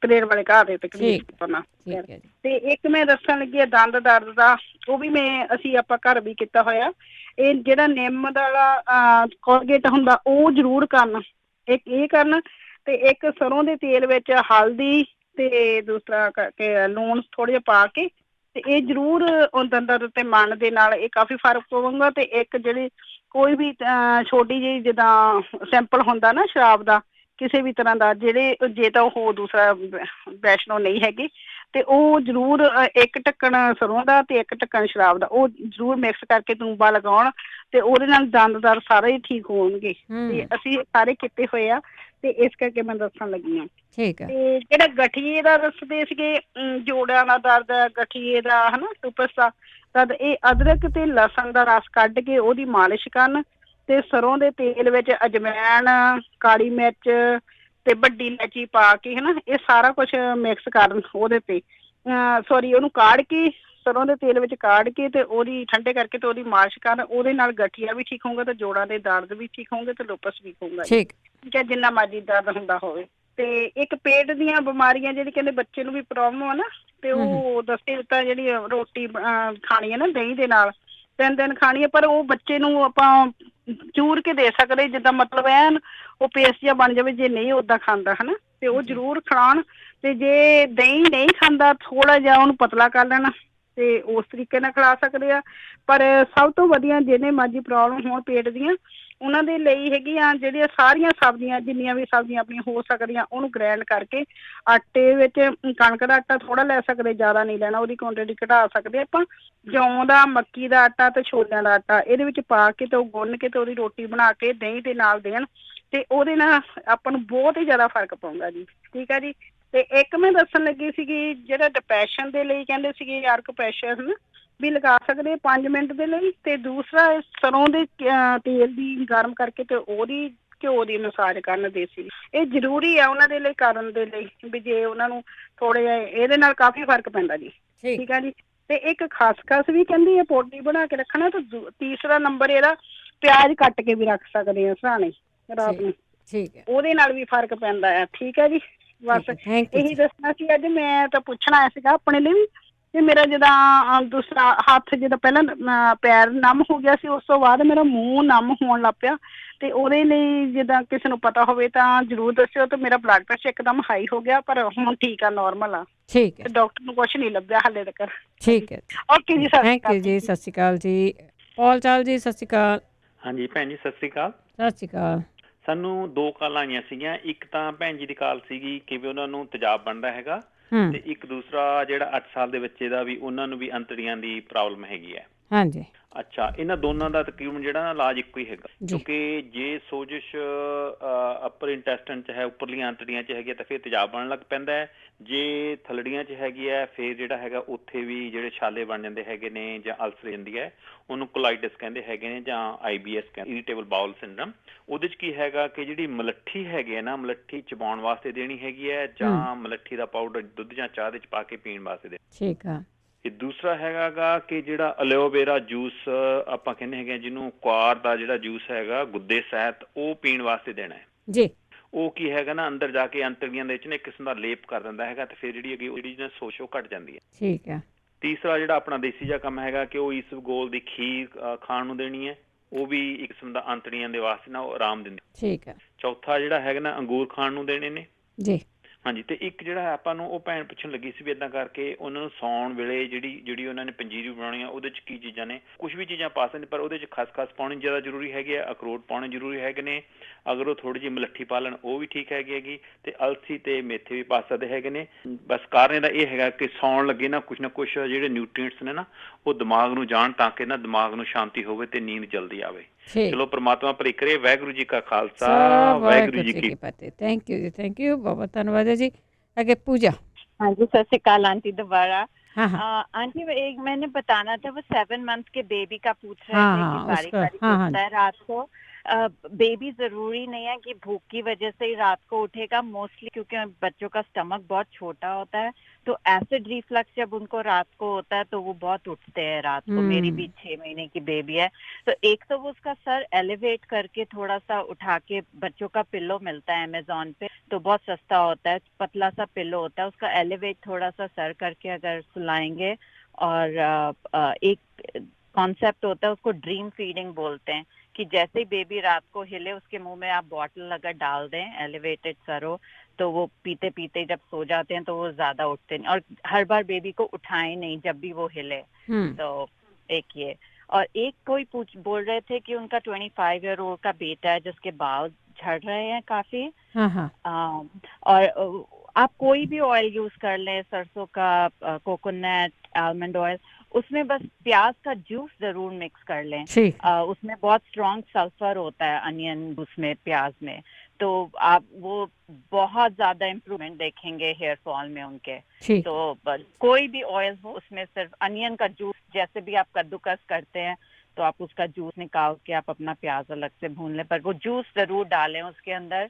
ਤਰੇਲ ਵਾਲੇ ਘਾਹ ਦੇ ਉੱਤੇ ਘੜੀਸ ਕੇ ਪਾਉਣਾ। ਤੇ ਇੱਕ ਮੈਂ ਦੱਸਣ ਲੱਗੀ ਆ ਦੰਦ ਦਰਦ ਦਾ, ਉਹ ਵੀ ਅਸੀਂ ਆਪਾਂ ਘਰ ਵੀ ਕੀਤਾ ਹੋਇਆ। ਇਹ ਜਿਹੜਾ ਨਿੰਮ ਦਾ ਕੋਲਗੇਟ ਹੁੰਦਾ ਉਹ ਜ਼ਰੂਰ ਕਰਨ, ਇੱਕ ਇਹ ਕਰਨ, ਤੇ ਇੱਕ ਸਰੋਂ ਦੇ ਤੇਲ ਵਿੱਚ ਹਲਦੀ ਤੇ ਦੂਸਰਾ ਕਰਕੇ ਲੂਣ ਥੋੜਾ ਜਿਹਾ ਪਾ ਕੇ, ਤੇ ਇਹ ਜ਼ਰੂਰ ਦੰਦਾਂ ਤੇ ਮਨ ਦੇ ਨਾਲ ਇਹ ਕਾਫੀ ਫਰਕ ਪਊਗਾ। ਤੇ ਇੱਕ ਜਿਹੜੀ ਕੋਈ ਵੀ ਛੋਟੀ ਜਿਹੀ ਜਿੱਦਾਂ ਸੈਂਪਲ ਹੁੰਦਾ ਨਾ ਸ਼ਰਾਬ ਦਾ ਕਿਸੇ ਵੀ ਤਰ੍ਹਾਂ ਦਾ, ਜੇ ਤਾਂ ਉਹ ਦੂਸਰਾ ਵੈਸ਼ਨੋ ਨਹੀਂ ਹੈਗੀ, ਤੇ ਉਹ ਜ਼ਰੂਰ ਇੱਕ ਢੱਕਣ ਸਰੋਂ ਦਾ ਤੇ ਇੱਕ ਢੱਕਣ ਸ਼ਰਾਬ ਦਾ ਉਹ ਜ਼ਰੂਰ ਮਿਕਸ ਕਰਕੇ ਤੂੰਬਾ ਲਗਾਉਣ, ਤੇ ਉਹਦੇ ਨਾਲ ਦੰਦ ਦਰਦ ਸਾਰੇ ਹੀ ਠੀਕ ਹੋਣਗੇ। ਤੇ ਅਸੀਂ ਸਾਰੇ ਕੀਤੇ ਹੋਏ ਆ, ਤੇ ਇਸ ਕਰਕੇ ਮੈਂ ਦੱਸਣ ਲੱਗੀ ਹਾਂ। ਠੀਕ ਹੈ। ਤੇ ਜਿਹੜਾ ਗਠੀਏ ਦਾ ਦੱਸਦੇ ਸੀਗੇ, ਜੋੜਾਂ ਦਾ ਦਰਦ, ਗਠੀਏ ਦਾ, ਹਨਾ, ਟੂਪਸ ਦਾ ਦਰਦ, ਇਹ ਅਦਰਕ ਤੇ ਲਸਣ ਦਾ ਰਸ ਕੱਢ ਕੇ ਉਹਦੀ ਮਾਲਿਸ਼ ਕਰਨ, ਤੇ ਸਰੋਂ ਦੇ ਤੇਲ ਵਿੱਚ ਅਜਵਾਇਣ, ਕਾਲੀ ਮਿਰਚ ਤੇ ਵੱਡੀ ਇਲਾਇਚੀ ਪਾ ਕੇ, ਹਨਾ, ਇਹ ਸਾਰਾ ਕੁਝ ਮਿਕਸ ਕਰਨ ਉਹਦੇ ਤੇ ਉਹਨੂੰ ਕਾੜ ਕੇ ਸਰੋਂ ਦੇ ਤੇਲ ਵਿੱਚ ਕਾੜ ਕੇ ਤੇ ਉਹਦੀ ਠੰਡੇ ਕਰਕੇ ਤੇ ਉਹਦੀ ਮਾਲਿਸ਼ ਕਰਨ। ਉਹਦੇ ਨਾਲ ਗਠੀਆ ਵੀ ਠੀਕ ਹੋਊਗਾ, ਤੇ ਜੋੜਾਂ ਦੇ ਦਰਦ ਵੀ ਠੀਕ ਹੋਣਗੇ, ਤੇ ਲੂਪਸ ਵੀ ਹੋਊਗਾ। ਠੀਕ ਹੈ, ਜਿੰਨਾ ਮਰਜ਼ੀ ਦਰਦ ਹੁੰਦਾ ਹੋਵੇ। ਤੇ ਇੱਕ ਪੇਟ ਦੀਆਂ ਬਿਮਾਰੀਆਂ ਜਿਹੜੀ ਕਹਿੰਦੇ ਬੱਚੇ ਨੂੰ ਵੀ ਪ੍ਰੋਬਲਮ ਆ ਨਾ, ਤੇ ਉਹ ਦੱਸੇ ਦਿੱਤਾ ਜਿਹੜੀ ਰੋਟੀ ਖਾਣੀ ਹੈ ਨਾ ਦਹੀਂ ਦੇ ਨਾਲ 3 ਦਿਨ ਖਾਣੀ ਹੈ, ਪਰ ਉਹ ਬੱਚੇ ਨੂੰ ਆਪਾਂ ਚੂਰ ਕੇ ਦੇ ਸਕਦੇ, ਜਿੱਦਾਂ ਮਤਲਬ ਐਨ ਉਹ ਪੇਸਟ ਜਿਹਾ ਬਣ ਜਾਵੇ, ਜੇ ਨਹੀਂ ਓਦਾਂ ਖਾਂਦਾ, ਹਨਾ, ਤੇ ਉਹ ਜ਼ਰੂਰ ਖਾਣ। ਤੇ ਜੇ ਦਹੀਂ ਨਹੀਂ ਖਾਂਦਾ ਥੋੜਾ ਜਿਹਾ ਉਹਨੂੰ ਪਤਲਾ ਕਰ ਲੈਣਾ, ਤੇ ਉਸ ਤਰੀਕੇ ਨਾਲ ਖਿਲਾ ਸਕਦੇ ਆ। ਪਰ ਸਭ ਤੋਂ ਵਧੀਆ ਜਿਹਨੇ ਮਰਜ਼ੀ ਪ੍ਰੋਬਲਮ ਹੋਣ ਪੇਟ ਦੀਆਂ, ਉਹਨਾਂ ਦੇ ਲਈ ਹੈਗੀਆਂ ਜਿਹੜੀਆਂ ਸਾਰੀਆਂ ਸਬਜ਼ੀਆਂ, ਜਿੰਨੀਆਂ ਵੀ ਸਬਜ਼ੀਆਂ ਆਪਣੀਆਂ ਹੋ ਸਕਦੀਆਂ, ਉਹਨੂੰ ਗ੍ਰੈਂਡ ਕਰਕੇ ਆਟੇ ਵਿੱਚ ਕਣਕ ਦਾ ਆਟਾ ਥੋੜਾ ਲੈ ਸਕਦੇ, ਜ਼ਿਆਦਾ ਨਹੀਂ ਲੈਣਾ, ਉਹਦੀ ਕੁਆਂਟੀਟੀ ਘਟਾ ਸਕਦੇ ਆਪਾਂ। ਜੌਂ ਦਾ, ਮੱਕੀ ਦਾ ਆਟਾ ਤੇ ਛੋਲਿਆਂ ਦਾ ਆਟਾ ਇਹਦੇ ਵਿੱਚ ਪਾ ਕੇ ਤੇ ਉਹ ਗੁੰਨ ਕੇ ਤੇ ਉਹਦੀ ਰੋਟੀ ਬਣਾ ਕੇ ਦਹੀਂ ਦੇ ਨਾਲ ਦੇਣ, ਤੇ ਉਹਦੇ ਨਾਲ ਆਪਾਂ ਨੂੰ ਬਹੁਤ ਹੀ ਜ਼ਿਆਦਾ ਫਰਕ ਪਊਗਾ ਜੀ। ਠੀਕ ਹੈ ਜੀ। ਤੇ ਇੱਕ ਮੈਂ ਦੱਸਣ ਲੱਗੀ ਸੀਗੀ ਜਿਹੜਾ ਡਿਪਰੈਸ਼ਨ ਦੇ ਲਈ ਕਹਿੰਦੇ ਸੀਗੇ ਆਰਕੋਪੈਸ਼ਨ ਵੀ ਲਗਾ ਸਕਦੇ 5 ਮਿੰਟ ਦੇ ਲਈ। ਤੇ ਦੂਸਰਾ ਸਰੋਂ ਦੇ ਤੇਲ ਦੀ ਗਰਮ ਕਰਕੇ ਤੇ ਉਹਦੀ ਘਿਓ ਦੀ ਮਸਾਜ ਕਰਨ ਦੇਸੀ, ਇਹ ਜ਼ਰੂਰੀ ਆ ਉਹਨਾਂ ਦੇ ਲਈ ਕਰਨ ਦੇ ਲਈ, ਵੀ ਜੇ ਉਹਨਾਂ ਨੂੰ ਥੋੜੇ ਇਹਦੇ ਨਾਲ ਕਾਫੀ ਫਰਕ ਪੈਂਦਾ ਜੀ। ਠੀਕ ਹੈ ਜੀ। ਤੇ ਇੱਕ ਖਸਖਸ ਵੀ ਕਹਿੰਦੀ ਹੈ ਪੋਟੀ ਬਣਾ ਕੇ ਰੱਖਣਾ। ਤੇ ਤੀਸਰਾ ਨੰਬਰ ਇਹਦਾ ਪਿਆਜ਼ ਕੱਟ ਕੇ ਵੀ ਰੱਖ ਸਕਦੇ ਆ ਸਰਾਣੇ ਰਾਤ ਨੂੰ, ਠੀਕ ਹੈ, ਉਹਦੇ ਨਾਲ ਵੀ ਫਰਕ ਪੈਂਦਾ ਆ। ਠੀਕ ਹੈ ਜੀ। ਬਸ ਇਹੀ ਦੱਸਣਾ ਸੀ ਅੱਜ। ਮੈਂ ਤਾਂ ਪੁੱਛਣਾ ਆਇਆ ਸੀਗਾ ਆਪਣੇ ਲਈ ਵੀ, ਤੇ ਮੇਰਾ ਜਿੱਦਾਂ ਦੂਸਰਾ ਹੱਥ ਜਿੱਦਾਂ ਪਹਿਲਾਂ ਪੈਰ ਨਮ ਹੋ ਗਿਆ ਸੀ, ਉਸ ਤੋਂ ਬਾਅਦ ਮੇਰਾ ਮੂੰਹ ਨਮ ਹੋਣ ਲੱਗ ਪਿਆ, ਤੇ ਉਹਦੇ ਲਈ ਜਿੱਦਾਂ ਕਿਸੇ ਨੂੰ ਪਤਾ ਹੋਵੇ ਤਾਂ ਜ਼ਰੂਰ ਦੱਸਿਓ। ਤੇ ਮੇਰਾ ਬਲੱਡ ਪ੍ਰੈਸ਼ਰ ਇੱਕਦਮ ਹਾਈ ਹੋ ਗਿਆ, ਪਰ ਹੁਣ ਠੀਕ ਆ, ਨੋਰਮਲ ਆ। ਠੀਕ ਹੈ। ਤੇ ਡਾਕਟਰ ਨੂੰ ਕੁਝ ਨਹੀਂ ਲੱਭਿਆ ਹਾਲੇ ਤੱਕ। ਠੀਕ ਹੈ, ਓਕੇ ਜੀ, ਥੈਂਕ ਯੂ ਜੀ, ਸਤਿ ਸ਼੍ਰੀ ਅਕਾਲ ਜੀ। ਪੌਲ ਚਾਲ ਜੀ, ਸਤਿ ਸ਼੍ਰੀ ਅਕਾਲ। ਹਾਂਜੀ ਭੈਣ ਜੀ, ਸਤਿ ਸ਼੍ਰੀ ਅਕਾਲ। ਸਤਿ ਸ਼੍ਰੀ ਅਕਾਲ। ਸਾਨੂੰ 2 ਕਾਲਾਂ ਆਈਆਂ ਸੀਗੀਆਂ। ਇੱਕ ਤਾਂ ਭੈਣ ਜੀ ਦੀ ਕਾਲ ਸੀਗੀ ਕਿ ਵੀ ਉਹਨਾਂ ਨੂੰ ਤੇਜ਼ਾਬ ਬਣਦਾ ਹੈਗਾ, ਤੇ ਇੱਕ ਦੂਸਰਾ ਜਿਹੜਾ 8 ਸਾਲ ਦੇ ਬੱਚੇ ਦਾ ਵੀ, ਉਹਨਾਂ ਨੂੰ ਵੀ ਅੰਤੜੀਆਂ ਦੀ ਪ੍ਰੋਬਲਮ ਹੈਗੀ ਹੈ। ਹਾਂਜੀ। ਅੱਛਾ, ਇਹਨਾਂ ਦੋਨਾਂ ਦਾ ਤਕਰੀਬਨ ਜਿਹੜਾ ਇਲਾਜ ਇੱਕੋ ਹੀ ਹੈਗਾ, ਕਿਉਂਕਿ ਜੇ ਸੋਜਿਸ਼ ਅਪਰ ਇੰਟੈਸਟਨ ਚ ਹੈ, ਉੱਪਰਲੀਆਂ ਅੰਤੜੀਆਂ ਚ ਹੈਗੀ ਤਾਂ ਫਿਰ ਤੇਜ਼ਾਬ ਬਣਨ ਲੱਗ ਪੈਂਦਾ ਹੈ। ਜੇ ਥਲੜੀਆਂ ਚ ਹੈਗੀ ਹੈ ਫਿਰ ਜਿਹੜਾ ਹੈਗਾ ਉੱਥੇ ਵੀ ਜਿਹੜੇ ਛਾਲੇ ਬਣ ਜਾਂਦੇ ਹੈਗੇ ਨੇ, ਜਾਂ ਅਲਸਰ ਜਾਂਦੀ ਹੈ, ਉਹਨੂੰ ਕੋਲਾਈਟਿਸ ਕਹਿੰਦੇ ਹੈਗੇ ਨੇ, ਜਾਂ IBS ਕਹਿੰਦੇ, ਇਰੀਟੇਬਲ ਬਾਉਲ ਸਿੰਡਰਮ। ਉਹਦੇ ਚ ਕੀ ਹੈਗਾ ਕਿ ਜਿਹੜੀ ਮਲੱਠੀ ਹੈਗੀ ਹੈ ਨਾ, ਮਲੱਠੀ ਚਬਾਉਣ ਵਾਸਤੇ ਦੇਣੀ ਹੈਗੀ ਹੈ, ਜਾਂ ਮਲੱਠੀ ਦਾ ਪਾਊਡਰ ਦੁੱਧ ਜਾਂ ਚਾਹ ਦੇ ਚ ਪਾ ਕੇ ਪੀਣ ਵਾਸਤੇ ਦੇ। ਠੀਕ ਆ। ਇਹ ਦੂਸਰਾ ਹੈਗਾਗਾ ਕਿ ਜਿਹੜਾ ਐਲੋਵੇਰਾ ਜੂਸ ਆਪਾਂ ਕਹਿੰਦੇ ਹੈਗੇ ਜਿਹਨੂੰ ਕੁਆਰ ਦਾ ਜਿਹੜਾ ਜੂਸ ਹੈਗਾ ਗੁੱਦੇ ਸਹਿਤ, ਉਹ ਪੀਣ ਵਾਸਤੇ ਦੇਣਾ ਹੈ ਜੀ। ਉਹ ਕੀ ਹੈਗਾ ਨਾ ਅੰਦਰ ਜਾ ਕੇ ਅੰਤੜੀਆਂ ਦੇ ਵਿੱਚ ਨਾ ਇੱਕ ਕਿਸਮ ਦਾ ਲੇਪ ਕਰ ਦਿੰਦਾ ਹੈਗਾ ਤੇ ਫਿਰ ਜਿਹੜੀ ਹੈਗੀ ਜਿਹੜੀ ਨਾ ਸੋਚ ਉਹ ਘਟ ਜਾਂਦੀ ਹੈ। ਠੀਕ ਹੈ। ਤੀਸਰਾ ਜਿਹੜਾ ਆਪਣਾ ਦੇਸੀ ਜਿਹਾ ਕੰਮ ਹੈਗਾ ਕਿ ਉਹ ਇਸਬਗੋਲ ਦੀ ਖੀਰ ਖਾਣ ਨੂੰ ਦੇਣੀ ਹੈ, ਉਹ ਵੀ ਇੱਕ ਕਿਸਮ ਦਾ ਅੰਤੜੀਆਂ ਦੇ ਵਾਸਤੇ ਨਾ ਉਹ ਆਰਾਮ ਦਿੰਦੀ। ਠੀਕ ਹੈ। ਚੌਥਾ ਜਿਹੜਾ ਹੈਗਾ ਨਾ ਅੰਗੂਰ ਖਾਣ ਨੂੰ ਦੇਣੇ ਨੇ ਜੀ। ਹਾਂਜੀ। ਤੇ ਇੱਕ ਜਿਹੜਾ ਆਪਾਂ ਨੂੰ ਉਹ ਭੈਣ ਪੁੱਛਣ ਲੱਗੀ ਸੀ ਵੀ ਇਦਾਂ ਕਰਕੇ ਉਹਨਾਂ ਨੂੰ ਸੌਣ ਵੇਲੇ ਜਿਹੜੀ ਉਹਨਾਂ ਨੇ ਪੰਜੀਰੀ ਬਣਾਉਣੀ ਆ ਉਹਦੇ ਚ ਕੀ ਚੀਜ਼ਾਂ ਨੇ, ਕੁਝ ਵੀ ਚੀਜ਼ਾਂ ਪਾ ਸਕਦੇ ਪਰ ਉਹਦੇ ਚ ਖਸਖਸ ਪਾਉਣੀ ਜ਼ਿਆਦਾ ਜ਼ਰੂਰੀ ਹੈਗੀ ਆ, ਅਖਰੋਟ ਪਾਉਣੇ ਜ਼ਰੂਰੀ ਹੈਗੇ ਨੇ, ਅਗਰ ਉਹ ਥੋੜੀ ਜਿਹੀ ਮਲੱਠੀ ਪਾ ਲੈਣ ਉਹ ਵੀ ਠੀਕ ਹੈਗੀ ਤੇ ਅਲਸੀ ਤੇ ਮੇਥੇ ਵੀ ਪਾ ਸਕਦੇ ਹੈਗੇ ਨੇ। ਬਸ ਕਾਰਨ ਇਹਦਾ ਇਹ ਹੈਗਾ ਕਿ ਸੌਣ ਲੱਗੇ ਨਾ ਕੁਛ ਜਿਹੜੇ ਨਿਊਟ੍ਰੀਐਂਟਸ ਨੇ ਨਾ ਉਹ ਦਿਮਾਗ ਨੂੰ ਜਾਣ ਤਾਂ ਕਿ ਨਾ ਦਿਮਾਗ ਨੂੰ ਸ਼ਾਂਤੀ ਹੋਵੇ ਤੇ ਨੀਂਦ ਜਲਦੀ ਆਵੇ। ਚਲੋ ਪ੍ਰਮਾਤਮਾ ਭਲੀ ਕਰੇ। ਵਾਹਿਗੁਰੂ ਜੀ ਕਾ ਖਾਲਸਾ, ਵਾਹਿਗੁਰੂ ਜੀ ਕੀ ਫਤਿਹ। ਥੈਂਕ ਯੂ ਜੀ, ਥੈਂਕ ਯੂ, बहुत धन्यवाद है जी। आगे पूजा। हाँ जी, सत श्री अकाल आंटी दोबारा। हाँ। आंटी एक मैंने बताना था, वो 7 मंथ के बेबी का पूछ रहे थे कि बारी बारी उठता है रात को। बेबी जरूरी नहीं है कि भूख की वजह से ही रात को उठेगा, मोस्टली क्योंकि बच्चों का स्टमक बहुत छोटा होता है तो एसिड रिफ्लक्स जब उनको रात को होता है तो वो बहुत उठते हैं रात को। मेरी भी 6 महीने की बेबी है तो एक तो वो उसका सर एलिवेट करके थोड़ा सा उठा के, बच्चों का पिल्लो मिलता है अमेजोन पे तो बहुत सस्ता होता है, पतला सा पिल्लो होता है, उसका एलिवेट थोड़ा सा सर करके अगर सुलाएंगे। और एक कॉन्सेप्ट होता है उसको ड्रीम फीडिंग बोलते हैं कि जैसे ही बेबी रात को हिले उसके मुंह में आप बॉटल अगर डाल दें एलिवेटेड सर हो तो वो पीते पीते जब सो जाते हैं तो वो ज्यादा उठते नहीं, और हर बार बेबी को उठाएं नहीं जब भी वो हिले। तो एक ये, और एक कोई बोल रहे थे कि उनका 25 ईयर ओल्ड का बेटा है जिसके बाल झड़ रहे हैं काफी। और आप कोई भी ऑयल यूज कर लें, सरसों का, कोकोनट, आलमंड ऑयल, उसमें बस प्याज का जूस जरूर मिक्स कर लें। उसमें बहुत स्ट्रॉन्ग सल्फर होता है अनियन जूस में, प्याज में, तो आप वो बहुत ज्यादा इम्प्रूवमेंट देखेंगे हेयर फॉल में उनके। तो कोई भी ऑयल हो उसमें सिर्फ अनियन का जूस, जैसे भी आप कद्दूकस करते हैं तो आप उसका जूस निकाल के आप अपना प्याज अलग से भून लें, पर वो जूस जरूर डालें उसके अंदर।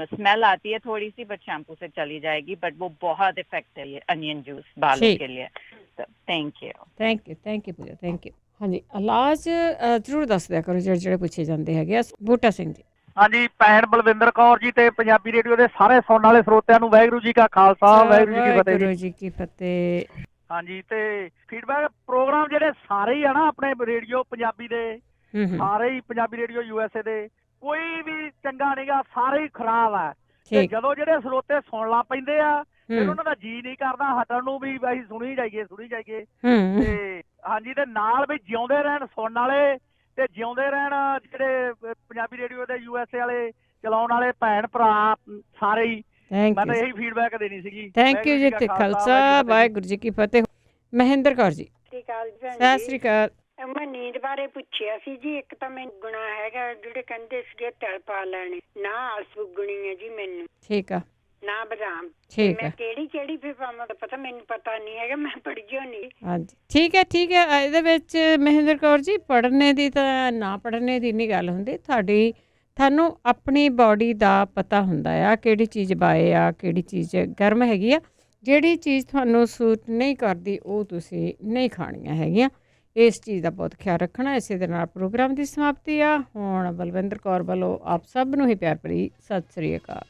स्मेल आती है थोड़ी सी बट शैम्पू से चली जाएगी, बट वो बहुत इफेक्टिव है अनियन जूस बालों के लिए। Thank you Puja, thank you. हाँ जी, इलाज जरूर दस दिया करो ਜਿਹੜੇ ਪੁੱਛੇ ਜਾਂਦੇ ਹੈਗੇ। ਬੂਟਾ ਸਿੰਘ ਜੀ। ਹਾਂਜੀ, ਭੈਣ ਬਲਵਿੰਦਰ ਕੌਰ ਜੀ ਤੇ ਪੰਜਾਬੀ ਰੇਡੀਓ ਦੇ ਸਾਰੇ ਸੁਣਨ ਵਾਲੇ ਸਰੋਤਿਆਂ ਨੂੰ ਵਾਹਿਗੁਰੂ ਜੀ ਕਾ ਖਾਲਸਾ, ਵਾਹਿਗੁਰੂ ਜੀ ਕੀ ਫਤਿਹ। ਵਾਹਿਗੁਰੂ ਜੀ ਕੀ ਫਤਿਹ। ਹਾਂਜੀ, ਤੇ ਫੀਡਬੈਕ ਪ੍ਰੋਗਰਾਮ ਜਿਹੜੇ ਸਾਰੇ ਹੀ ਆ ਨਾ ਆਪਣੇ ਰੇਡੀਓ ਪੰਜਾਬੀ ਦੇ, ਸਾਰੇ ਹੀ ਪੰਜਾਬੀ ਰੇਡੀਓ USA ਦੇ, ਕੋਈ ਵੀ ਚੰਗਾ ਨਹੀਂਗਾ, ਸਾਰੇ ਹੀ ਖਰਾਬ ਆ। ਤੇ ਜਦੋਂ ਜਿਹੜੇ ਸਰੋਤੇ ਸੁਣ ਲਾ ਪੈਂਦੇ ਆ ਫਿਰ ਉਹਨਾਂ ਦਾ ਜੀ ਨਹੀਂ ਕਰਦਾ ਹਟਣ ਨੂੰ ਵੀ ਅਸੀਂ ਸੁਣੀ ਜਾਈਏ। ਤੇ ਹਾਂਜੀ, ਤੇ ਨਾਲ ਵੀ ਜਿਉਂਦੇ ਰਹਿਣ ਸੁਣਨ ਵਾਲੇ ਤੇ ਜਿਉਂਦੇ ਰਹਿਣ ਜਿਹੜੇ ਪੰਜਾਬੀ ਰੇਡੀਓ ਦੇ USA ਵਾਲੇ ਚਲਾਉਣ ਵਾਲੇ ਭੈਣ ਭਰਾ ਸਾਰੇ ਹੀ। ਮੈਂ ਤਾਂ ਇਹੀ ਫੀਡਬੈਕ ਦੇਣੀ ਸੀਗੀ। ਥੈਂਕ ਯੂ ਜੀ, ਤੇ ਖਾਲਸਾ, ਵਾਹਿਗੁਰੂ ਜੀ ਕੀ ਫਤਿਹ। ਮਹਿੰਦਰ ਕੌਰ ਜੀ। ਸਤਿ ਸ਼੍ਰੀ ਅਕਾਲ। ਮੈਂ ਨੀਂਦ ਬਾਰੇ ਪੁੱਛਿਆ ਸੀ ਜੀ। ਇੱਕ ਤਾਂ ਮੈਨੂੰ ਗੁਣਾ ਹੈਗਾ ਜਿਹੜੇ ਕਹਿੰਦੇ ਸੀਗੇ ਤਿਲ ਪਾ ਲੈਣੇ, ਨਾ ਆਲਸ ਉਗਣੀ ਹੈ ਜੀ ਮੈਨੂੰ। ਠੀਕ ਆ। ਨਾ ਬਦਾਮ। ਮੈਂ ਕਿਹੜੀ ਫਿਰ ਪਾਵਾਂ ਪਤਾ ਮੈਨੂੰ ਪਤਾ ਨਹੀਂ ਹੈਗਾ, ਮੈਂ ਪੜ੍ਹੀ ਹੋਣੀ। ਹਾਂਜੀ, ਠੀਕ ਹੈ। ਇਹਦੇ ਵਿੱਚ ਮਹਿੰਦਰ ਕੌਰ ਜੀ ਪੜ੍ਹਨੇ ਦੀ ਤਾਂ ਨਾ ਪੜ੍ਹਨੇ ਦੀ ਨਹੀਂ ਗੱਲ ਹੁੰਦੀ, ਤੁਹਾਨੂੰ ਆਪਣੀ ਬਾਡੀ ਦਾ ਪਤਾ ਹੁੰਦਾ ਆ ਕਿਹੜੀ ਚੀਜ਼ ਬਾਏ ਆ, ਕਿਹੜੀ ਚੀਜ਼ ਗਰਮ ਹੈਗੀ ਆ। ਜਿਹੜੀ ਚੀਜ਼ ਤੁਹਾਨੂੰ ਸੂਟ ਨਹੀਂ ਕਰਦੀ ਉਹ ਤੁਸੀਂ ਨਹੀਂ ਖਾਣੀਆਂ ਹੈਗੀਆਂ। ਇਸ ਚੀਜ਼ ਦਾ ਬਹੁਤ ਖਿਆਲ ਰੱਖਣਾ। ਇਸੇ ਦੇ ਨਾਲ ਪ੍ਰੋਗਰਾਮ ਦੀ ਸਮਾਪਤੀ ਆ। ਹੁਣ ਬਲਵਿੰਦਰ ਕੌਰ ਵੱਲੋਂ ਆਪ ਸਭ ਨੂੰ ਹੀ ਪਿਆਰ ਭਰੀ ਸਤਿ ਸ੍ਰੀ ਅਕਾਲ।